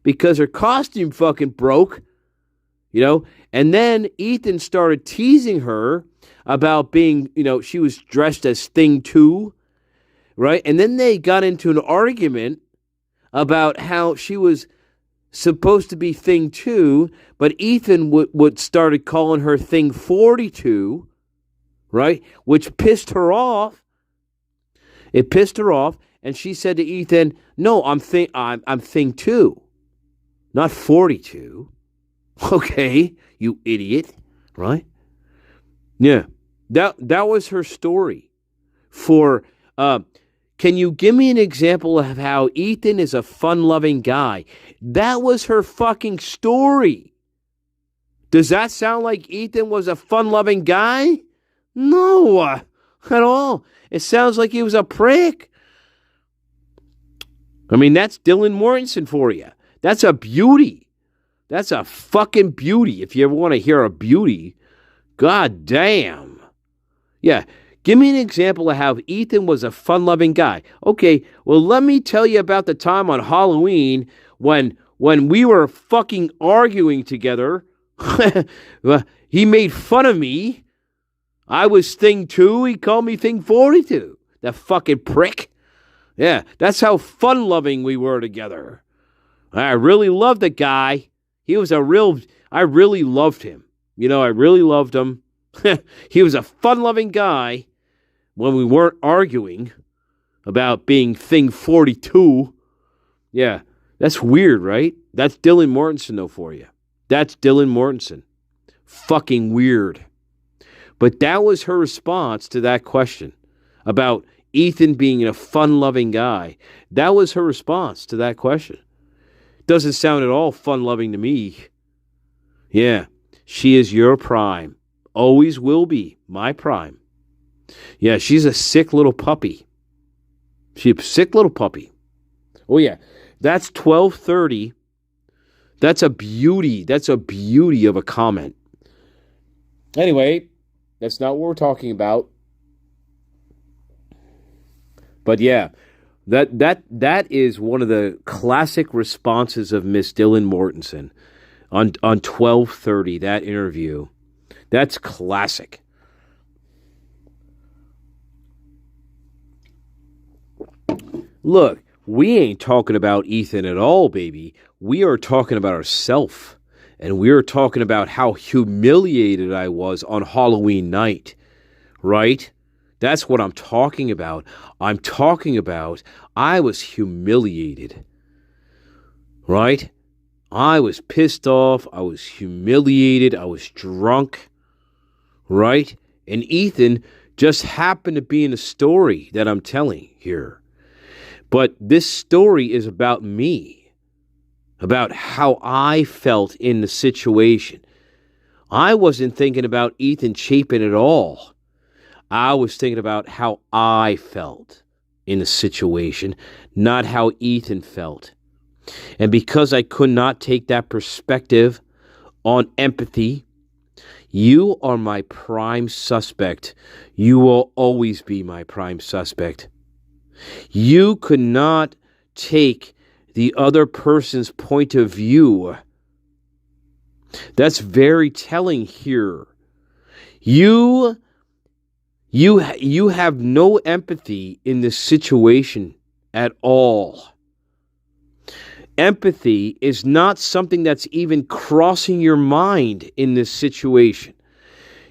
because her costume fucking broke, And then Ethan started teasing her about being, she was dressed as Thing 2, right? And then they got into an argument about how she was supposed to be Thing 2, but Ethan would started calling her Thing 42, right? Which pissed her off. It pissed her off, and she said to Ethan, "No, I'm Thing 2, not 42." Okay, you idiot, right? Yeah, that was her story. Can you give me an example of how Ethan is a fun-loving guy? That was her fucking story. Does that sound like Ethan was a fun-loving guy? No, at all. It sounds like he was a prick. I mean, that's Dylan Mortensen for you. That's a beauty. That's a fucking beauty. If you ever want to hear a beauty, god damn. Yeah, give me an example of how Ethan was a fun-loving guy. Okay, well, let me tell you about the time on Halloween when we were fucking arguing together. He made fun of me. I was Thing 2, he called me Thing 42. That fucking prick. Yeah, that's how fun-loving we were together. I really loved the guy. I really loved him. I really loved him. He was a fun-loving guy when we weren't arguing about being Thing 42. Yeah, that's weird, right? That's Dylan Mortensen, though, for you. That's Dylan Mortensen. Fucking weird. But that was her response to that question about Ethan being a fun-loving guy. That was her response to that question. Doesn't sound at all fun-loving to me. Yeah, she is your prime. Always will be my prime. Yeah, she's a sick little puppy. She's a sick little puppy. Oh, yeah. That's 12:30. That's a beauty. That's a beauty of a comment. Anyway, that's not what we're talking about. But yeah, that is one of the classic responses of Miss Dylan Mortensen on 12:30, that interview. That's classic. Look, we ain't talking about Ethan at all, baby. We are talking about ourselves. And we are talking about how humiliated I was on Halloween night, right? That's what I'm talking about. I'm talking about I was humiliated, right? I was pissed off. I was humiliated. I was drunk, right? And Ethan just happened to be in a story that I'm telling here. But this story is about me. About how I felt in the situation. I wasn't thinking about Ethan Chapin at all. I was thinking about how I felt in the situation, not how Ethan felt. And because I could not take that perspective on empathy, you are my prime suspect. You will always be my prime suspect. You could not take the other person's point of view. That's very telling here. You have no empathy in this situation at all. Empathy is not something that's even crossing your mind in this situation.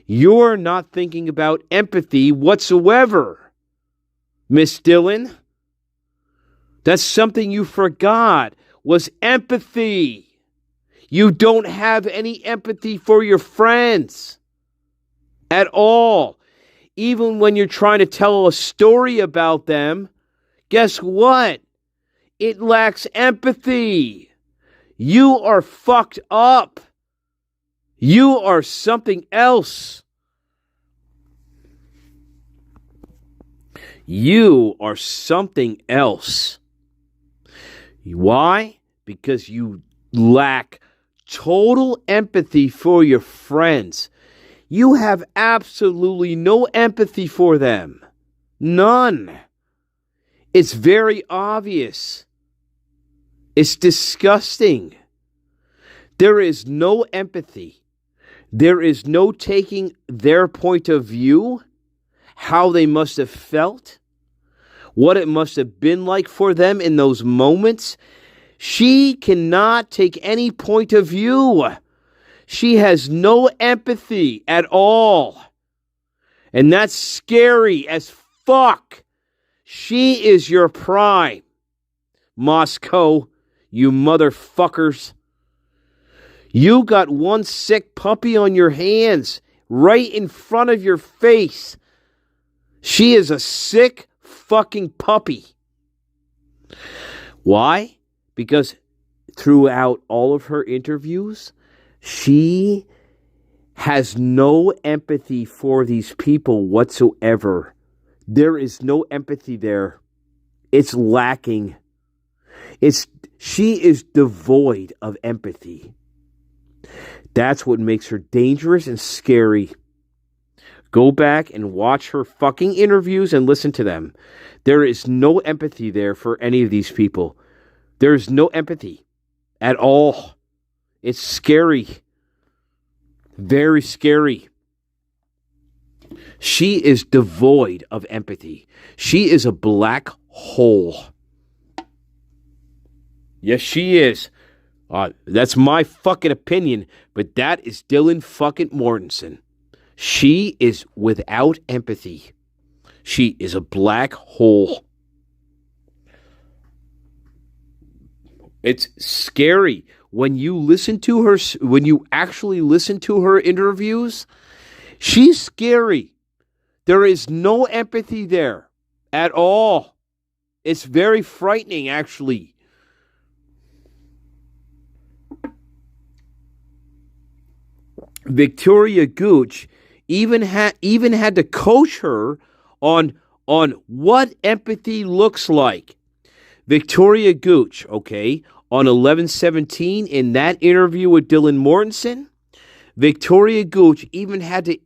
You're not thinking about empathy whatsoever, Miss Dillon. That's something you forgot, was empathy. You don't have any empathy for your friends at all. Even when you're trying to tell a story about them, guess what? It lacks empathy. You are fucked up. You are something else. You are something else. Why? Because you lack total empathy for your friends. You have absolutely no empathy for them. None. It's very obvious. It's disgusting. There is no empathy. There is no taking their point of view, how they must have felt, what it must have been like for them in those moments. She cannot take any point of view. She has no empathy at all. And that's scary as fuck. She is your prime. Moscow, you motherfuckers. You got one sick puppy on your hands, right in front of your face. She is a sick fucking puppy. Why? Because throughout all of her interviews, she has no empathy for these people whatsoever. There is no empathy there. It's lacking. She is devoid of empathy. That's what makes her dangerous and scary. Go back and watch her fucking interviews and listen to them. There is no empathy there for any of these people. There is no empathy at all. It's scary. Very scary. She is devoid of empathy. She is a black hole. Yes, she is. That's my fucking opinion, but that is Dylan fucking Mortensen. She is without empathy. She is a black hole. It's scary when you listen to her, when you actually listen to her interviews. She's scary. There is no empathy there at all. It's very frightening, actually. Victoria Gooch even had to coach her on what empathy looks like. Victoria Gooch, okay, on 11/17 in that interview with Dylan Mortensen, Victoria Gooch even had to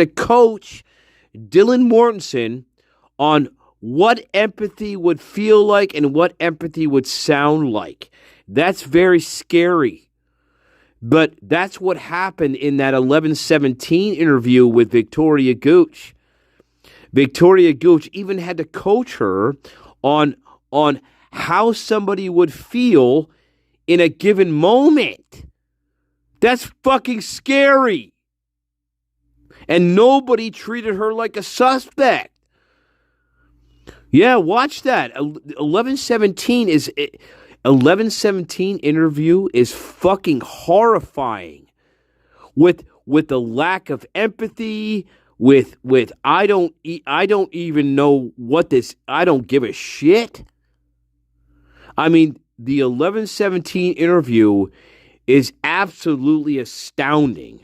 coach Dylan Mortensen on what empathy would feel like and what empathy would sound like. That's very scary. But that's what happened in that 11/17 interview with Victoria Gooch. Victoria Gooch even had to coach her on how somebody would feel in a given moment. That's fucking scary. And nobody treated her like a suspect. Yeah, watch that. 11/17 interview is fucking horrifying. With the lack of empathy, with I don't even know what this, I don't give a shit. I mean, the 11/17 interview is absolutely astounding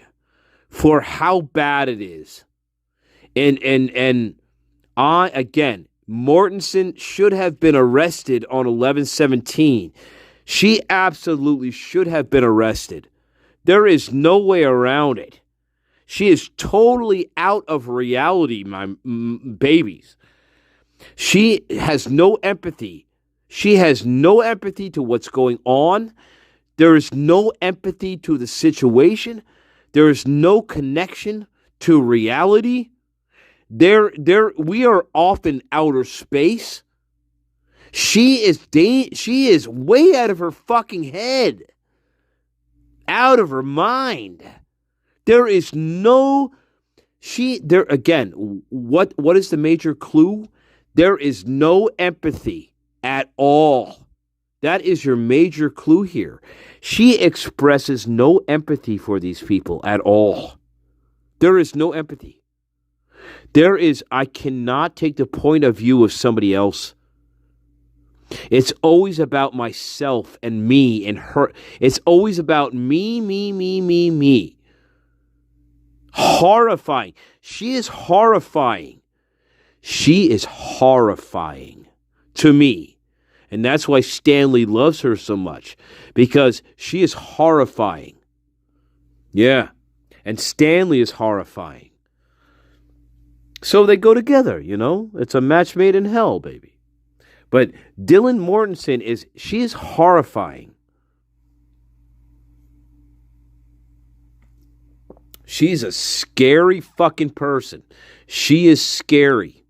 for how bad it is. And again, Mortensen should have been arrested on 11/17. She absolutely should have been arrested. There is no way around it. She is totally out of reality, my babies. She has no empathy. She has no empathy to what's going on. There is no empathy to the situation. There is no connection to reality. We are off in outer space. She is way out of her fucking head. Out of her mind. There is no there again, what is the major clue? There is no empathy at all. That is your major clue here. She expresses no empathy for these people at all. There is no empathy. I cannot take the point of view of somebody else. It's always about myself and me and her. It's always about me, me, me, me, me. Horrifying. She is horrifying. She is horrifying to me. And that's why Stanley loves her so much. Because she is horrifying. Yeah. And Stanley is horrifying. So they go together, you know? It's a match made in hell, baby. But Dylan Mortensen she is horrifying. She's a scary fucking person. She is scary.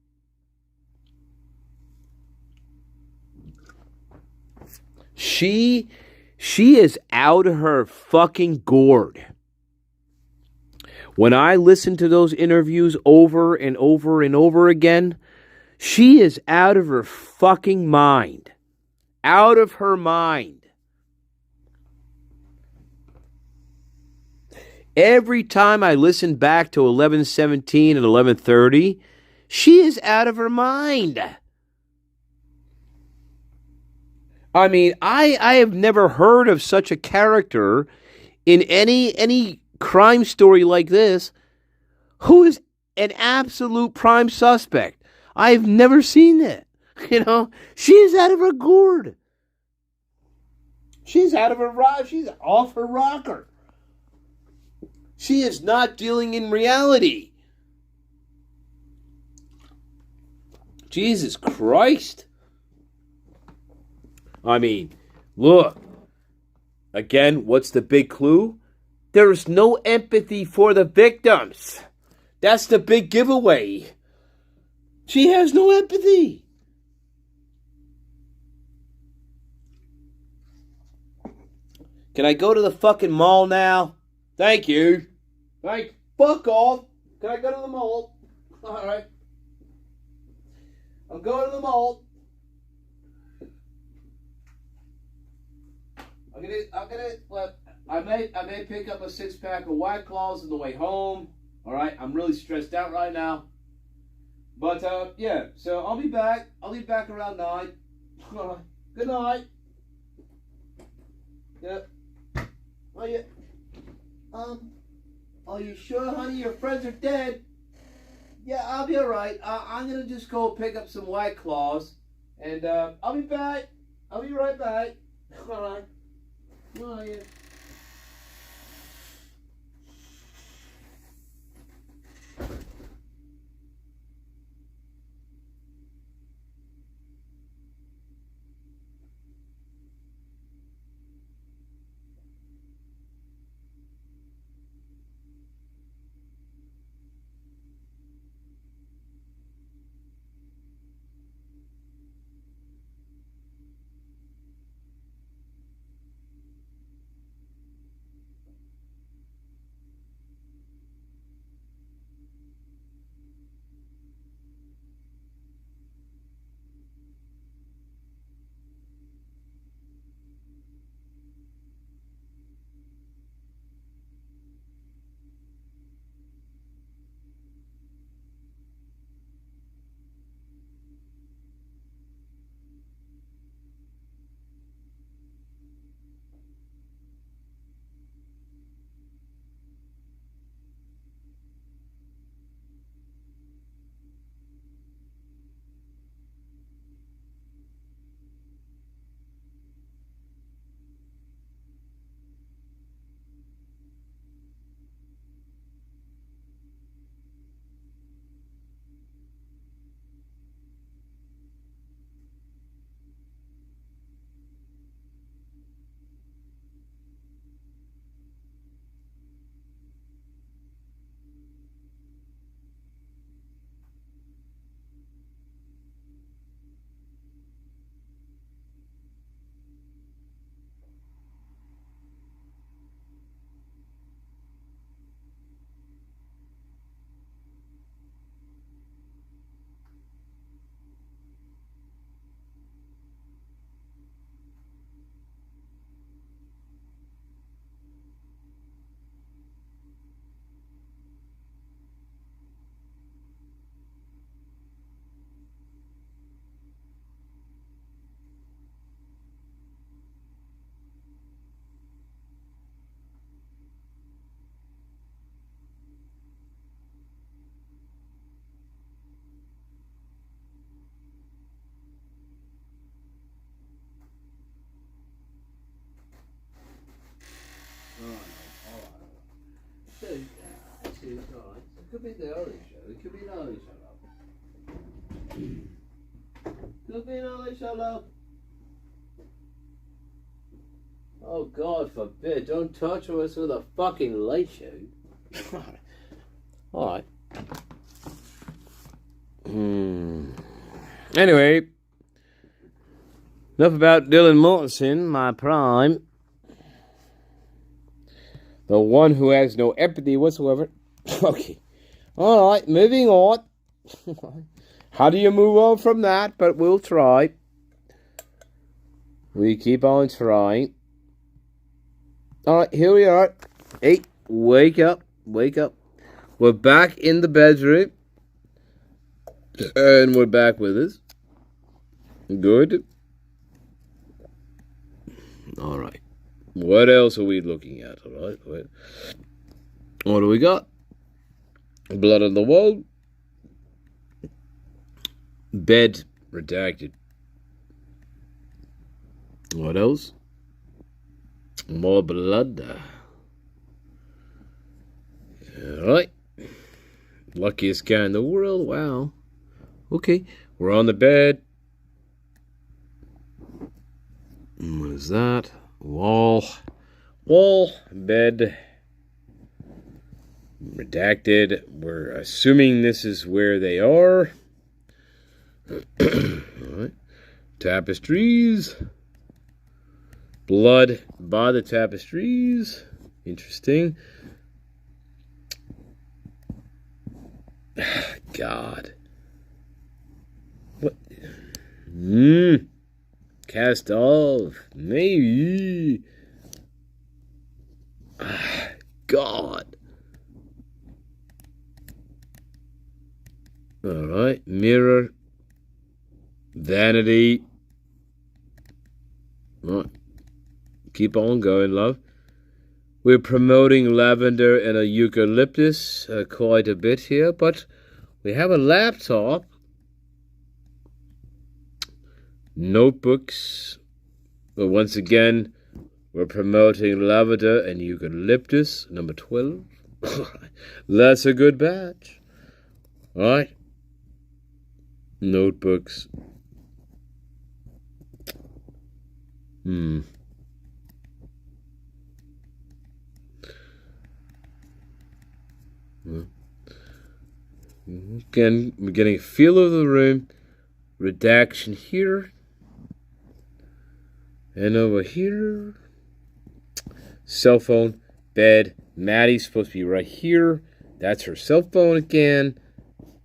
She is out of her fucking gourd. When I listen to those interviews over and over and over again, she is out of her fucking mind. Out of her mind. Every time I listen back to 11:17 and 11:30, she is out of her mind. I mean, I have never heard of such a character in any crime story like this who is an absolute prime suspect. I've never seen that. You know, she is out of her gourd. She's out of her rock. She's off her rocker. She is not dealing in reality. Jesus Christ. I mean, look. Again, what's the big clue? There is no empathy for the victims. That's the big giveaway. She has no empathy. Can I go to the fucking mall now? Thank you. Fuck off. Can I go to the mall? Alright. I'm going to the mall. I may pick up a 6-pack of White Claws on the way home. Alright, I'm really stressed out right now. But, yeah, so I'll be back. I'll be back around 9. Good night. Yep. Are you sure, honey? Your friends are dead. Yeah, I'll be alright. I'm gonna just go pick up some White Claws. And, I'll be back. I'll be right back. Alright. Oh, yeah. could be the early show. It could be an early show, love. Could be an early show, love. Oh, God forbid. Don't torture us with a fucking late show. Alright. Anyway, enough about Dylan Mortensen, my prime. The one who has no empathy whatsoever. Okay. Alright, moving on. How do you move on from that? But we'll try. We keep on trying. Alright, here we are. Hey, wake up. Wake up. We're back in the bedroom. And we're back with us. Good. Alright. What else are we looking at? Alright. What do we got? Blood on the wall. Bed redacted. What else? More blood. Alright. Luckiest guy in the world. Wow. Okay. We're on the bed. What is that? Wall. Bed. Redacted. We're assuming this is where they are. Alright. Tapestries. Blood by the tapestries. Interesting. God. What? Cast off. Maybe. God. Alright. Mirror. Vanity. Right. Keep on going, love. We're promoting lavender and a eucalyptus quite a bit here, but we have a laptop. Notebooks. But once again, we're promoting lavender and eucalyptus, number 12. That's a good batch. All right. Notebooks. Again, we're getting a feel of the room. Redaction here. And over here. Cell phone, bed. Maddie's supposed to be right here. That's her cell phone again.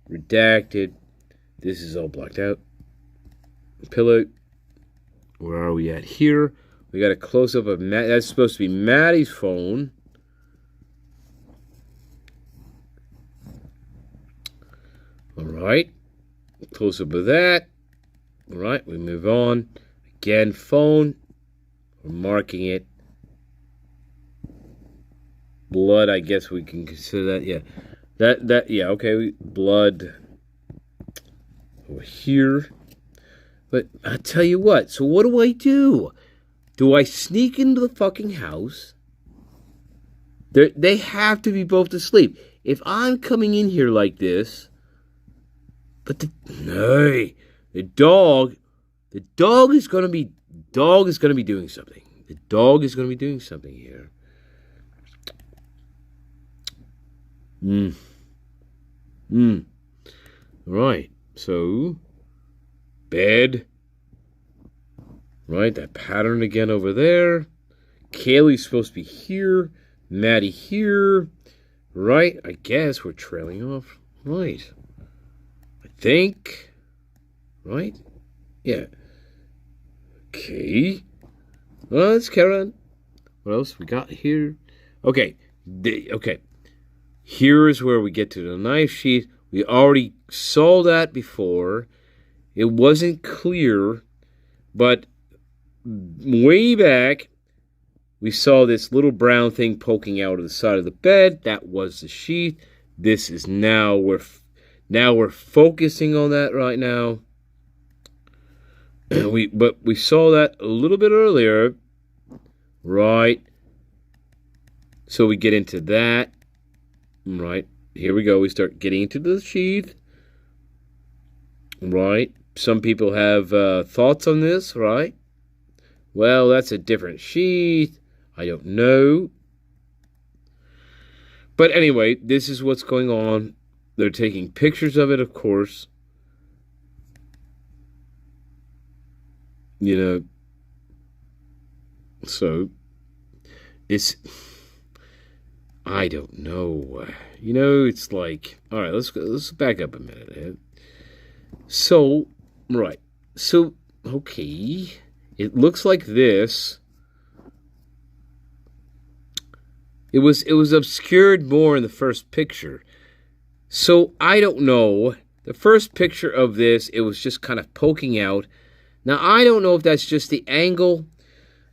Redacted. This is all blocked out. Pillow. Where are we at here? We got a close-up of Matt. That's supposed to be Maddie's phone. Alright. Close-up of that. Alright, we move on. Again, phone. We're marking it. Blood, I guess we can consider that. Yeah. Yeah, okay. Blood. Over here. But I'll tell you what. So what do? Do I sneak into the fucking house? They have to be both asleep. If I'm coming in here like this, but the dog is gonna be doing something. The dog is gonna be doing something here. Right. So bed. Right, that pattern again over there. Kaylee's supposed to be here. Maddie here. Right, I guess we're trailing off. Right. I think. Right? Yeah. Okay. Well, let's carry on. What else we got here? Okay. Okay. Here is where we get to the knife sheath. We already saw that before. It wasn't clear, but way back, we saw this little brown thing poking out of the side of the bed. That was the sheath. This is now we're focusing on that right now. But we saw that a little bit earlier, right? So we get into that, right? here we go. We start getting into the sheath. Right. Some people have thoughts on this, right? Well, that's a different sheath. I don't know. But anyway, this is what's going on. They're taking pictures of it, of course. You know, so it's, I don't know. You know, it's like, all right, let's back up a minute. So, right. So, okay. It looks like this. It was obscured more in the first picture. So, I don't know. The first picture of this, it was just kind of poking out. Now, I don't know if that's just the angle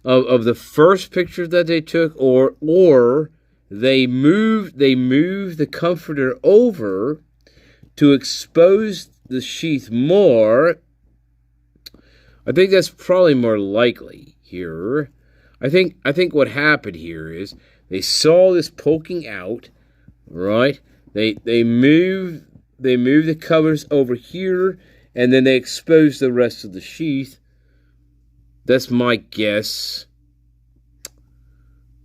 of the first picture that they took, or they moved the comforter over to expose the sheath more. I think that's probably more likely here. I think what happened here is they saw this poking out, right? They moved the covers over here, and then they exposed the rest of the sheath. That's my guess,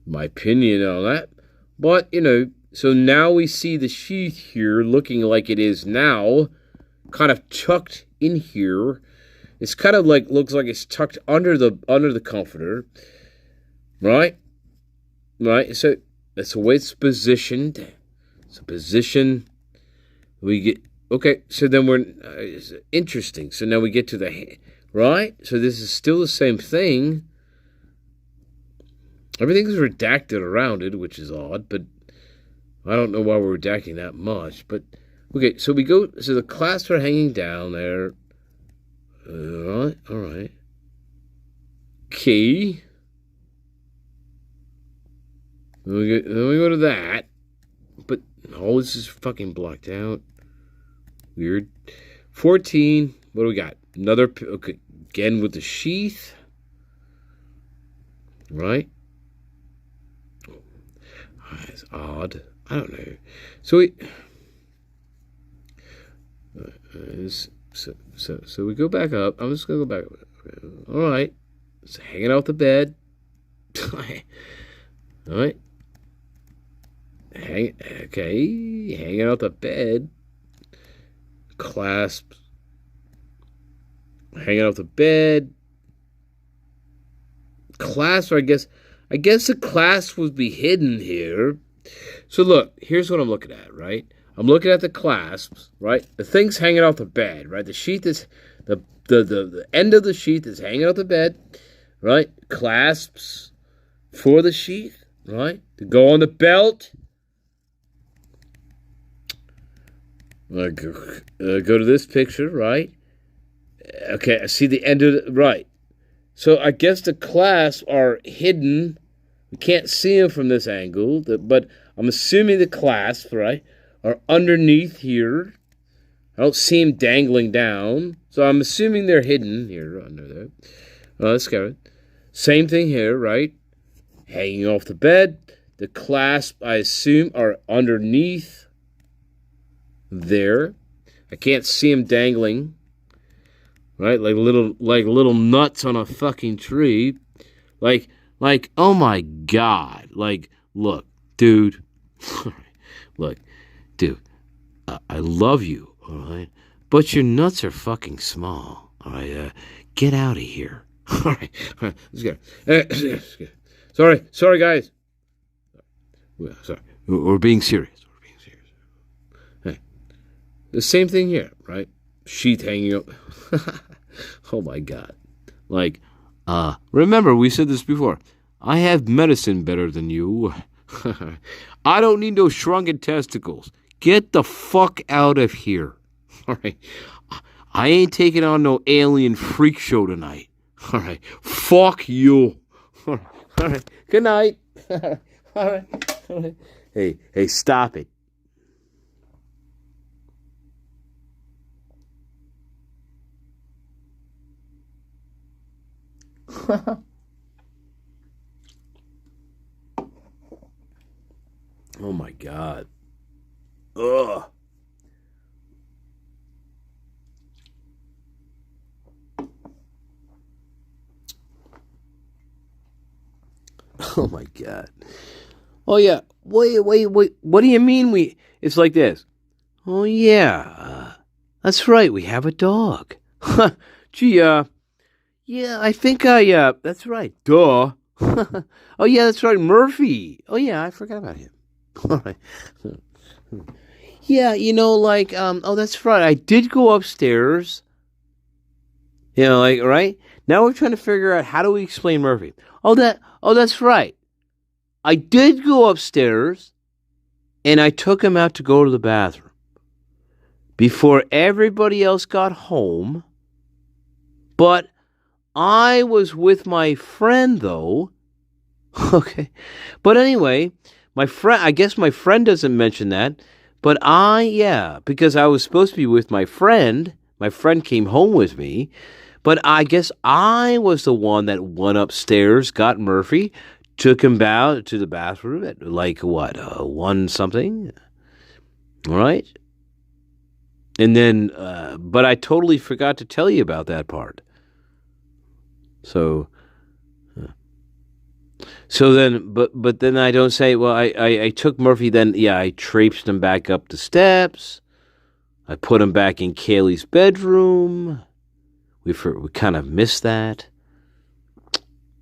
my opinion on that. But, you know, so now we see the sheath here looking like it is now, kind of tucked in here. It's kind of like, looks like it's tucked under the comforter, right? Right, so that's the way it's positioned. It's a position. We get, okay, so then we're, it's interesting. So now we get to the, right? So this is still the same thing. Everything's redacted around it, which is odd, but I don't know why we're redacting that much. But, okay, so we go, so the clasps are hanging down there. All right. Okay. Then we go to that. But all this is fucking blocked out. Weird. 14. What do we got? Another, okay, again with the sheath. Right? It's odd. I don't know. So we... So we go back up. I'm just going to go back up. All right. It's hanging out the bed. All right. Hanging out the bed. Clasps. Hanging out the bed. Clasp, or I guess the clasp would be hidden here. So look, here's what I'm looking at, right? I'm looking at the clasps, right? The thing's hanging off the bed, right? The sheath is, the end of the sheath is hanging off the bed, right? Clasps for the sheath, right? To go on the belt. Go to this picture, right? Okay, I see the end of the, right. So I guess the clasps are hidden. We can't see them from this angle, but I'm assuming the clasps, right, are underneath here. I don't see them dangling down, so I'm assuming they're hidden here under there. Let's go. Same thing here, right? Hanging off the bed. The clasps, I assume, are underneath there. I can't see them dangling. Right, like little nuts on a fucking tree, like oh my god, like look, dude, look, dude, I love you, all right, but your nuts are fucking small, all right, get out of here, all right, let's go. Sorry, guys, sorry, we're being serious, Hey, the same thing here, right? Sheath hanging up. Oh my god. Like, remember we said this before. I have medicine better than you. I don't need no shrunken testicles. Get the fuck out of here. Alright. I ain't taking on no alien freak show tonight. Alright. Fuck you. Alright. Good night. Alright. Hey, stop it. Oh my god. Ugh. Oh my God. Oh yeah. Wait. What do you mean we? It's like this. Oh yeah. That's right. We have a dog. Gee. Yeah. I think That's right. Duh. Oh yeah. That's right. Murphy. Oh yeah. I forgot about him. All right. Yeah. Oh, that's right. I did go upstairs. Right? Now we're trying to figure out how do we explain Murphy. That's right. I did go upstairs and I took him out to go to the bathroom. Before everybody else got home. But I was with my friend though. Okay. But anyway, I guess my friend doesn't mention that. But because I was supposed to be with my friend. My friend came home with me. But I guess I was the one that went upstairs, got Murphy, took him out to the bathroom at like what, 1 something, all right? And then, but I totally forgot to tell you about that part. So then, but then I don't say, well, I took Murphy then, I traipsed him back up the steps. I put him back in Kaylee's bedroom. We kind of missed that.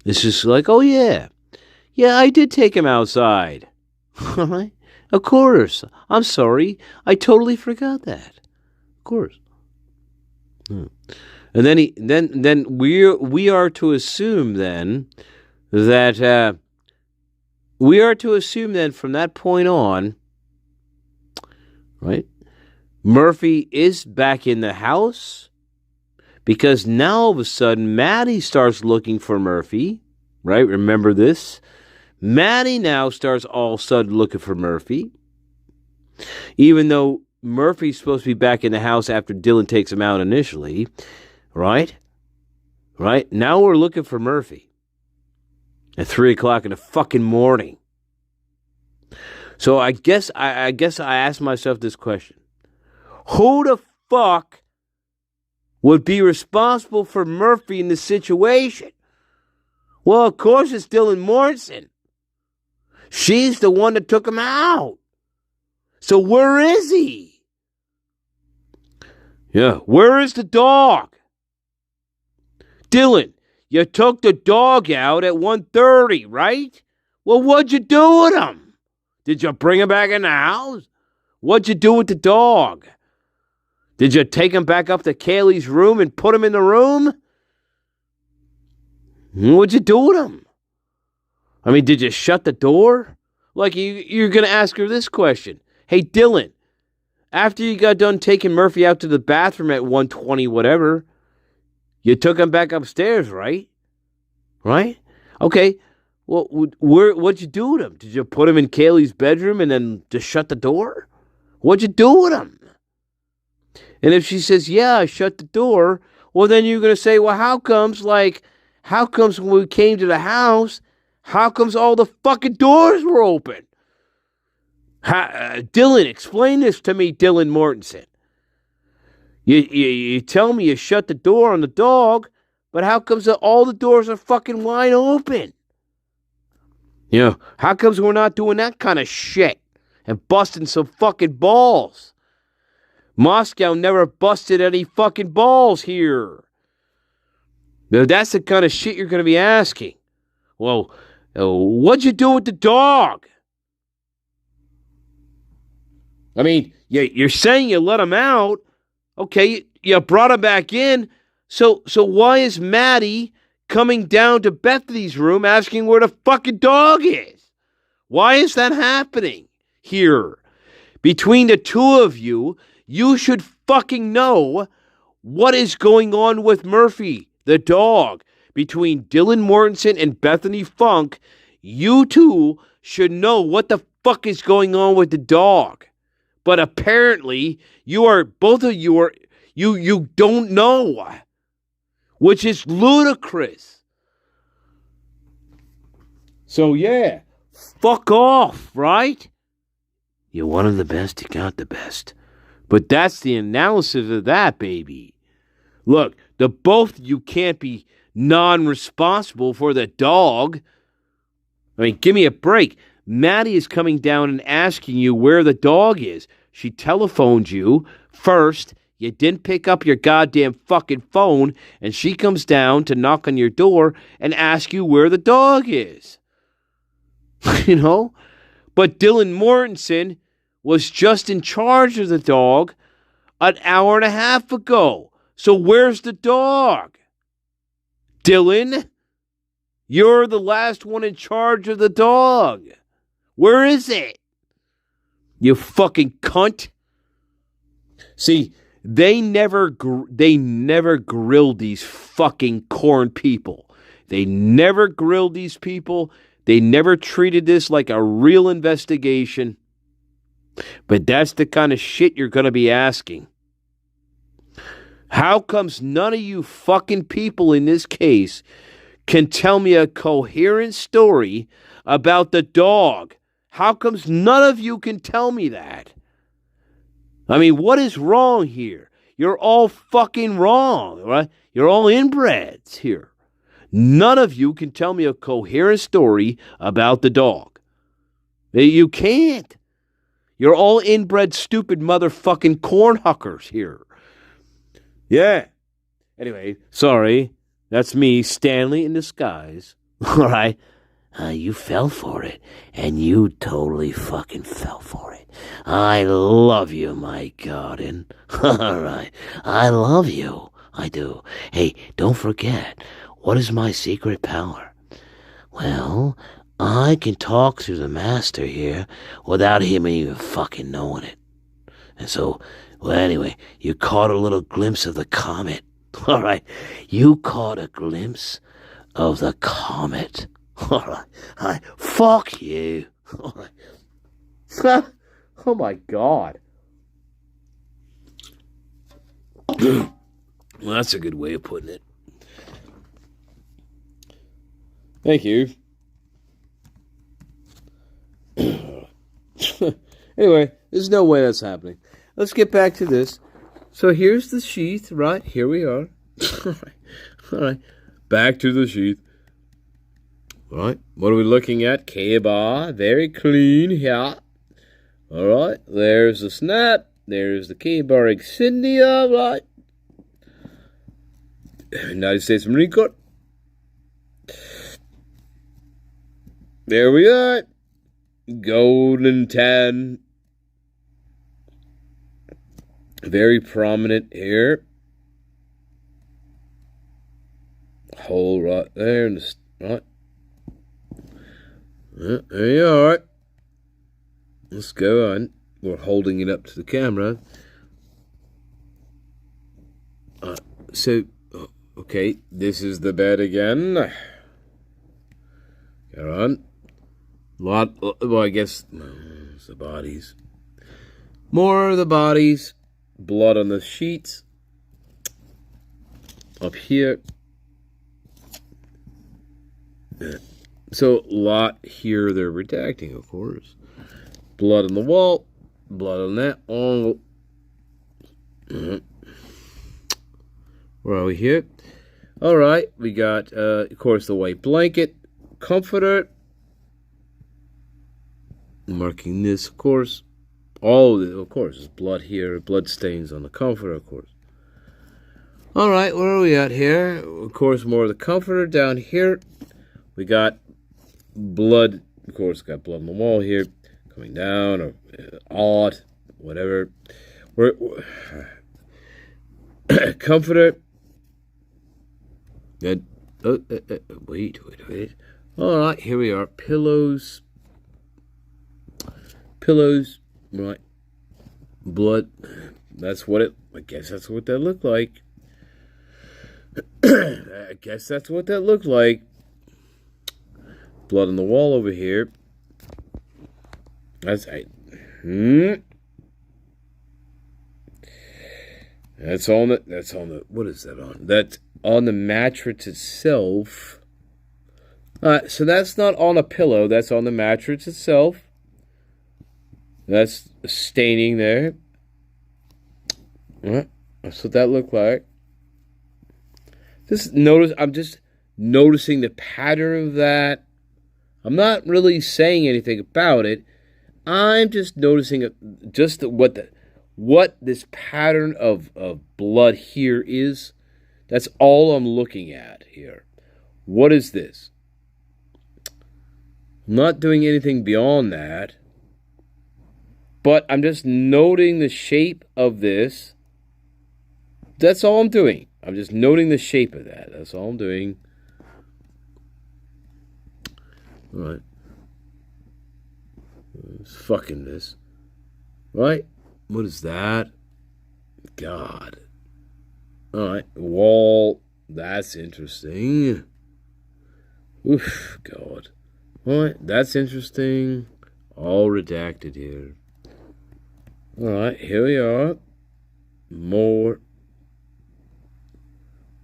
It's just like, oh yeah. Yeah, I did take him outside. All right? Of course. I'm sorry. I totally forgot that. Of course. And then we are to assume then that from that point on, right? Murphy is back in the house. Because now all of a sudden, Maddie starts looking for Murphy, right? Remember this? Maddie now starts all of a sudden looking for Murphy. Even though Murphy's supposed to be back in the house after Dylan takes him out initially, right? Right? Now we're looking for Murphy. At 3 o'clock in the fucking morning. So I guess I asked myself this question. Who the fuck would be responsible for Murphy in this situation? Well, of course it's Dylan Morrison. She's the one that took him out. So where is he? Yeah, where is the dog? Dylan, you took the dog out at 1:30, right? Well, what'd you do with him? Did you bring him back in the house? What'd you do with the dog? Did you take him back up to Kaylee's room and put him in the room? What'd you do with him? I mean, did you shut the door? Like, you're going to ask her this question. Hey, Dylan, after you got done taking Murphy out to the bathroom at 1:20, whatever, you took him back upstairs, right? Right? Okay. Well, what'd you do with him? Did you put him in Kaylee's bedroom and then just shut the door? What'd you do with him? And if she says, yeah, I shut the door, well, then you're going to say, well, how comes when we came to the house, how comes all the fucking doors were open? Dylan, explain this to me, Dylan Mortensen. You tell me you shut the door on the dog, but how comes that all the doors are fucking wide open? How comes we're not doing that kind of shit and busting some fucking balls? Moscow never busted any fucking balls here. Now, that's the kind of shit you're going to be asking. Well, what'd you do with the dog? I mean, you're saying you let him out. Okay, you brought him back in. So why is Maddie coming down to Bethany's room asking where the fucking dog is? Why is that happening here? Between the two of you, you should fucking know what is going on with Murphy, the dog. Between Dylan Mortensen and Bethany Funk, you two should know what the fuck is going on with the dog. But apparently, both of you don't know, which is ludicrous. So yeah, fuck off, right? You're one of the best, you got the best. But that's the analysis of that, baby. Look, the both of you can't be non-responsible for the dog. I mean, give me a break. Maddie is coming down and asking you where the dog is. She telephoned you first. You didn't pick up your goddamn fucking phone, and she comes down to knock on your door and ask you where the dog is. You know? But Dylan Mortensen was just in charge of the dog an hour and a half ago. So where's the dog? Dylan, you're the last one in charge of the dog. Where is it? You fucking cunt. See, they never grilled these fucking corn people. They never grilled these people. They never treated this like a real investigation. But that's the kind of shit you're going to be asking. How comes none of you fucking people in this case can tell me a coherent story about the dog? How comes none of you can tell me that? I mean, what is wrong here? You're all fucking wrong, right? You're all inbreds here. None of you can tell me a coherent story about the dog. You can't. You're all inbred, stupid motherfucking cornhuckers here. Yeah. Anyway, sorry. That's me, Stanley in disguise. All right. You fell for it, and you totally fucking fell for it. I love you, my garden. All right. I love you. I do. Hey, don't forget, what is my secret power? Well, I can talk through the master here without him even fucking knowing it. And so, well, anyway, you caught a little glimpse of the comet. All right. You caught a glimpse of the comet. All right. Fuck you. All right. Oh, my God. Well, that's a good way of putting it. Thank you. Anyway, there's no way that's happening. Let's get back to this. So here's the sheath, right? Here we are. All right. Back to the sheath. All right. What are we looking at? K-bar. Very clean here. All right. There's the snap. There's the K-bar insignia, right? United States Marine Corps. There we are. Golden tan. Very prominent here. Hole right there in the right. There you are. Let's go on. We're holding it up to the camera. Okay, this is the bed again. Go on. Well, I guess it's the bodies. More of the bodies. Blood on the sheets. Up here. So, a lot here they're redacting, of course. Blood on the wall. Blood on that. Oh. Where are we here? All right. We got, of course, the white blanket. Comforter. Marking this, of course. All of it, of course, there's blood here. Blood stains on the comforter, of course. All right, where are we at here? Of course, more of the comforter down here. We got blood. Of course, got blood on the wall here. Coming down, or odd, whatever. Comforter. Good. Wait. All right, here we are. Pillows. Right. Blood. That's what it. I guess that's what that looked like. I guess that's what that looked like. Blood on the wall over here. That's right. That's on the. What is that on? That's on the mattress itself. So that's not on a pillow. That's on the mattress itself. That's a staining there. Alright, that's what that looked like. I'm just noticing the pattern of that. I'm not really saying anything about it. I'm just noticing what this pattern of blood here is. That's all I'm looking at here. What is this? I'm not doing anything beyond that. But I'm just noting the shape of this. That's all I'm doing. I'm just noting the shape of that. That's all I'm doing. All right. It's fucking this. Right? What is that? God. All right. Wall. That's interesting. Oof. God. All right. That's interesting. All redacted here. All right. Here we are. More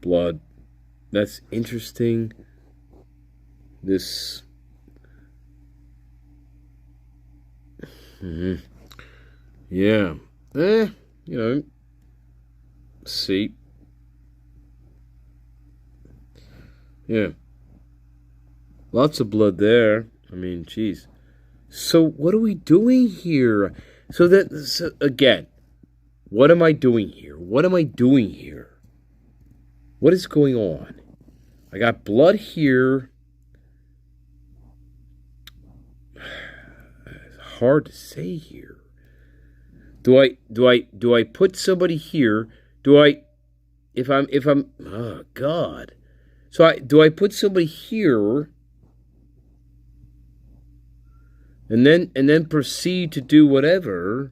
blood. That's interesting. This. Yeah. See. Yeah. Lots of blood there. I mean, geez. So what are we doing here? So again, what am I doing here? What am I doing here? What is going on? I got blood here. It's hard to say here. Do I put somebody here? If I'm oh God. So do I put somebody here and then proceed to do whatever?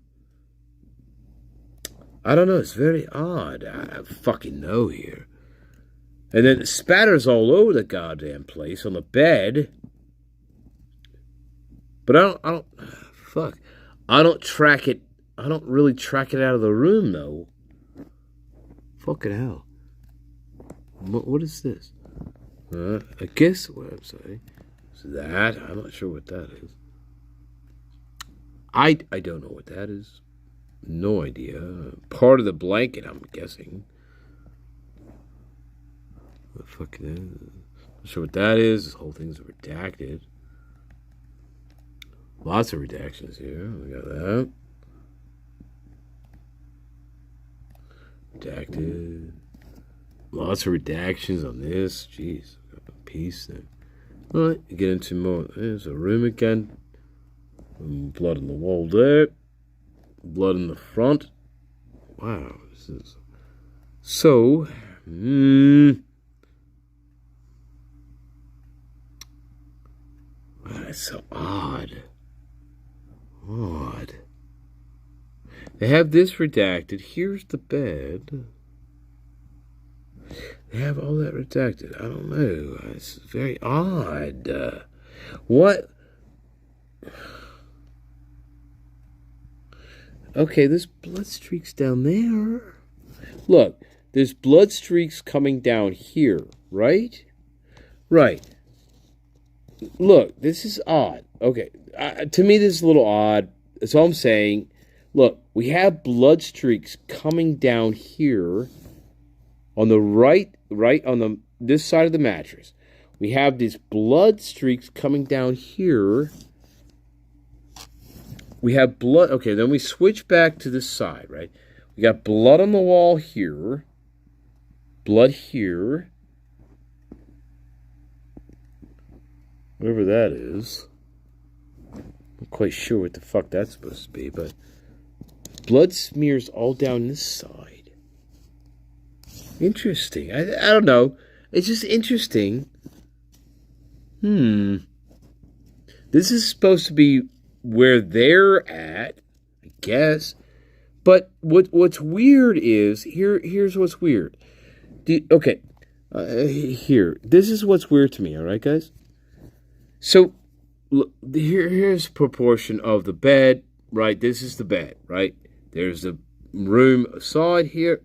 I don't know, it's very odd. I fucking know here. And then it spatters all over the goddamn place on the bed. But I don't fuck. I don't track it. I don't really track it out of the room though. Fucking hell. What is this? I guess what I'm saying is that. I'm not sure what that is. I don't know what that is. No idea. Part of the blanket, I'm guessing. What the fuck is that? Not sure what that is. This whole thing's redacted. Lots of redactions here. We got that. Redacted. Lots of redactions on this. Jeez. Got a piece there. Alright, get into more. There's a room again. Blood on the wall there. Blood in the front. Wow. This is so. That's so odd. Odd. They have this redacted. Here's the bed. They have all that redacted. I don't know. It's very odd. What? Okay, there's blood streaks down there. Look, there's blood streaks coming down here, right? Right. Look, this is odd. Okay, to me this is a little odd. That's all I'm saying. Look, we have blood streaks coming down here on the right on this side of the mattress. We have these blood streaks coming down here. We have blood. Okay, then we switch back to this side, right? We got blood on the wall here. Blood here. Whatever that is. Not quite sure what the fuck that's supposed to be, but blood smears all down this side. Interesting. I don't know. It's just interesting. This is supposed to be where they're at, I guess. But what's weird is here's what's weird. Okay, here. This is what's weird to me. All right, guys. So here's proportion of the bed. Right, this is the bed. Right, there's the room aside here.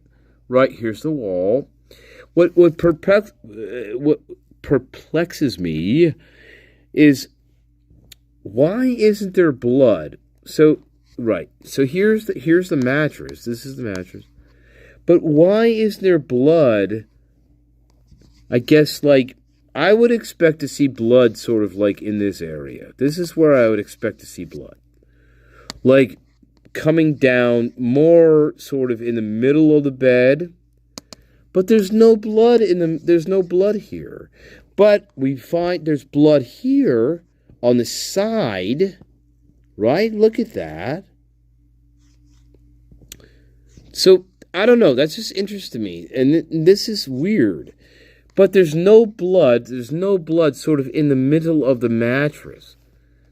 Right, here's the wall. What perplexes me is why isn't there blood? So right. So here's the mattress. This is the mattress. But why is there blood? I guess, like, I would expect to see blood sort of like in this area. This is where I would expect to see blood. Like, coming down more sort of in the middle of the bed. But there's no blood there's no blood here. But we find there's blood here on the side. Right? Look at that. So, I don't know. That's just interesting to me. And this is weird. But there's no blood. There's no blood sort of in the middle of the mattress.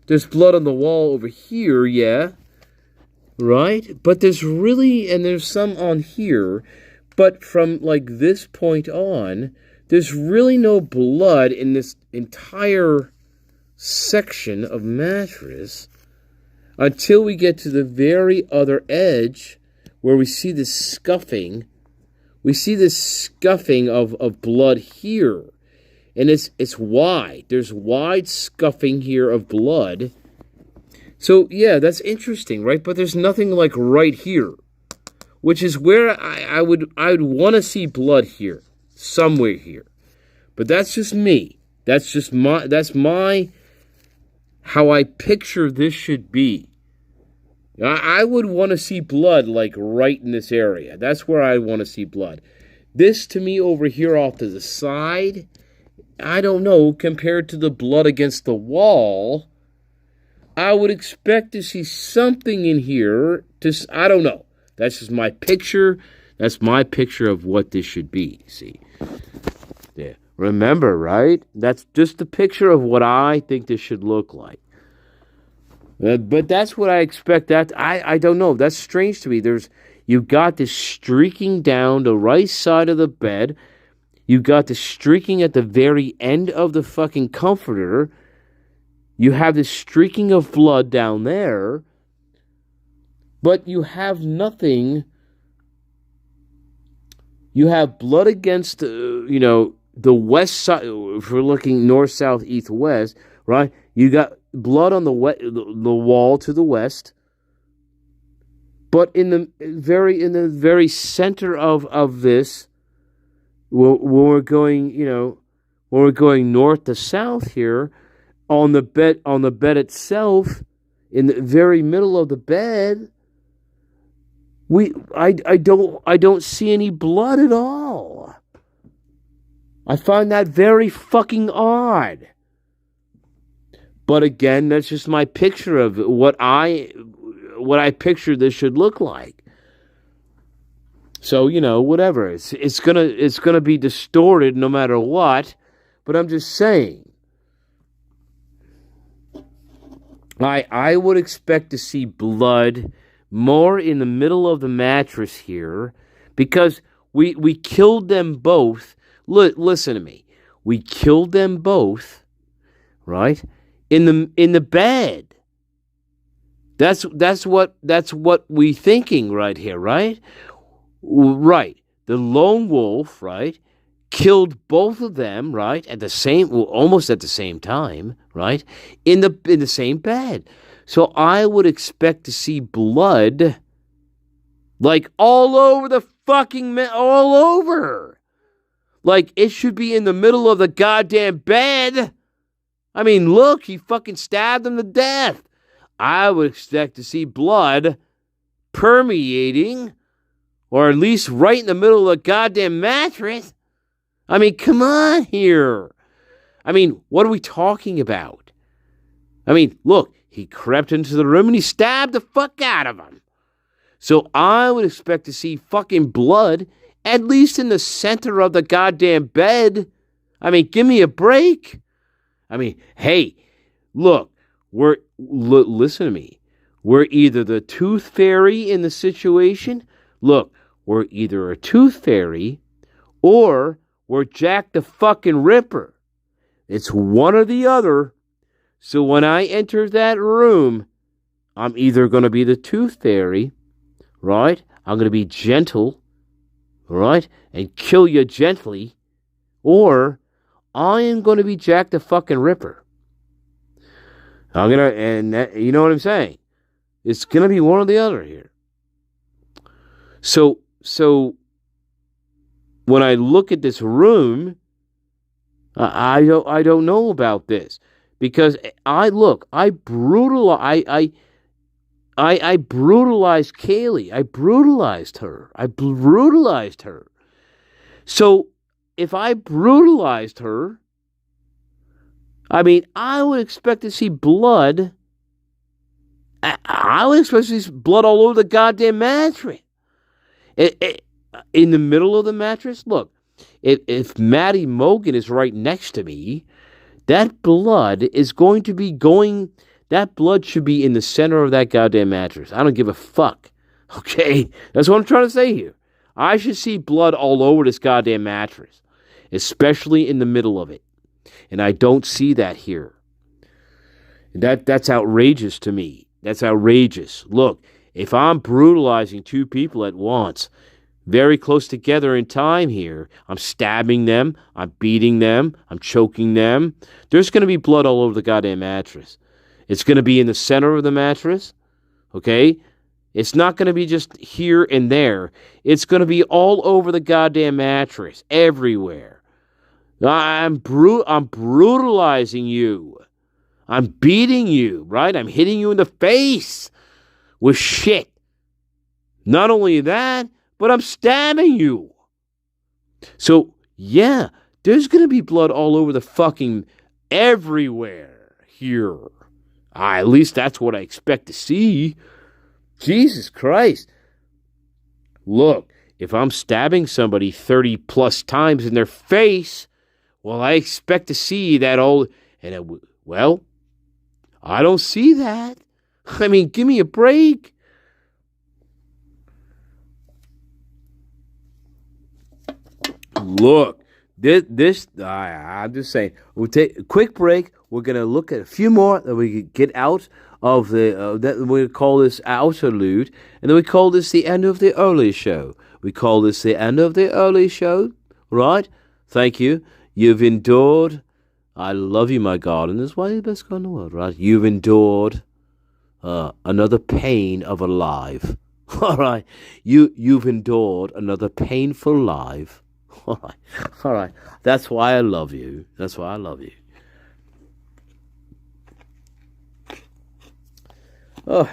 There's blood on the wall over here, yeah. Right? But there's some on here. But from, like, this point on, there's really no blood in this entire section of mattress until we get to the very other edge where we see this scuffing. We see this scuffing of blood here. And it's wide. There's wide scuffing here of blood. So, yeah, that's interesting, right? But there's nothing like right here, which is where I would want to see blood here, somewhere here. But that's just me. That's my how I picture this should be. I would want to see blood like right in this area. That's where I want to see blood. This to me over here off to the side, I don't know, compared to the blood against the wall, I would expect to see something in here. I don't know. That's just my picture. That's my picture of what this should be. See? Yeah. Remember, right? That's just a picture of what I think this should look like. But that's what I expect. That I don't know. That's strange to me. You've got this streaking down the right side of the bed. You've got this streaking at the very end of the fucking comforter. You have this streaking of blood down there. But you have nothing. You have blood against, the west side. If we're looking north, south, east, west, right? You got blood on the wall to the west. But in the very center of this, when we're going, when we're going north to south here, on the bed itself, in the very middle of the bed, I don't see any blood at all. I find that very fucking odd. But again, that's just my picture of what I picture this should look like. So, whatever. It's gonna be distorted no matter what. But I'm just saying. I would expect to see blood more in the middle of the mattress here, because we killed them both. Listen to me. We killed them both, right? In the bed. That's what we thinking right here, right? Right. The lone wolf, right, killed both of them, right, almost at the same time, right, in the same bed. So I would expect to see blood, like all over the fucking all over. Like it should be in the middle of the goddamn bed. I mean, look, he fucking stabbed him to death. I would expect to see blood permeating, or at least right in the middle of the goddamn mattress. I mean, come on here. I mean, what are we talking about? I mean, look, he crept into the room and he stabbed the fuck out of him. So I would expect to see fucking blood, at least in the center of the goddamn bed. I mean, give me a break. I mean, hey, look, listen to me. We're either the tooth fairy in the situation. Look, we're either a tooth fairy or we're Jack the fucking Ripper. It's one or the other. So when I enter that room, I'm either going to be the tooth fairy, right? I'm going to be gentle, right? And kill you gently. Or I am going to be Jack the fucking Ripper. You know what I'm saying? It's going to be one or the other here. So when I look at this room, I don't know about this because I brutalized Kaylee. I brutalized her. So if I brutalized her, I mean, I would expect to see blood. I would expect to see blood all over the goddamn mattress. In the middle of the mattress? Look, if Maddie Mogan is right next to me, that blood is going to be going... That blood should be in the center of that goddamn mattress. I don't give a fuck. Okay? That's what I'm trying to say here. I should see blood all over this goddamn mattress, especially in the middle of it. And I don't see that here. That's outrageous to me. That's outrageous. Look, if I'm brutalizing two people at once, very close together in time here, I'm stabbing them, I'm beating them, I'm choking them, there's going to be blood all over the goddamn mattress. It's going to be in the center of the mattress, okay? It's not going to be just here and there. It's going to be all over the goddamn mattress, everywhere. I'm brutalizing you. I'm beating you, right? I'm hitting you in the face with shit. Not only that, but I'm stabbing you. So, yeah, there's going to be blood all over the fucking everywhere here. At least that's what I expect to see. Jesus Christ. Look, if I'm stabbing somebody 30 plus times in their face, well, I expect to see that all... well, I don't see that. I mean, give me a break. Look, I'm just saying, we'll take a quick break. We're going to look at a few more that we can get out of that we call this interlude, and then we call this the end of the early show. We call this the end of the early show, right? Thank you. You've endured. I love you, my garden. That's why you're the best garden in the world, right? You've endured another pain of a life. All right. You've endured another painful life. All right. That's why I love you. That's why I love you. Oh.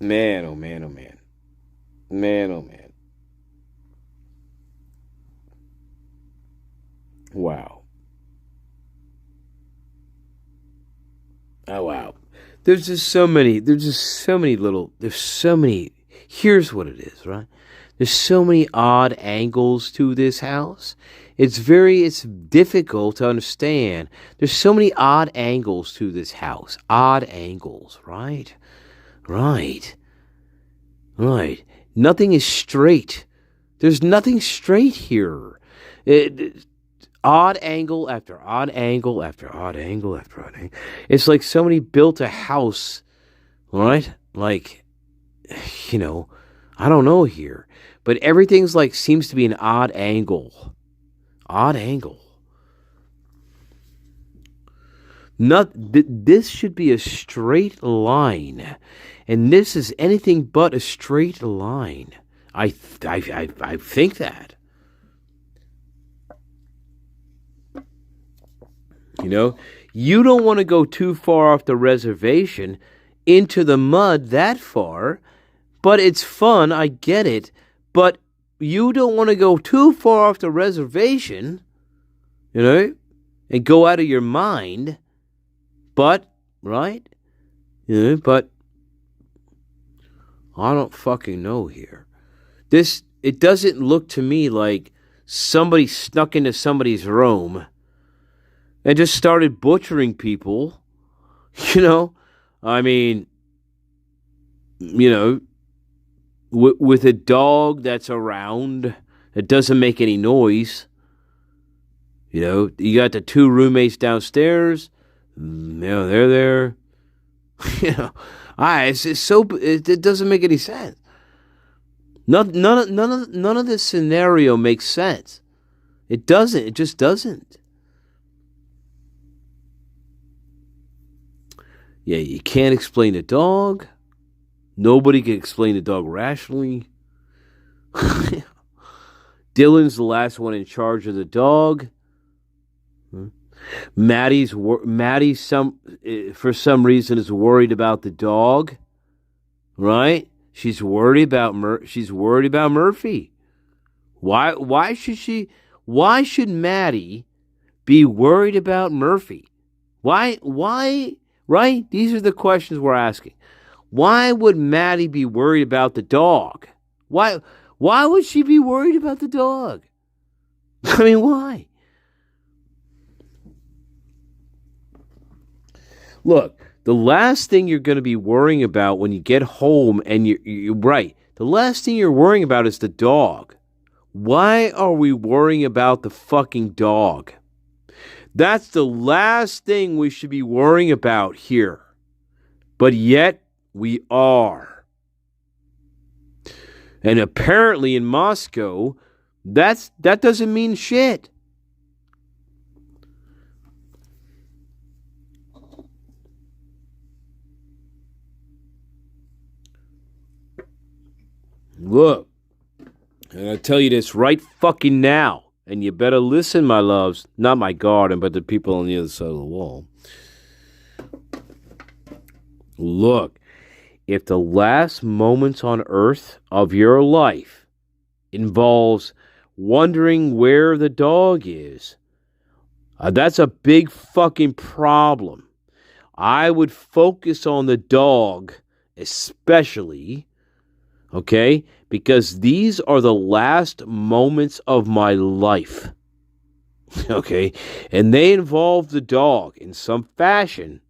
Man, oh man, oh man. Man, oh man. Wow. Oh, wow. There's so many little, here's what it is, right? There's so many odd angles to this house. It's difficult to understand. There's so many odd angles to this house. Odd angles, right? Right. Nothing is straight. There's nothing straight here. Odd angle after odd angle after odd angle after odd angle. It's like somebody built a house, right? Like, I don't know here. But everything's like seems to be an odd angle. Odd angle. This should be a straight line. And this is anything but a straight line. I think that. You don't want to go too far off the reservation into the mud that far, but it's fun, I get it, but you don't want to go too far off the reservation, and go out of your mind, but, right? But I don't fucking know here. It doesn't look to me like somebody snuck into somebody's room and just started butchering people, I mean, with a dog that's around, it doesn't make any noise. You got the two roommates downstairs, they're there. It doesn't make any sense. None of this scenario makes sense. It doesn't. It just doesn't. Yeah, you can't explain the dog. Nobody can explain the dog rationally. Dylan's the last one in charge of the dog. Maddie's for some reason is worried about the dog, right? She's worried about Murphy. Why should Maddie be worried about Murphy? Why right? These are the questions we're asking. Why would Maddie be worried about the dog? Why would she be worried about the dog? I mean, why? Look, the last thing you're going to be worrying about when you get home, and you're right, the last thing you're worrying about is the dog. Why are we worrying about the fucking dog? That's the last thing we should be worrying about here. But yet, we are. And apparently in Moscow, that doesn't mean shit. Look, I'm going to tell you this right fucking now. And you better listen, my loves. Not my garden, but the people on the other side of the wall. Look, if the last moments on earth of your life involves wondering where the dog is, that's a big fucking problem. I would focus on the dog especially, okay? Because these are the last moments of my life, okay? And they involve the dog in some fashion.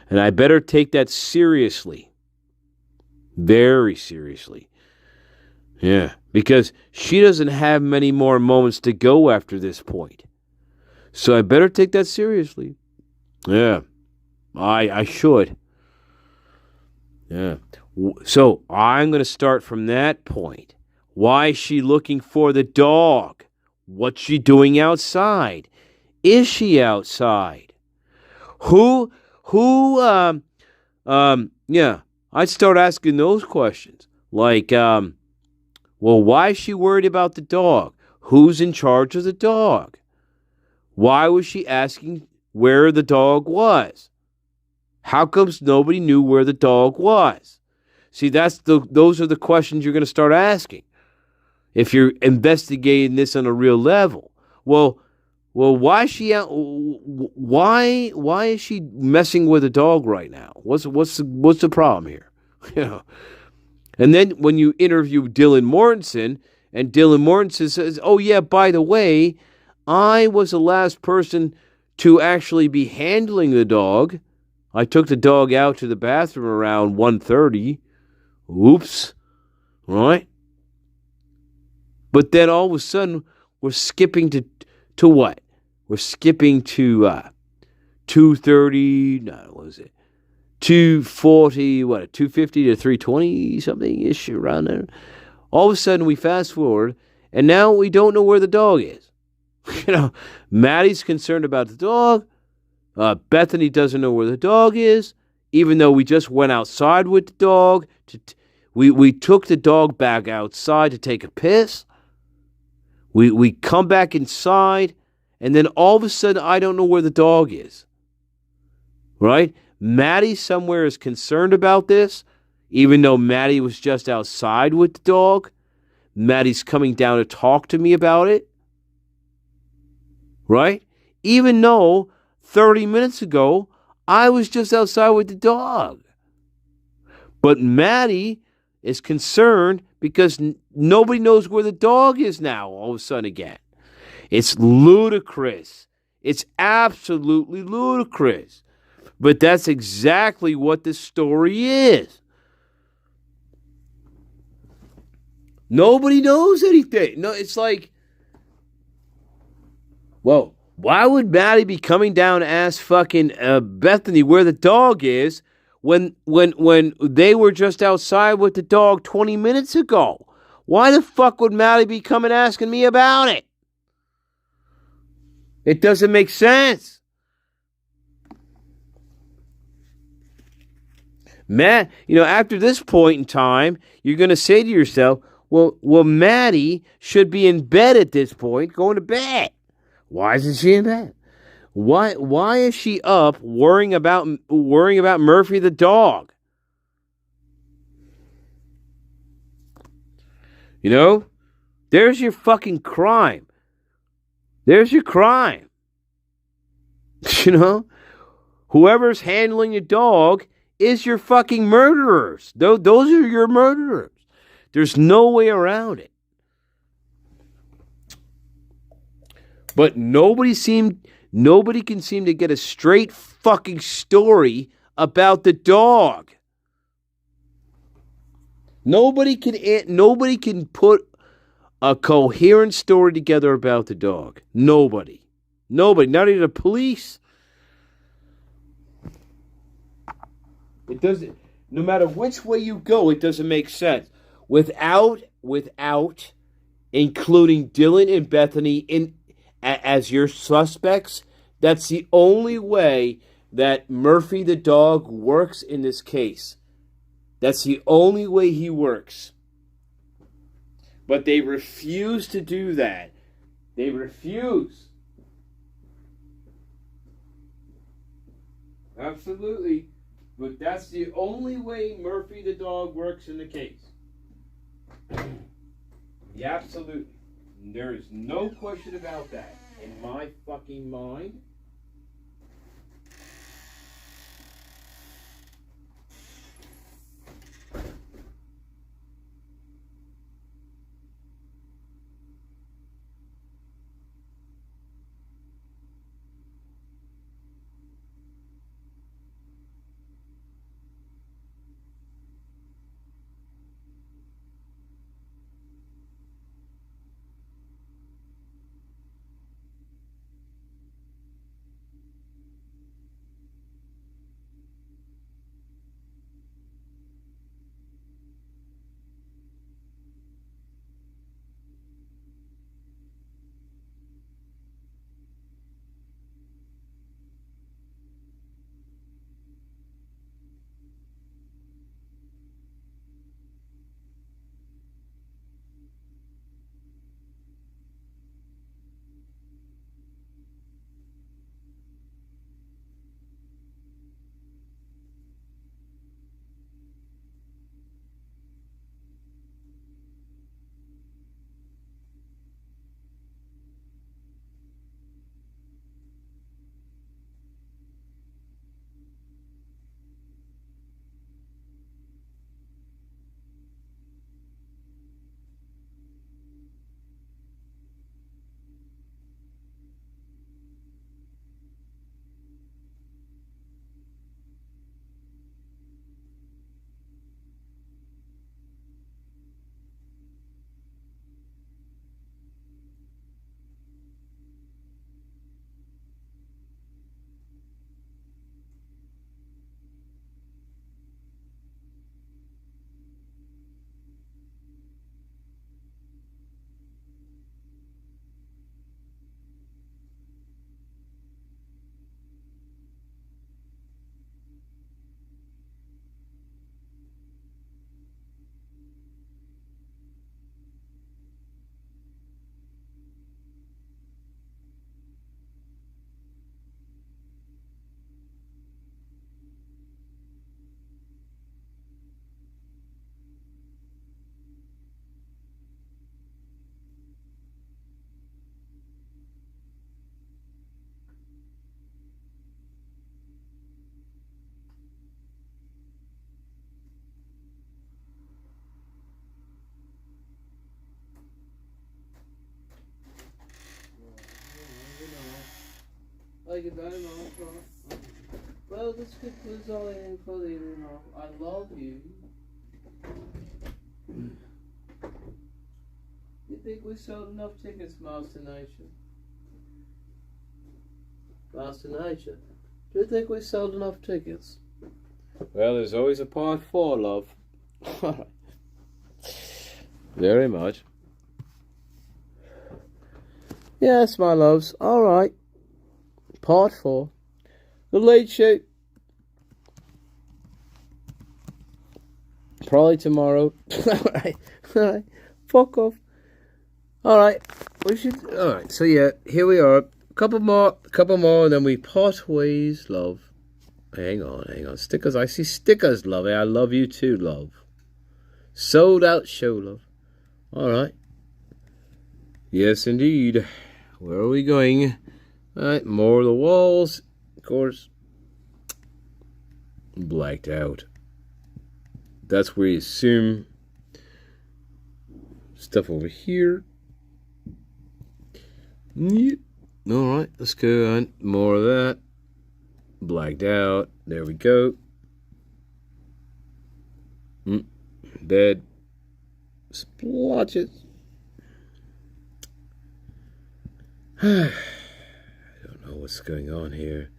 And I better take that seriously. Very seriously. Yeah, because she doesn't have many more moments to go after this point. So I better take that seriously. Yeah, I should. Yeah. So I'm going to start from that point. Why is she looking for the dog? What's she doing outside? Is she outside? Yeah, I'd start asking those questions. Like, well, why is she worried about the dog? Who's in charge of the dog? Why was she asking where the dog was? How comes nobody knew where the dog was? See, those are the questions you're going to start asking if you're investigating this on a real level. Well, why is she out? Why is she messing with a dog right now? What's the problem here? You know. And then when you interview Dylan Mortensen, and Dylan Mortensen says, "Oh yeah, by the way, I was the last person to actually be handling the dog. I took the dog out to the bathroom around 1:30. Oops. Right? But then all of a sudden, we're skipping to what? We're skipping to 2:30, no, what was it? 2:40, what, 2:50 to 3:20 something-ish around there. All of a sudden, we fast forward, and now we don't know where the dog is. You know, Maddie's concerned about the dog. Bethany doesn't know where the dog is, even though we just went outside with the dog. We took the dog back outside to take a piss. We come back inside, and then all of a sudden, I don't know where the dog is. Right? Maddie somewhere is concerned about this, even though Maddie was just outside with the dog. Maddie's coming down to talk to me about it. Right? Even though 30 minutes ago, I was just outside with the dog. But Maddie is concerned because nobody knows where the dog is now all of a sudden again. It's ludicrous. It's absolutely ludicrous. But that's exactly what this story is. Nobody knows anything. No, it's like, whoa, why would Maddie be coming down to ask fucking Bethany where the dog is when they were just outside with the dog 20 minutes ago? Why the fuck would Maddie be coming asking me about it? It doesn't make sense. Matt, after this point in time, you're going to say to yourself, well, Maddie should be in bed at this point, going to bed. Why isn't she in bed? Why is she up worrying about Murphy the dog? There's your fucking crime. There's your crime. Whoever's handling your dog is your fucking murderers. Those are your murderers. There's no way around it. But nobody can seem to get a straight fucking story about the dog. Nobody can put a coherent story together about the dog. Nobody, not even the police. It doesn't. No matter which way you go, it doesn't make sense. Without including Dylan and Bethany as your suspects, that's the only way that Murphy the dog works in this case. That's the only way he works. But they refuse to do that. They refuse. Absolutely. But that's the only way Murphy the dog works in the case. Yeah, absolutely. There is no question about that in my fucking mind. Like it very much. Well, this concludes all the info that you know. I love you. You think we sold enough tickets, Masternature? Masternature, do you think we sold enough tickets? Well, there's always a part 4, love. Very much. Yes, my loves. All right. Part 4. The Late Show. Probably tomorrow. Alright. Alright. Fuck off. Alright. We should. Alright. So, yeah, here we are. A couple more, and then we part ways, love. Hang on. Stickers. I see stickers, love. I love you too, love. Sold out show, love. Alright. Yes, indeed. Where are we going? Alright, more of the walls. Of course. Blacked out. That's where you assume stuff over here. Yep. Alright, let's go on. More of that. Blacked out. There we go. Bed. Splotches. I don't know what's going on here.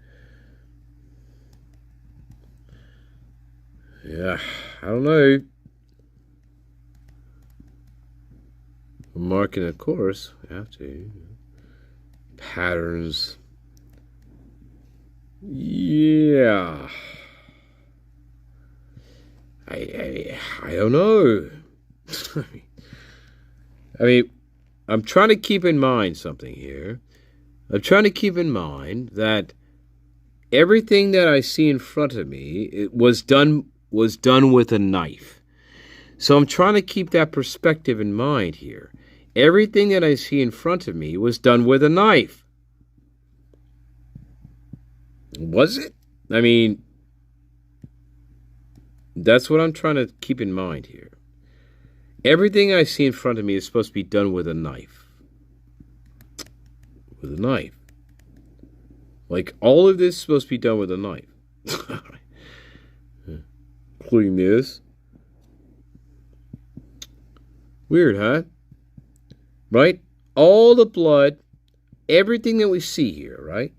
Yeah, I don't know. I'm marking, of course. I have to. Patterns. Yeah. I don't know. I mean, I'm trying to keep in mind something here. I'm trying to keep in mind that everything that I see in front of me, it was done with a knife. So I'm trying to keep that perspective in mind here. Everything that I see in front of me was done with a knife. Was it? I mean, that's what I'm trying to keep in mind here. Everything I see in front of me is supposed to be done with a knife. With a knife. Like, all of this is supposed to be done with a knife. Including this. Weird, huh? Right? All the blood, everything that we see here, right?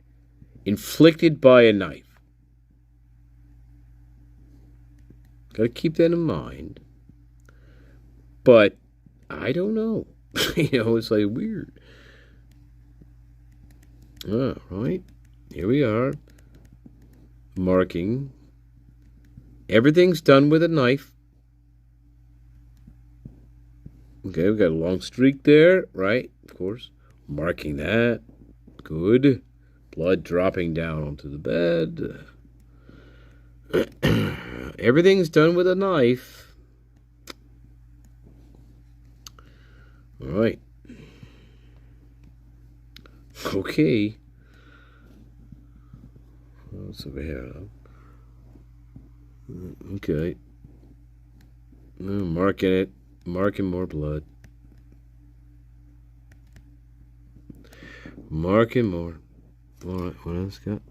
Inflicted by a knife. Gotta keep that in mind. But I don't know. It's like weird. Right. Here we are. Marking. Everything's done with a knife. Okay, we got a long streak there, right? Of course. Marking that. Good. Blood dropping down onto the bed. Everything's done with a knife. All right. Okay. What's over here? Okay. Marking it. Marking more blood. Marking more. All right. What else got?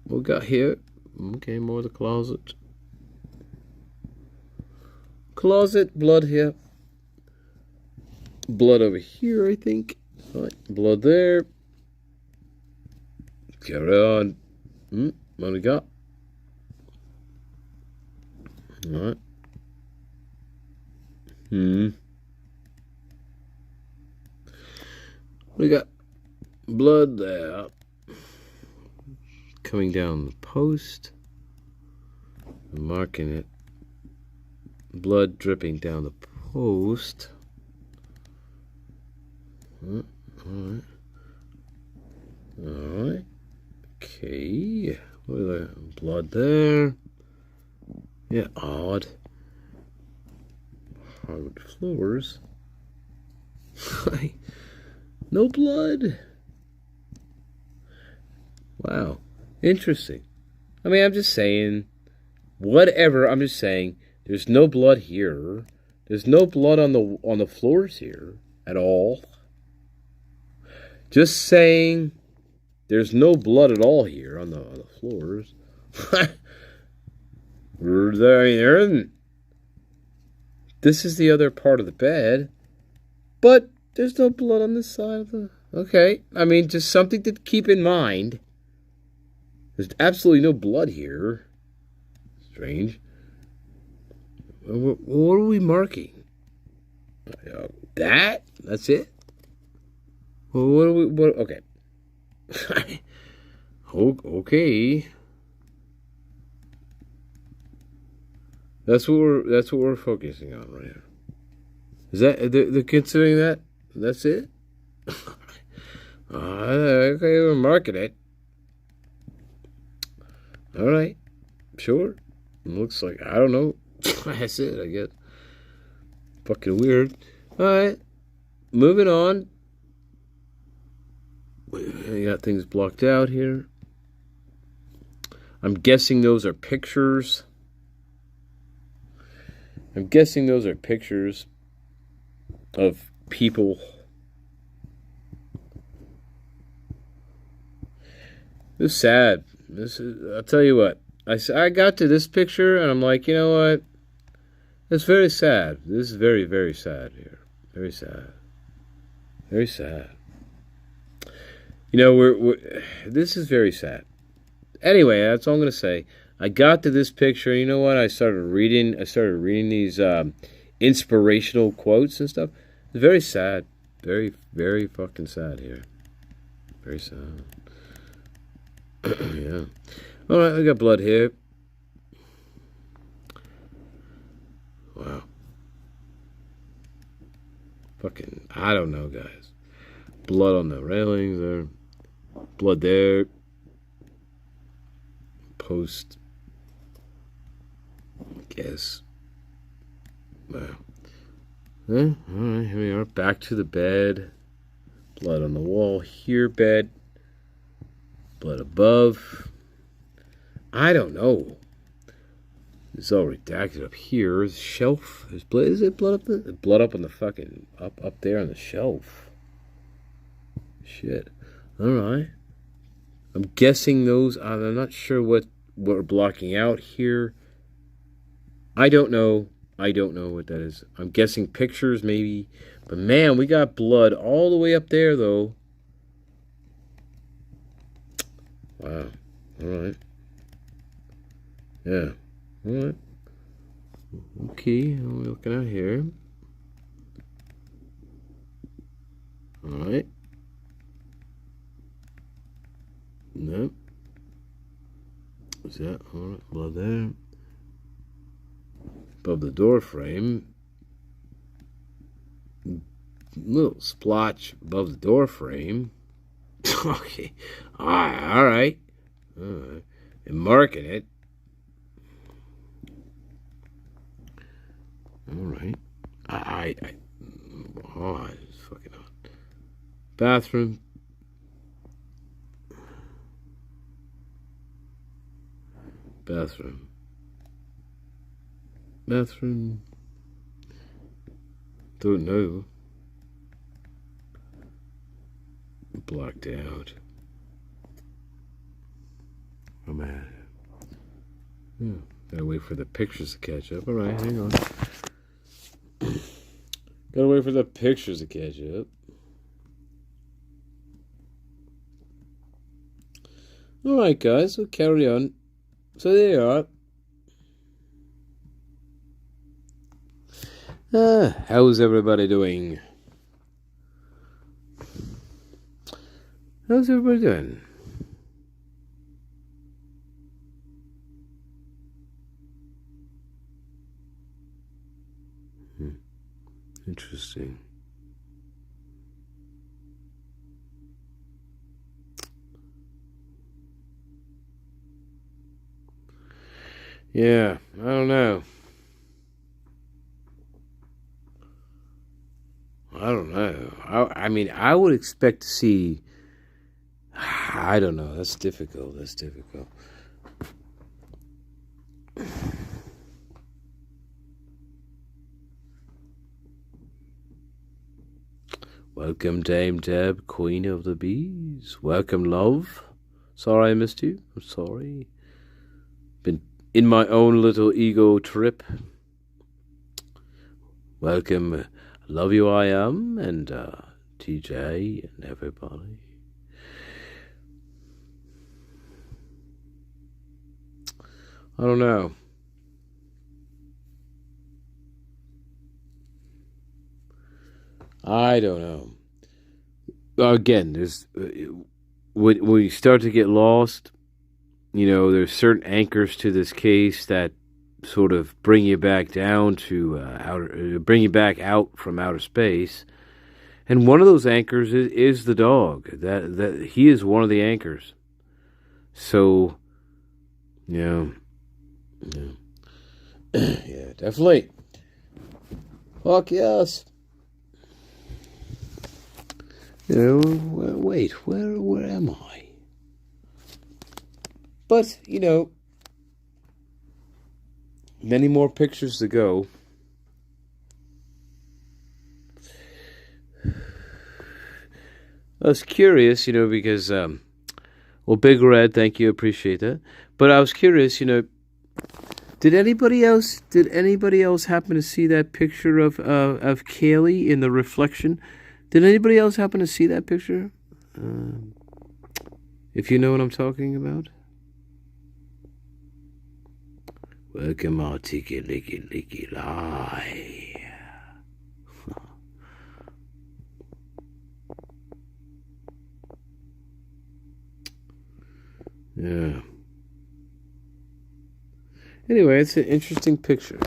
What we got here? Okay, more of the closet. Closet. Blood here. Blood over here, I think. All right. Blood there. Carry on. What do we got? All right. We got blood there. Coming down the post. Marking it. Blood dripping down the post. All right. All right. Okay. What is that? Blood there. Yeah, odd. Hardwood floors. No blood. Wow. Interesting. I mean, I'm just saying, whatever. I'm just saying, there's no blood here. There's no blood on the floors here at all. Just saying, there's no blood at all here on the floors. There isn't. This is the other part of the bed, but there's no blood on this side of the... Okay, I mean, just something to keep in mind. There's absolutely no blood here. Strange. What are we marking? That's it? Well, what are we... Okay. Okay. That's what we're focusing on right here. Is that they're considering that? That's it? Okay, we're marking it. All right, sure. Looks like, I don't know. That's it, I guess. Fucking weird. All right, moving on. I got things blocked out here. I'm guessing those are pictures. I'm guessing those are pictures of people. This is sad. I'll tell you what. I got to this picture and I'm like, you know what? It's very sad. This is very, very sad here. Very sad. Very sad. You know, this is very sad. Anyway, that's all I'm gonna say. I got to this picture. You know what? I started reading these inspirational quotes and stuff. It's very sad. Very, very fucking sad here. Very sad. Yeah. All right, I got blood here. Wow. Fucking, I don't know, guys. Blood on the railings there. Blood there. Post. I guess. Wow. All right, here we are. Back to the bed. Blood on the wall here, bed. Blood above. I don't know. It's all redacted up here. There's shelf. There's blood. Is it blood up there? Blood up on the fucking up there on the shelf. Shit. All right. I'm guessing those. I'm not sure what we're blocking out here. I don't know. I don't know what that is. I'm guessing pictures maybe. But man, we got blood all the way up there though. Wow. All right. Yeah. All right. Okay. What are we looking at here? All right. Nope. What's that? All right. Blood there. Above the door frame. Little splotch above the door frame. Okay. All right. All right. And marking it. All right. Oh, it's fucking hot. Bathroom. Bathroom. Bathroom. Don't know. Blocked out. Oh man. Yeah. Gotta wait for the pictures to catch up. Alright, hang on. Gotta wait for the pictures to catch up. Alright guys, we'll carry on. So there you are. How's everybody doing? How's everybody doing? Interesting. Yeah, I don't know. I don't know. I mean, I would expect to see. I don't know. That's difficult. That's difficult. Welcome, Dame Deb, Queen of the Bees. Welcome, love. Sorry I missed you. I'm sorry. Been in my own little ego trip. Welcome, love you I am, and TJ and everybody. I don't know. I don't know. Again, there's when you start to get lost, you know, there's certain anchors to this case that sort of bring you back down to bring you back out from outer space. And one of those anchors is the dog. That he is one of the anchors. So, yeah, yeah, definitely. Fuck yes. Wait, where am I? But many more pictures to go. I was curious, because, well, Big Red, thank you, appreciate that. But I was curious, did anybody else happen to see that picture of Kaylee in the reflection? Did anybody else happen to see that picture? If you know what I'm talking about. Welcome, all ticky licky licky lie. Yeah. Anyway, it's an interesting picture.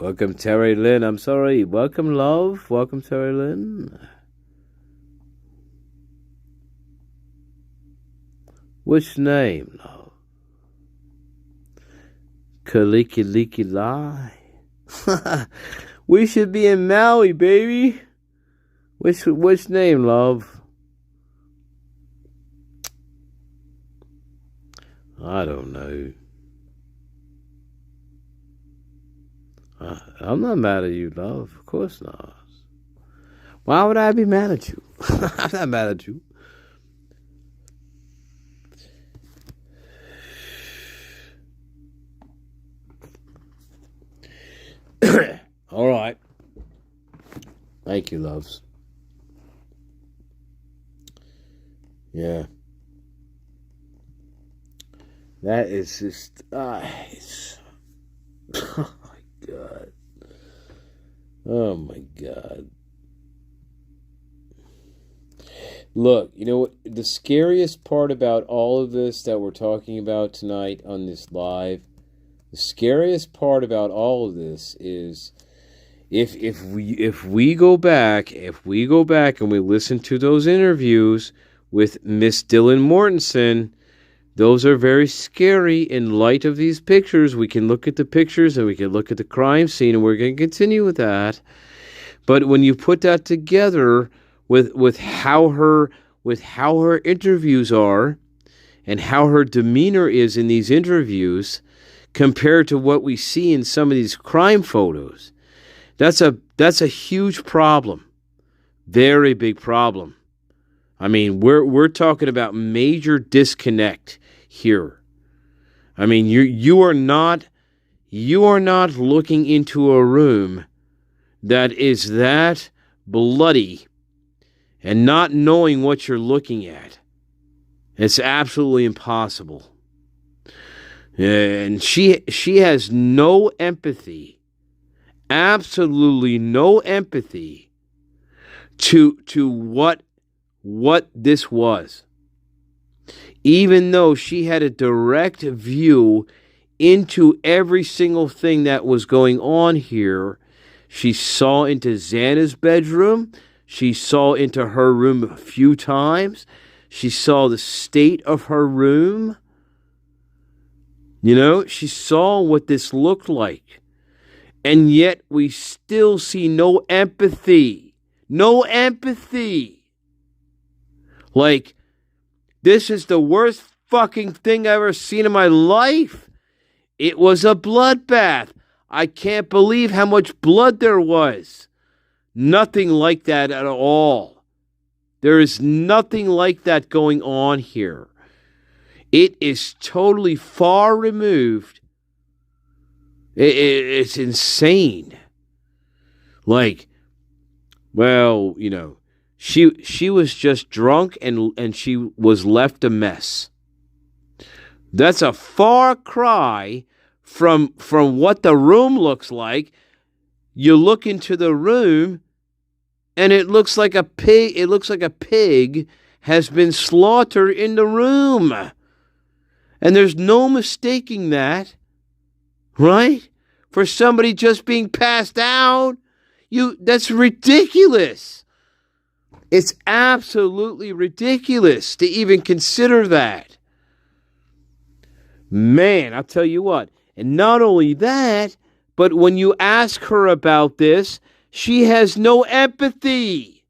Welcome, Terry Lynn. I'm sorry. Welcome, love. Welcome, Terry Lynn. Which name, love? Kaliki Liki Lie. We should be in Maui, baby. Which name, love? I don't know. I'm not mad at you, love. Of course not. Why would I be mad at you? I'm not mad at you. All right. Thank you, loves. Yeah. That is just... oh, my God. Oh, my God. Look, you know what? The scariest part about all of this that we're talking about tonight on this live, the scariest part about all of this is... If we go back and we listen to those interviews with Miss Dylan Mortensen, those are very scary in light of these pictures. We can look at the pictures and we can look at the crime scene, and we're going to continue with that. But when you put that together with how her interviews are and how her demeanor is in these interviews compared to what we see in some of these crime photos, that's a huge problem. Very big problem. I mean, we're talking about major disconnect here. I mean, you are not looking into a room that is that bloody and not knowing what you're looking at. It's absolutely impossible. And she has no empathy. Absolutely no empathy to what this was. Even though she had a direct view into every single thing that was going on here, she saw into Xana's bedroom. She saw into her room a few times. She saw the state of her room. She saw what this looked like. And yet we still see no empathy. No empathy. Like, this is the worst fucking thing I've ever seen in my life. It was a bloodbath. I can't believe how much blood there was. Nothing like that at all. There is nothing like that going on here. It is totally far removed. It's insane. Like, well, she was just drunk and she was left a mess. That's a far cry from what the room looks like. You look into the room and it looks like a pig. It looks like a pig has been slaughtered in the room. And there's no mistaking that, right? For somebody just being passed out. That's ridiculous. It's absolutely ridiculous to even consider that. Man, I'll tell you what. And not only that, but when you ask her about this, she has no empathy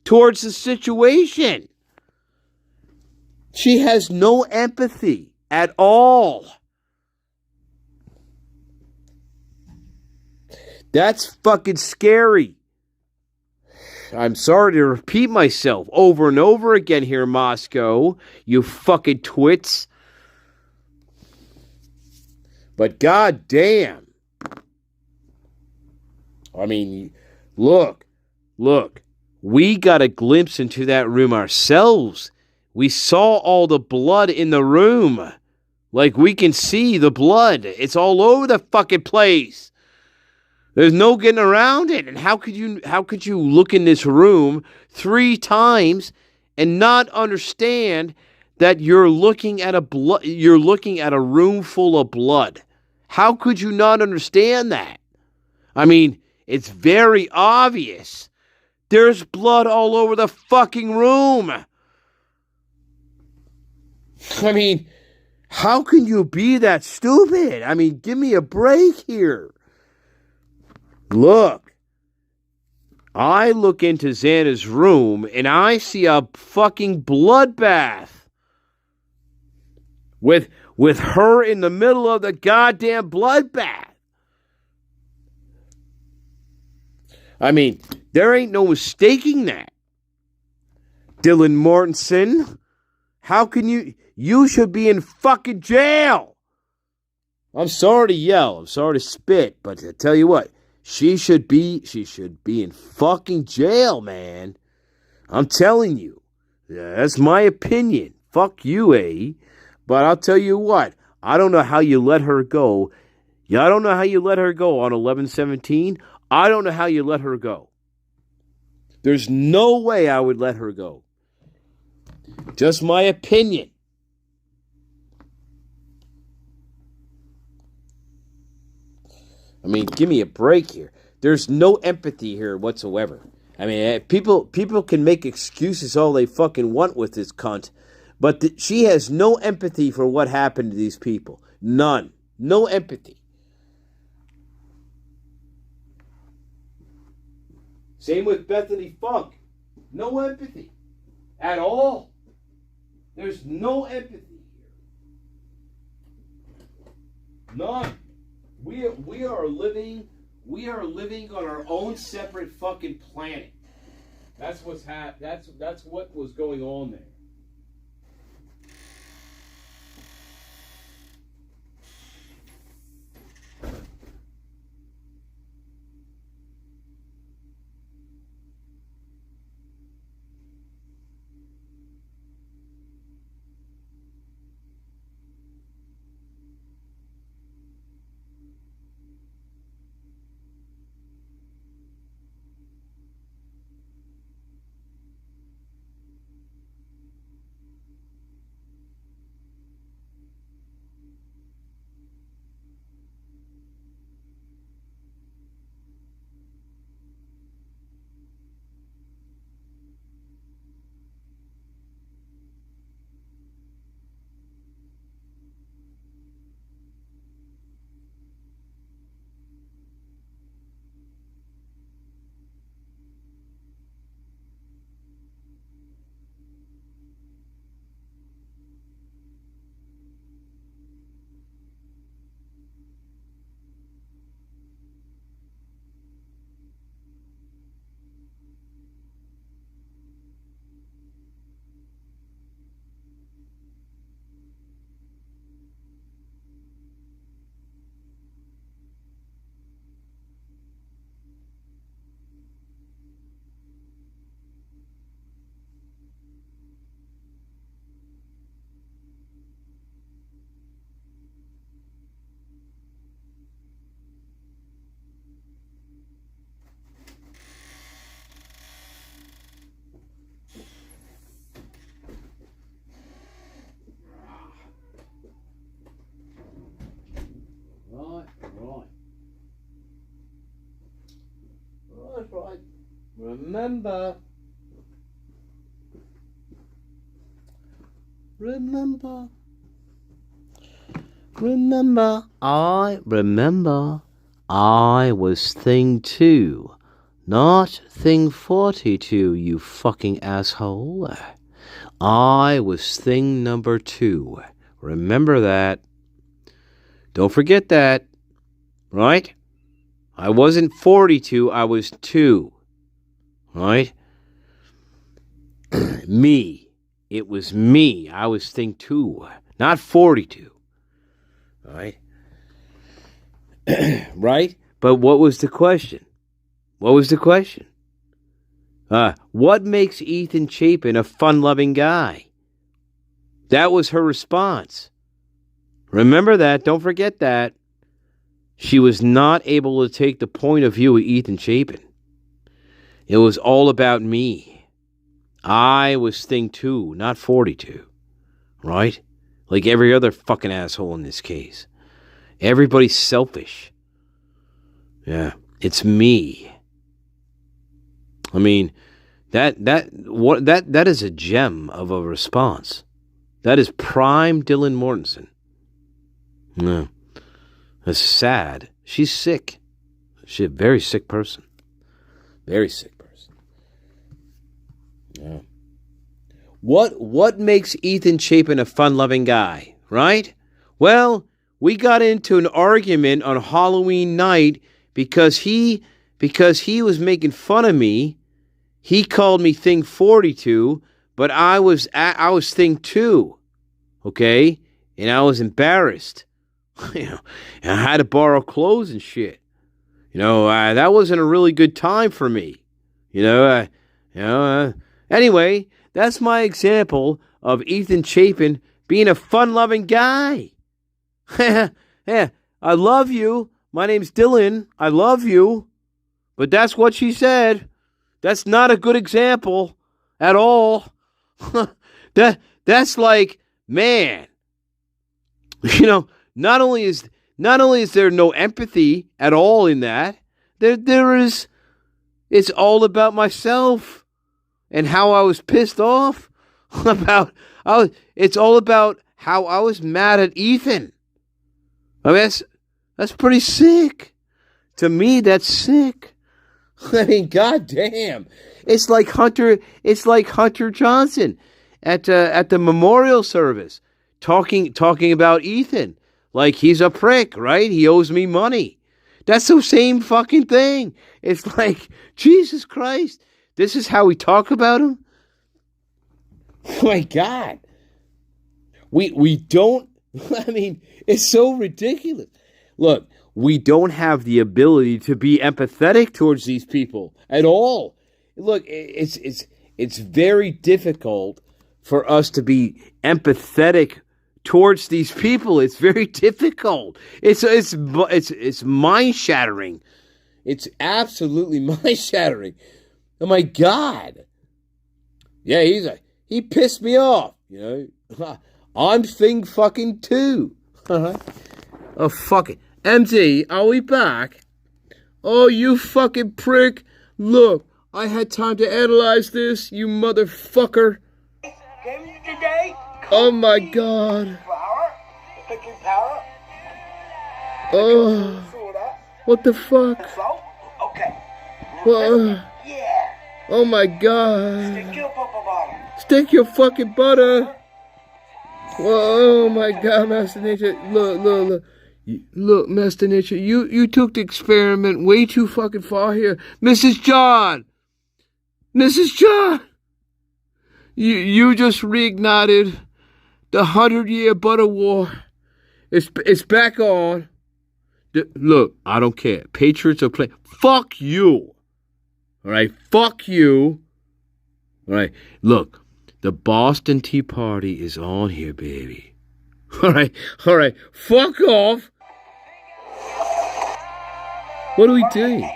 towards the situation. She has no empathy at all. That's fucking scary. I'm sorry to repeat myself over and over again here, Moscow. You fucking twits. But goddamn. I mean, look. We got a glimpse into that room ourselves. We saw all the blood in the room. Like, we can see the blood. It's all over the fucking place. There's no getting around it. And how could you look in this room 3 times and not understand that you're looking at a room full of blood? How could you not understand that? I mean, it's very obvious. There's blood all over the fucking room. I mean, how can you be that stupid? I mean, give me a break here. Look, I look into Xana's room and I see a fucking bloodbath with her in the middle of the goddamn bloodbath. I mean, there ain't no mistaking that. Dylan Mortensen, how can you should be in fucking jail. I'm sorry to yell, I'm sorry to spit, but I tell you what, she should be in fucking jail, man. I'm telling you. That's my opinion. Fuck you, eh? But I'll tell you what, I don't know how you let her go. Yeah, I don't know how you let her go on 11/17. I don't know how you let her go. There's no way I would let her go. Just my opinion. I mean, give me a break here. There's no empathy here whatsoever. I mean, people can make excuses all they fucking want with this cunt, but she has no empathy for what happened to these people. None. No empathy. Same with Bethany Funk. No empathy. At all. There's no empathy here. None. We are living on our own separate fucking planet. That's that's what was going on there. Remember. Remember. Remember. I was thing 2, not thing 42, you fucking asshole. I was thing number 2. Remember that. Don't forget that. Right? I wasn't 42, I was 2. Right? Me. It was me. I was thing 2, not 42. Right? Right? But what was the question? What was the question? What makes Ethan Chapin a fun-loving guy? That was her response. Remember that. Don't forget that. She was not able to take the point of view of Ethan Chapin. It was all about me. I was thing 2, not 42. Right? Like every other fucking asshole in this case. Everybody's selfish. Yeah, it's me. I mean, that is a gem of a response. That is prime Dylan Mortensen. No, that's sad. She's sick. She's a very sick person. Very sick person. Yeah. What makes Ethan Chapin a fun-loving guy, right? Well, we got into an argument on Halloween night because he was making fun of me. He called me thing 42, but I was thing 2. Okay? And I was embarrassed. You know, and I had to borrow clothes and shit. You know, that wasn't a really good time for me. Anyway, that's my example of Ethan Chapin being a fun-loving guy. Yeah, I love you. My name's Dylan. I love you. But that's what she said. That's not a good example at all. That's like, man. You know, not only is there no empathy at all in that, there is. It's all about myself and how I was pissed off about. It's all about how I was mad at Ethan. I mean, that's pretty sick. To me, that's sick. I mean, goddamn. It's like Hunter Johnson at the memorial service talking about Ethan like he's a prick, right? He owes me money. That's the same fucking thing. It's like, Jesus Christ, this is how we talk about him? Oh my God. We don't, I mean, it's so ridiculous. Look, we don't have the ability to be empathetic towards these people at all. Look, it's very difficult for us to be empathetic towards these people. It's very difficult. It's mind-shattering. It's absolutely mind-shattering. Oh my God. Yeah, he pissed me off, you know. I'm thing fucking 2. Oh, fuck it. MD, are we back? Oh, you fucking prick. Look, I had time to analyze this, you motherfucker. Today, Oh my God. flour, baking powder, Oh, soda, what the fuck? salt. Okay. Whoa. Yeah. Oh my God. Stick your papa bottom. Stick your fucking butter. Whoa, oh my God, Master Nature. Look. Look, Master Nature, you took the experiment way too fucking far here. Mrs. John! You just reignited the 100-year butter war. It's back on. Look, I don't care. Patriots are playing. Fuck you. All right, fuck you. All right, look, the Boston Tea Party is on here, baby. All right, fuck off. What are we doing? Nada.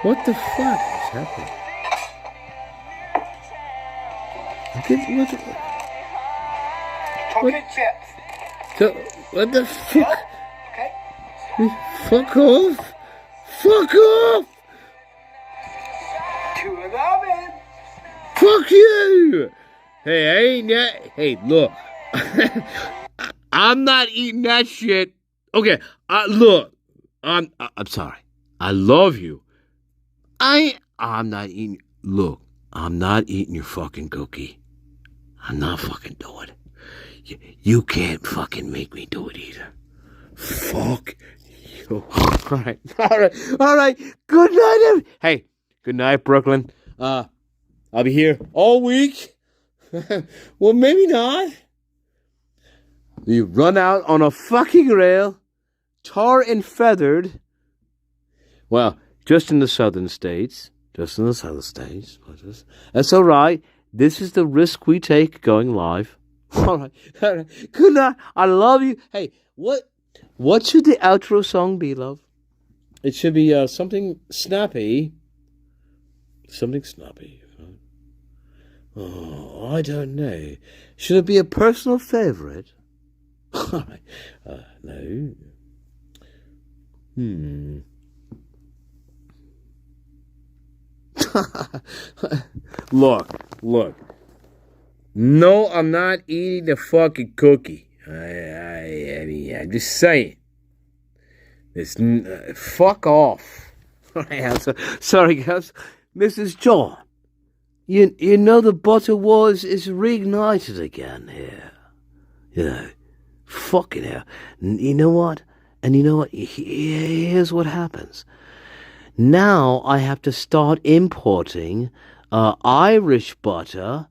What the fuck is happening? Chocolate chips. So, what the fuck? Okay. Fuck off! Fuck off! 211. Fuck you! Hey, I ain't that. Hey, look. I'm not eating that shit. Okay, look. I'm sorry. I love you. I'm not eating. Look, I'm not eating your fucking cookie. I'm not fucking doing it. You can't fucking make me do it either. Fuck you. All right. Good night, hey, good night, Brooklyn. I'll be here all week. Well, maybe not. You run out on a fucking rail, tar and feathered. Well, just in the southern states. That's all right. This is the risk we take going live. All right. Good night. I love you. Hey, what should the outro song be, love? It should be something snappy. Something snappy. Oh, I don't know. Should it be a personal favorite? All right. No. Look. No, I'm not eating the fucking cookie. I mean, I'm just saying. Fuck off. Sorry, guys. Mrs. John, you know the butter wars is reignited again here. You know, fucking hell. You know what? And you know what? Here's what happens. Now I have to start importing Irish butter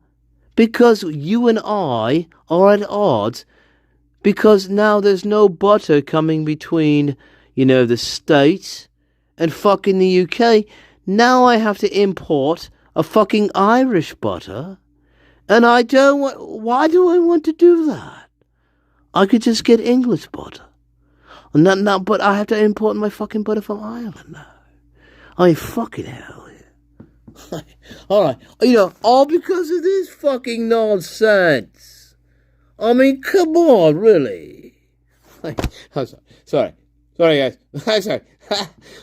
because you and I are at odds because now there's no butter coming between, the States and fucking the UK. Now I have to import a fucking Irish butter and I don't want... Why do I want to do that? I could just get English butter. No, but I have to import my fucking butter from Ireland now. I mean, fucking hell, yeah. All right, all because of this fucking nonsense. I mean, come on, really. I'm sorry, guys. I'm sorry.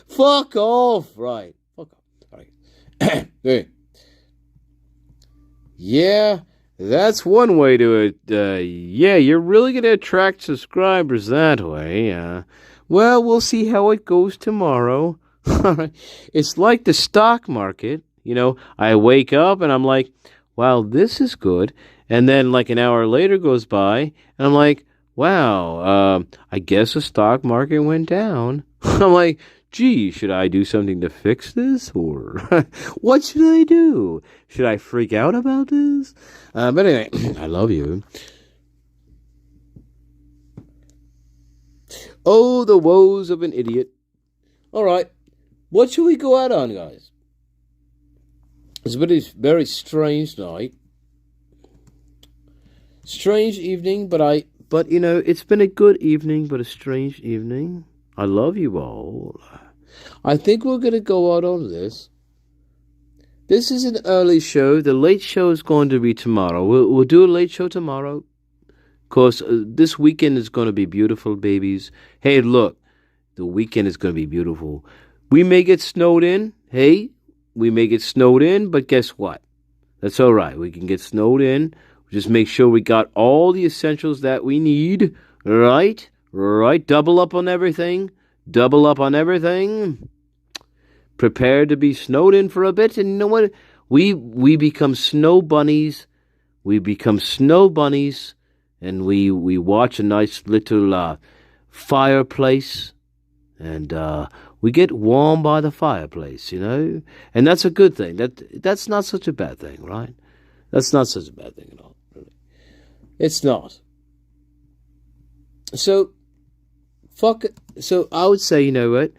Fuck off, right? Fuck off. All right. Yeah, that's one way to yeah, you're really gonna attract subscribers that way. Well, we'll see how it goes tomorrow. It's like the stock market. I wake up and I'm like, wow, this is good. And then like an hour later goes by and I'm like, wow, I guess the stock market went down. I'm like, gee, should I do something to fix this? Or what should I do? Should I freak out about this? But anyway, I love you. Oh, the woes of an idiot. All right. What should we go out on, guys? It's been a very strange night. Strange evening, but it's been a good evening, but a strange evening. I love you all. I think we're going to go out on this. This is an early show. The late show is going to be tomorrow. We'll do a late show tomorrow. Of course, this weekend is going to be beautiful, babies. Hey, look, the weekend is going to be beautiful. We may get snowed in. Hey, we may get snowed in, but guess what? That's all right. We can get snowed in. Just make sure we got all the essentials that we need. Right? Double up on everything. Prepared to be snowed in for a bit. And you know what? We become snow bunnies. And we watch a nice little fireplace. And we get warm by the fireplace, and that's a good thing. That's not such a bad thing, right? That's not such a bad thing at all, really. It's not. So I would say, what?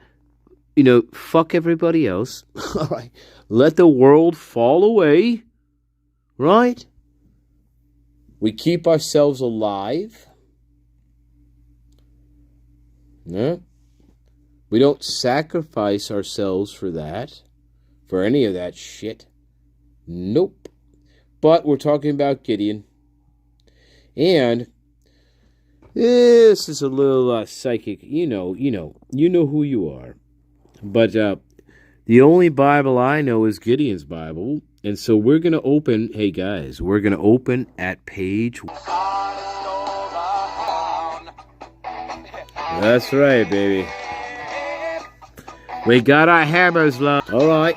Fuck everybody else. All right, let the world fall away, right? We keep ourselves alive. Yeah. We don't sacrifice ourselves for that, for any of that shit. Nope. But we're talking about Gideon. And This is a little psychic. You know who you are. But the only Bible I know is Gideon's Bible. And so we're going to open, hey guys, we're going to open at page. That's right, baby. We got our hammers, love. All right.